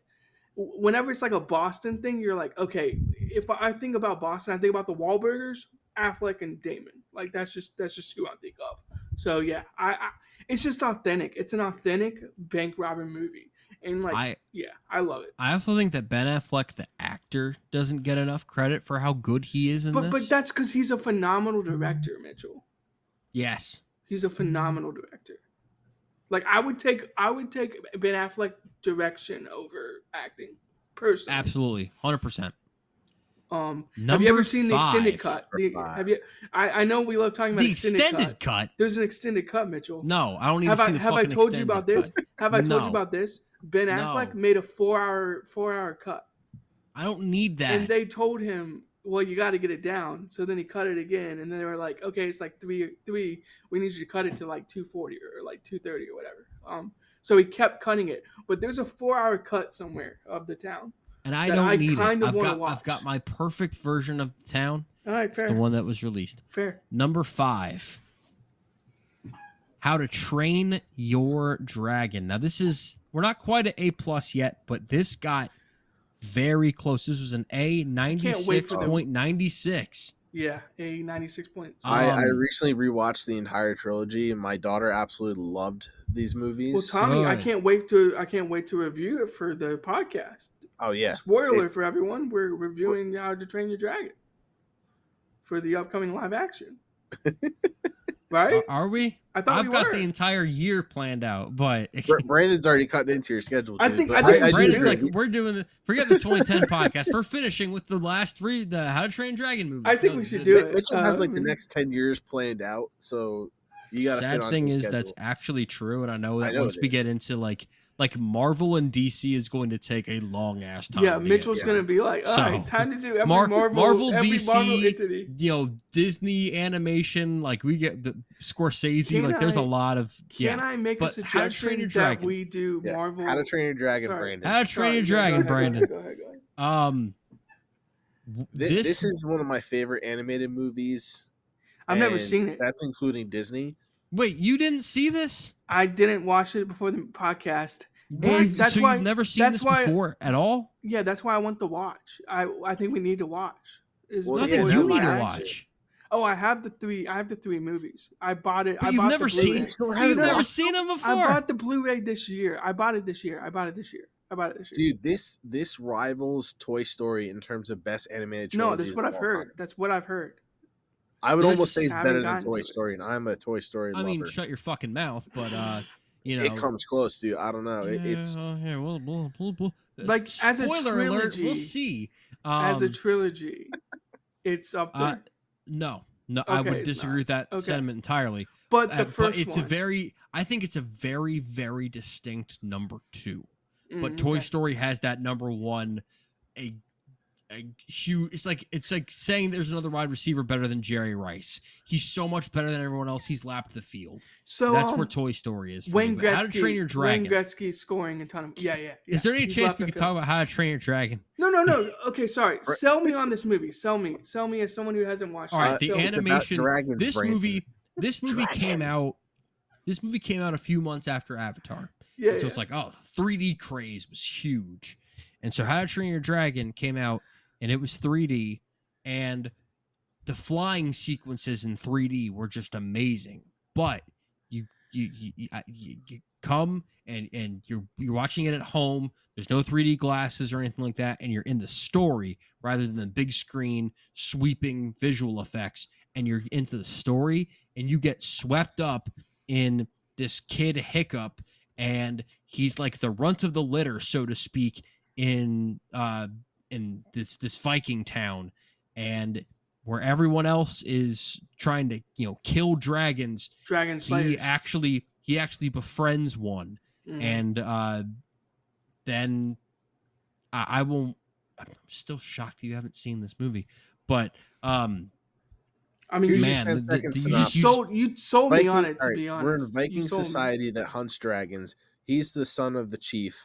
whenever it's like a Boston thing, you're like, okay, if I think about Boston, I think about the Wahlburgers, Affleck and Damon. Like that's just who I think of. So yeah, I it's just authentic. It's an authentic bank robbing movie. And like I love it. I also think that Ben Affleck, the actor, doesn't get enough credit for how good he is in this. But that's because he's a phenomenal director, Mitchell. Yes. He's a phenomenal director. Like I would take Ben Affleck direction over acting, personally. Absolutely, 100%. Have you ever seen the extended cut? Have you? I know we love talking about the extended cut. There's an extended cut, Mitchell. No, I don't need to see the Have I told you about this? Have I told you No. about this? Ben Affleck made a 4-hour cut. I don't need that. And they told him, well, you got to get it down. So then he cut it again, and then they were like, okay, it's like 3. We need you to cut it to like 2:40 or like 2:30 or whatever. So he kept cutting it, but there's a 4-hour cut somewhere of The Town. And I don't need it. I've got my perfect version of The Town. All right, fair. The one that was released. Fair. Number 5. How to Train Your Dragon. Now we're not quite at A+ yet, but this got very close. This was an A, 96.96. Yeah, a 96 points. I recently rewatched the entire trilogy, and my daughter absolutely loved these movies. Well, Tommy, I can't wait to review it for the podcast. Oh yeah! Spoiler for everyone: we're reviewing How to Train Your Dragon for the upcoming live action. Right? Are we? I thought I've got the entire year planned out, but Brandon's already cutting into your schedule. Dude. I think Brandon's like, we're doing forget the 2010 podcast. We're finishing with the last 3, the How to Train Dragon movies. I think we should do it. Mitchell has like the next 10 years planned out, so you got. Sad thing is that's actually true, and I know that once we get into like Marvel and DC is going to take a long ass time. Yeah, Mitchell's going to be like, all right, time to do every Marvel, DC, Marvel entity. Disney animation, like we get the Scorsese, there's a lot of. Can I make a suggestion that we do Marvel? How to Train Your Dragon, Brandon. How to Train Your Dragon, Brandon. Go ahead. This is one of my favorite animated movies. I've never seen it. That's including Disney. Wait, you didn't see this? I didn't watch it before the podcast. So you've never seen this before at all? Yeah, that's why I want to watch. I think we need to watch. Nothing you need to watch. Oh, I have the 3 movies. I bought it. But you've never seen them before. I bought the Blu-ray this year. I bought it this year. Dude, this rivals Toy Story in terms of best animated trilogy. No, that's what I've heard. I would almost say it's better than Toy Story, and I'm a Toy Story lover. I mean, shut your fucking mouth, but it comes close, dude. I don't know. It's like as a trilogy. We'll see. As a trilogy, it's up there. No, No, I Okay, would it's disagree not. with that Okay. sentiment entirely. But the But first it's one. I think it's a very, very distinct number 2. But Toy Okay. Story has that number 1, a huge. It's like saying there's another wide receiver better than Jerry Rice. He's so much better than everyone else. He's lapped the field. So That's where Toy Story is for me. But How to Train Your Dragon. Wayne Gretzky scoring a ton of yeah. Is there any He's chance left we the could field. talk about How to Train Your Dragon? No. Okay, sorry. Right. Sell me on this movie. Sell me as someone who hasn't watched All right, it. the Sell me. animation. dragons, This Brandon. movie came Dragons. out. This movie came out a few months after Avatar. Yeah, And so it's like, 3D craze was huge. And so How to Train Your Dragon came out and it was 3D, and the flying sequences in 3D were just amazing. But you come and you're watching it at home. There's no 3D glasses or anything like that, and you're in the story rather than the big screen sweeping visual effects. And you're into the story, and you get swept up in this kid Hiccup, and he's like the runt of the litter, so to speak, in this Viking town, and where everyone else is trying to kill dragons. Dragon Slayers. He actually befriends one, and then I won't. I'm still shocked you haven't seen this movie, but I mean, Here's man, your 10-second synopsis. you sold me on it, to All right, be honest. we're in a You Viking sold me. society that hunts dragons. He's the son of the chief,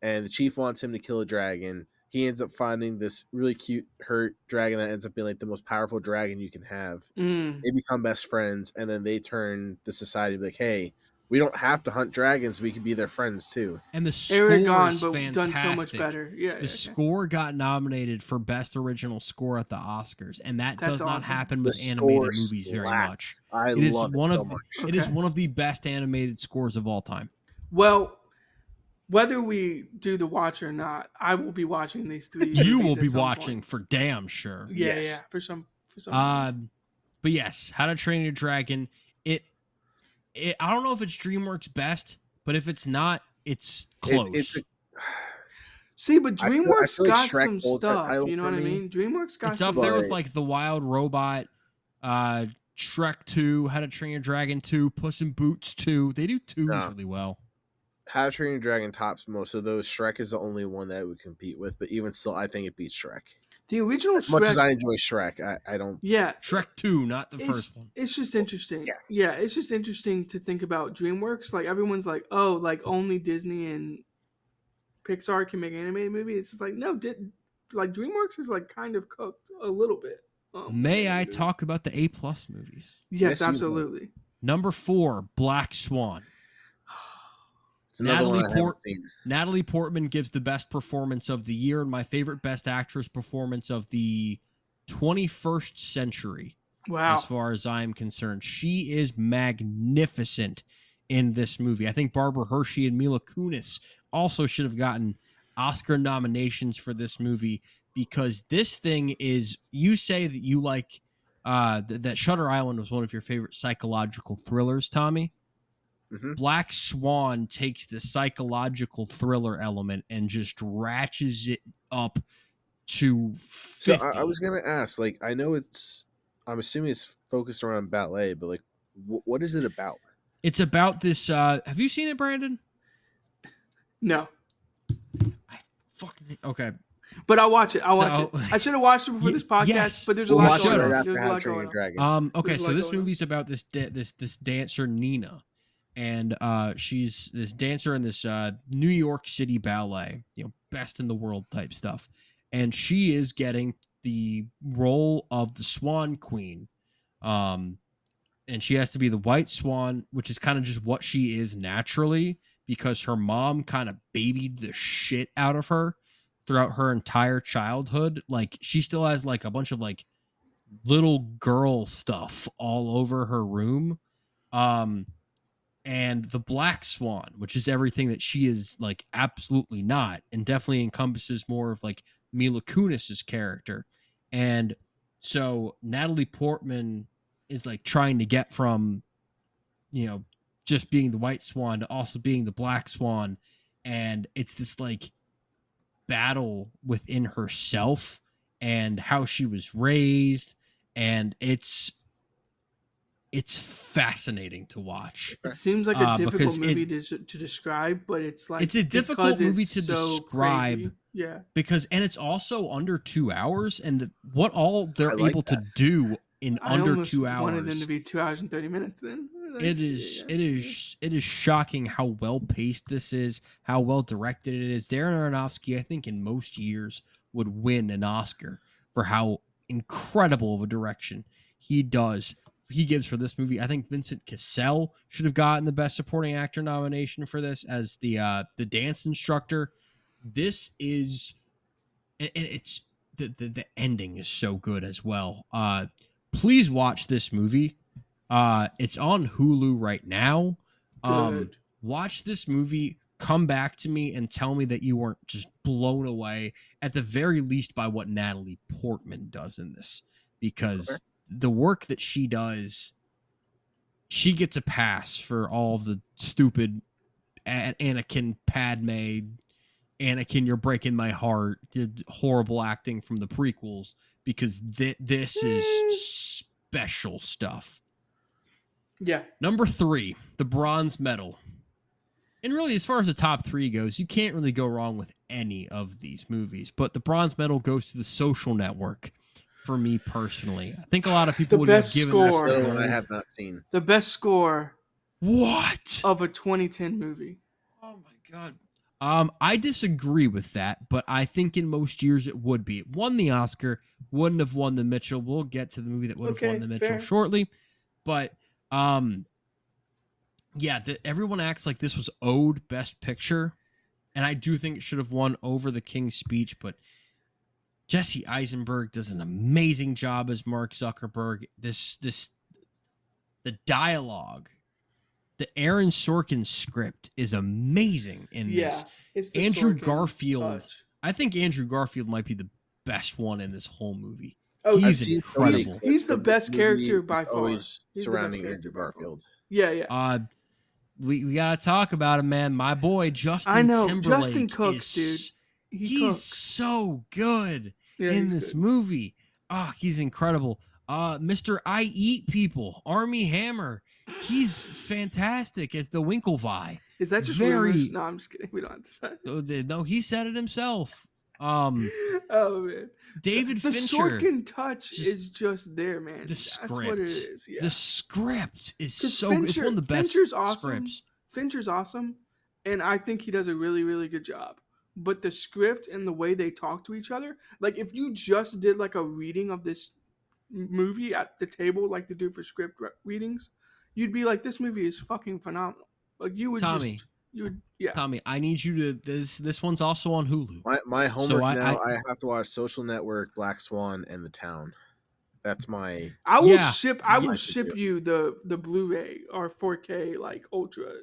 and the chief wants him to kill a dragon. He ends up finding this really cute hurt dragon that ends up being like the most powerful dragon you can have. They become best friends, and then they turn the society like, hey, we don't have to hunt dragons. We can be their friends too. And the score is but fantastic. done so much better. Yeah, the score got nominated for best original score at the Oscars, and that's does not awesome. happen The with animated score movies very slaps. much. I It is love one it of so much. it is Okay. one of the best animated scores of all time. Well, whether we do the watch or not, I will be watching these 3. You movies will at be some watching point. for damn sure. Yeah, Yes. yeah. For some. reason. But yes, How to Train Your Dragon. It I don't know if it's DreamWorks' best, but if it's not, it's close. See, but I feel DreamWorks like got Shrek some holds that stuff. title You know for what I me. mean? DreamWorks got It's some up there with But- like The Wild Robot, Shrek 2, How to Train Your Dragon 2, Puss in Boots 2. They do 2s No. really well. How to Train Your Dragon tops most of those. Shrek is the only one that it would compete with, but even still, I think it beats Shrek. The original As much as Shrek. I enjoy Shrek, I don't. Yeah, Shrek 2, not the first one. It's just interesting. Yes. Yeah, it's just interesting to think about DreamWorks. Like everyone's like, oh, like only Disney and Pixar can make animated movies. It's just like no, like DreamWorks is like kind of cooked a little bit. May I talk about the A+ movies? Yes, Yes, you may. absolutely. Number 4, Black Swan. It's another Natalie one I haven't seen. Natalie Portman gives the best performance of the year and my favorite best actress performance of the 21st century. Wow. As far as I'm concerned, she is magnificent in this movie. I think Barbara Hershey and Mila Kunis also should have gotten Oscar nominations for this movie, because this thing is, you say that you like that Shutter Island was one of your favorite psychological thrillers, Tommy. Mhm. Black Swan takes the psychological thriller element and just ratchets it up to 50. So I was gonna ask, like, I know I'm assuming it's focused around ballet, but like, what is it about? It's about this. Have you seen it, Brandon? No, Okay. but I'll watch it. I'll watch So- it. I should have watched it before this podcast, yes. but there's We'll a lot watch it going right on. after There's a How to lot Train going Your on. Dragon. Okay, There's a so lot this going on. movie's about this dancer Nina, and she's this dancer in this New York City ballet, best in the world type stuff, and she is getting the role of the Swan Queen, and she has to be the White Swan, which is kind of just what she is naturally, because her mom kind of babied the shit out of her throughout her entire childhood. Like, she still has like a bunch of like little girl stuff all over her room. And the Black Swan, which is everything that she is like absolutely not, and definitely encompasses more of like Mila Kunis's character. And so Natalie Portman is like trying to get from, just being the White Swan to also being the Black Swan. And it's this like battle within herself and how she was raised. And it's it's fascinating to watch. It seems like a difficult because movie to describe, but it's like it's a difficult because movie it's to so describe. crazy. Yeah, And it's also under 2 hours, and what all they're I like able to that. do in I under almost 2 wanted them to hours. be 2 hours and 30 minutes. Then like, It is shocking how well paced this is, how well directed it is. Darren Aronofsky, I think, in most years would win an Oscar for how incredible of a direction he gives for this movie. I think Vincent Cassell should have gotten the Best Supporting Actor nomination for this as the dance instructor. This is, and it's the ending is so good as well. Please watch this movie. It's on Hulu right now. good. Watch this movie, come back to me and tell me that you weren't just blown away at the very least by what Natalie Portman does in this, because the work that she does, she gets a pass for all of the stupid Anakin Padme, Anakin, you're breaking my heart, horrible acting from the prequels, because this is special stuff. Yeah. Number 3, the bronze medal. And really, as far as the top 3 goes, you can't really go wrong with any of these movies. But the bronze medal goes to The Social Network for me personally. I think a lot of people The would have best given score. this Still the one I gold. have not seen. The best score What? of a 2010 movie. Oh my god. I disagree with that, but I think in most years it would be. It won the Oscar, wouldn't have won the Mitchell. We'll get to the movie that would have won the Mitchell fair. shortly. But yeah, everyone acts like this was owed Best Picture, and I do think it should have won over The King's Speech, but Jesse Eisenberg does an amazing job as Mark Zuckerberg. The dialogue, the Aaron Sorkin script is amazing in this. It's the Andrew Sorkin Garfield. touch. I think Andrew Garfield might be the best one in this whole movie. Oh, He's I've seen so many incredible. clips He's the of best movie character by far. always He's the surrounding best character Andrew by far. Garfield. Yeah. We gotta talk about him, man. My boy Justin I know. Timberlake. Justin cooks, dude. He's Cooks. so good Yeah, in he's this good. movie. He's incredible. Mr. I Eat People, Army Hammer. He's fantastic as the Winklevi. Is that just Very- rumors? No, I'm just kidding. We don't have to. No, he said it himself. Oh man, David the Fincher. Sorkin touch just- is just there, man. The That's script. what it is. Yeah. The script is 'Cause so good. It's one of the best Fincher's awesome. scripts. Fincher's awesome, and I think he does a really, really good job. But the script and the way they talk to each other, like if you just did like a reading of this movie at the table, like they do for script readings, you'd be like, this movie is fucking phenomenal. Like you would Tommy. yeah. Tommy, I need you to. This one's also on Hulu. My homework I- now, I have to watch Social Network, Black Swan, and The Town. That's my. I will Yeah. ship. Yeah. I will ship you the Blu-ray or 4K like Ultra.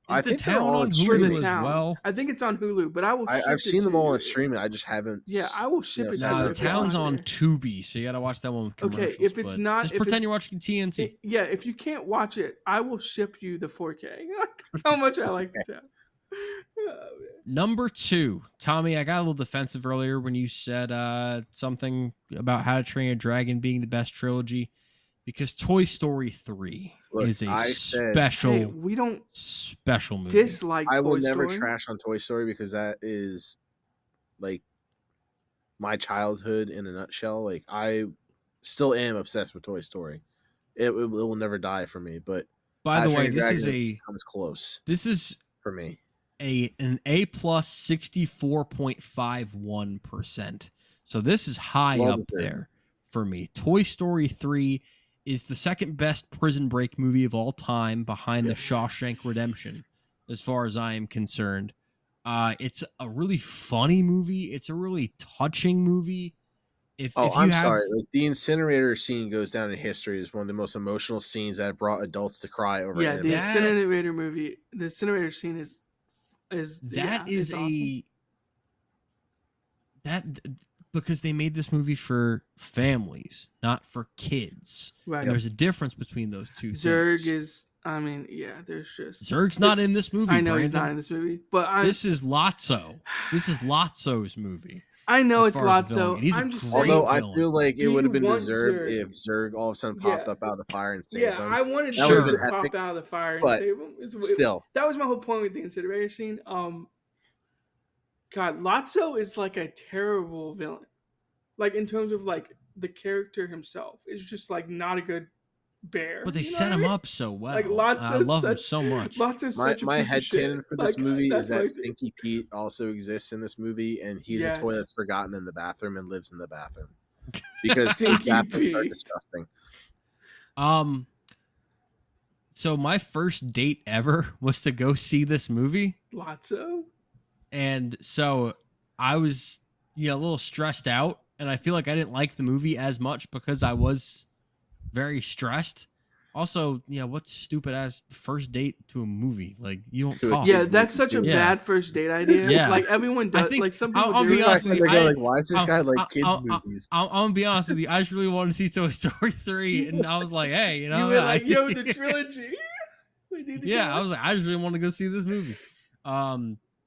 I Is the think they're town all on in For Hulu the streaming. as town. well? I think it's on Hulu, but I will. Ship I've it seen to them all you. on streaming. I just haven't. Yeah, I will ship it to Nah, you. the if it's town's on there. Tubi, so you gotta watch that one with Okay, commercials. if it's but not- just if pretend it's- you're watching TNT. Yeah, if you can't watch it, I will ship you the 4K. That's how much I like the town. Oh, man. Number 2, Tommy. I got a little defensive earlier when you said something about How to Train Your Dragon being the best trilogy, because Toy Story 3 Look, is a I said- special, Hey, we don't special movie. dislike I will Toy never Story. trash on Toy Story because that is like my childhood in a nutshell. Like I still am obsessed with Toy Story. It will never die for me. But By How the to way, Train Your this Dragon comes close is for me. an A plus 64.51%. So this is high Well up deserved. there for me. Toy Story 3 is the second best Prison Break movie of all time, behind The Shawshank Redemption, as far as I am concerned. It's a really funny movie. It's a really touching movie. If you I'm have, sorry. Like the incinerator scene goes down in history as one of the most emotional scenes that have brought adults to cry over. Yeah, anime. the That- incinerator movie. The incinerator scene is that yeah, is it's awesome. because they made this movie for families, not for kids. Right. And there's a difference between those two Zurg things. is. I mean, yeah. There's just. Zurg's not in this movie. I know he's Brandon. not in this movie, but This is Lotso. This is Lotso's movie. I know as it's far as the villain. Lotso. And he's a I'm just great saying. Although I villain. feel like it Do would you have been want deserved Zurg? if Zurg all of a sudden popped Yeah. up out of the fire and saved Yeah, them. I wanted That would have Zurg to been pop epic, out of the fire and but save him. still. That was my whole point with the incinerator scene. God, Lotso is like a terrible villain. Like in terms of like the character himself, is just like not a good bear. But they you know set what I him mean? up so well. Like I love him so much. Lotso's My such a piece of shit. headcanon for this Like, movie that's is my that thing. Stinky Pete also exists in this movie, and he's a toy Yes. that's forgotten in the bathroom and lives in the bathroom because Stinky bathrooms are Pete. disgusting. So my first date ever was to go see this movie, Lotso. and so I was a little stressed out, and I feel like I didn't like the movie as much because I was very stressed. Also, what's stupid ass first date to a movie? Like, you don't To a talk. Yeah, kid's that's movie, such a too. Yeah. bad first date idea. Yeah. Like everyone I does. think Like some people I'll do be it. honest with you. They're like, why is this guy like kids I'll- movies? I'm gonna be honest with you. I just really wanted to see Toy Story 3, and I was like, hey, You were yeah, like, yo, the trilogy. We need to yeah, go. I was like, I just really want to go see this movie.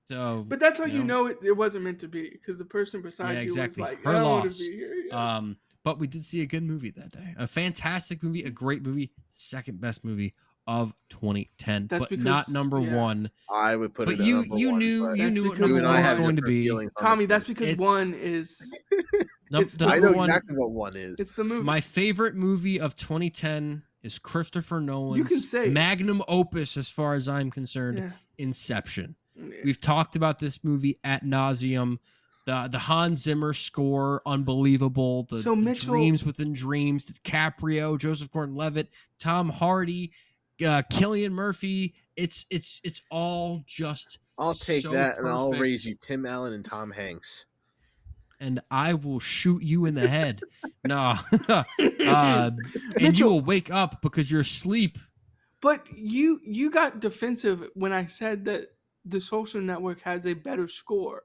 So, But that's how you know it wasn't meant to be, because the person beside Yeah, you exactly. was like, Her I don't want loss. to be here. Yeah. But we did see a good movie that day. A fantastic movie, a great movie, second best movie of 2010, That's but not because- number yeah. one. I would put But it at you number you one, knew but you That's knew what because number you and one I was have going to different be. feelings on Tommy, this that's movie. because It's- one is it's The the I number know one, exactly what one is. it's the movie. my favorite movie of 2010 is Christopher Nolan's say it. magnum opus, as far as I'm concerned, yeah. Inception. Yeah. We've talked about this movie at nauseum. The Hans Zimmer score, unbelievable. The Mitchell, dreams within dreams. DiCaprio, Joseph Gordon-Levitt, Tom Hardy, Cillian Murphy. It's all just. I'll take so that, and I'll perfect. raise you Tim Allen and Tom Hanks. And I will shoot you in the head. No, and you Mitchell, will wake up because you're asleep. but you got defensive when I said that the Social Network has a better score.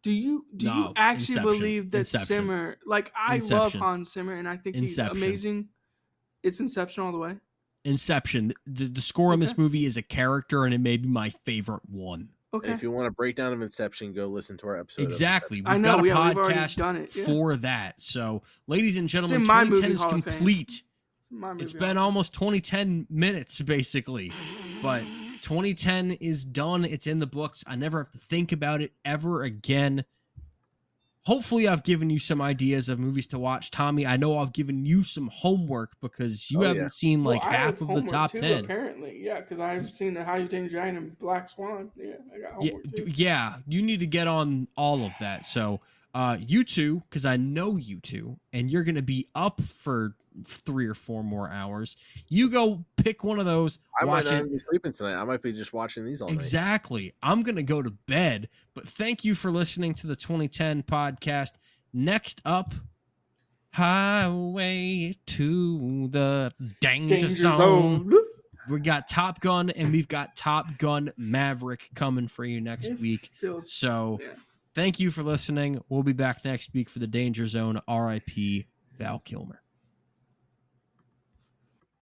Do you No, actually Inception. believe that Inception. Zimmer? Like I love Inception. Hans Zimmer, and I think Inception. he's amazing. It's Inception all the way. Inception. The score in this Okay. movie is a character, and it may be my favorite one. Okay. And if you want a breakdown of Inception, go listen to our episode. Exactly. I We've know, got a yeah, we've already podcast done it, yeah. for that. So, ladies and gentlemen, in my 2010 movie is Hall of Fame. complete. My movie It's Hall been of almost 2010 minutes, basically. But 2010 is done. It's in the books. I never have to think about it ever again. Hopefully, I've given you some ideas of movies to watch. Tommy, I know I've given you some homework because you haven't seen Well, like I half have of the homework top too, 10. Apparently, yeah, because I've seen the How You Tame a Giant and Black Swan. Yeah, I got homework too. Yeah, you need to get on all of that. So, you two, because I know you two, and you're going to be up for 3 or 4 more hours. You go pick one of those. I might watch not it. even be sleeping tonight. I might be just watching these all night. Exactly. I'm going to go to bed. But thank you for listening to the 2010 podcast. Next up, Highway to the Danger Zone. We got Top Gun, and we've got Top Gun Maverick coming for you next week. So thank you for listening. We'll be back next week for the Danger Zone. RIP Val Kilmer.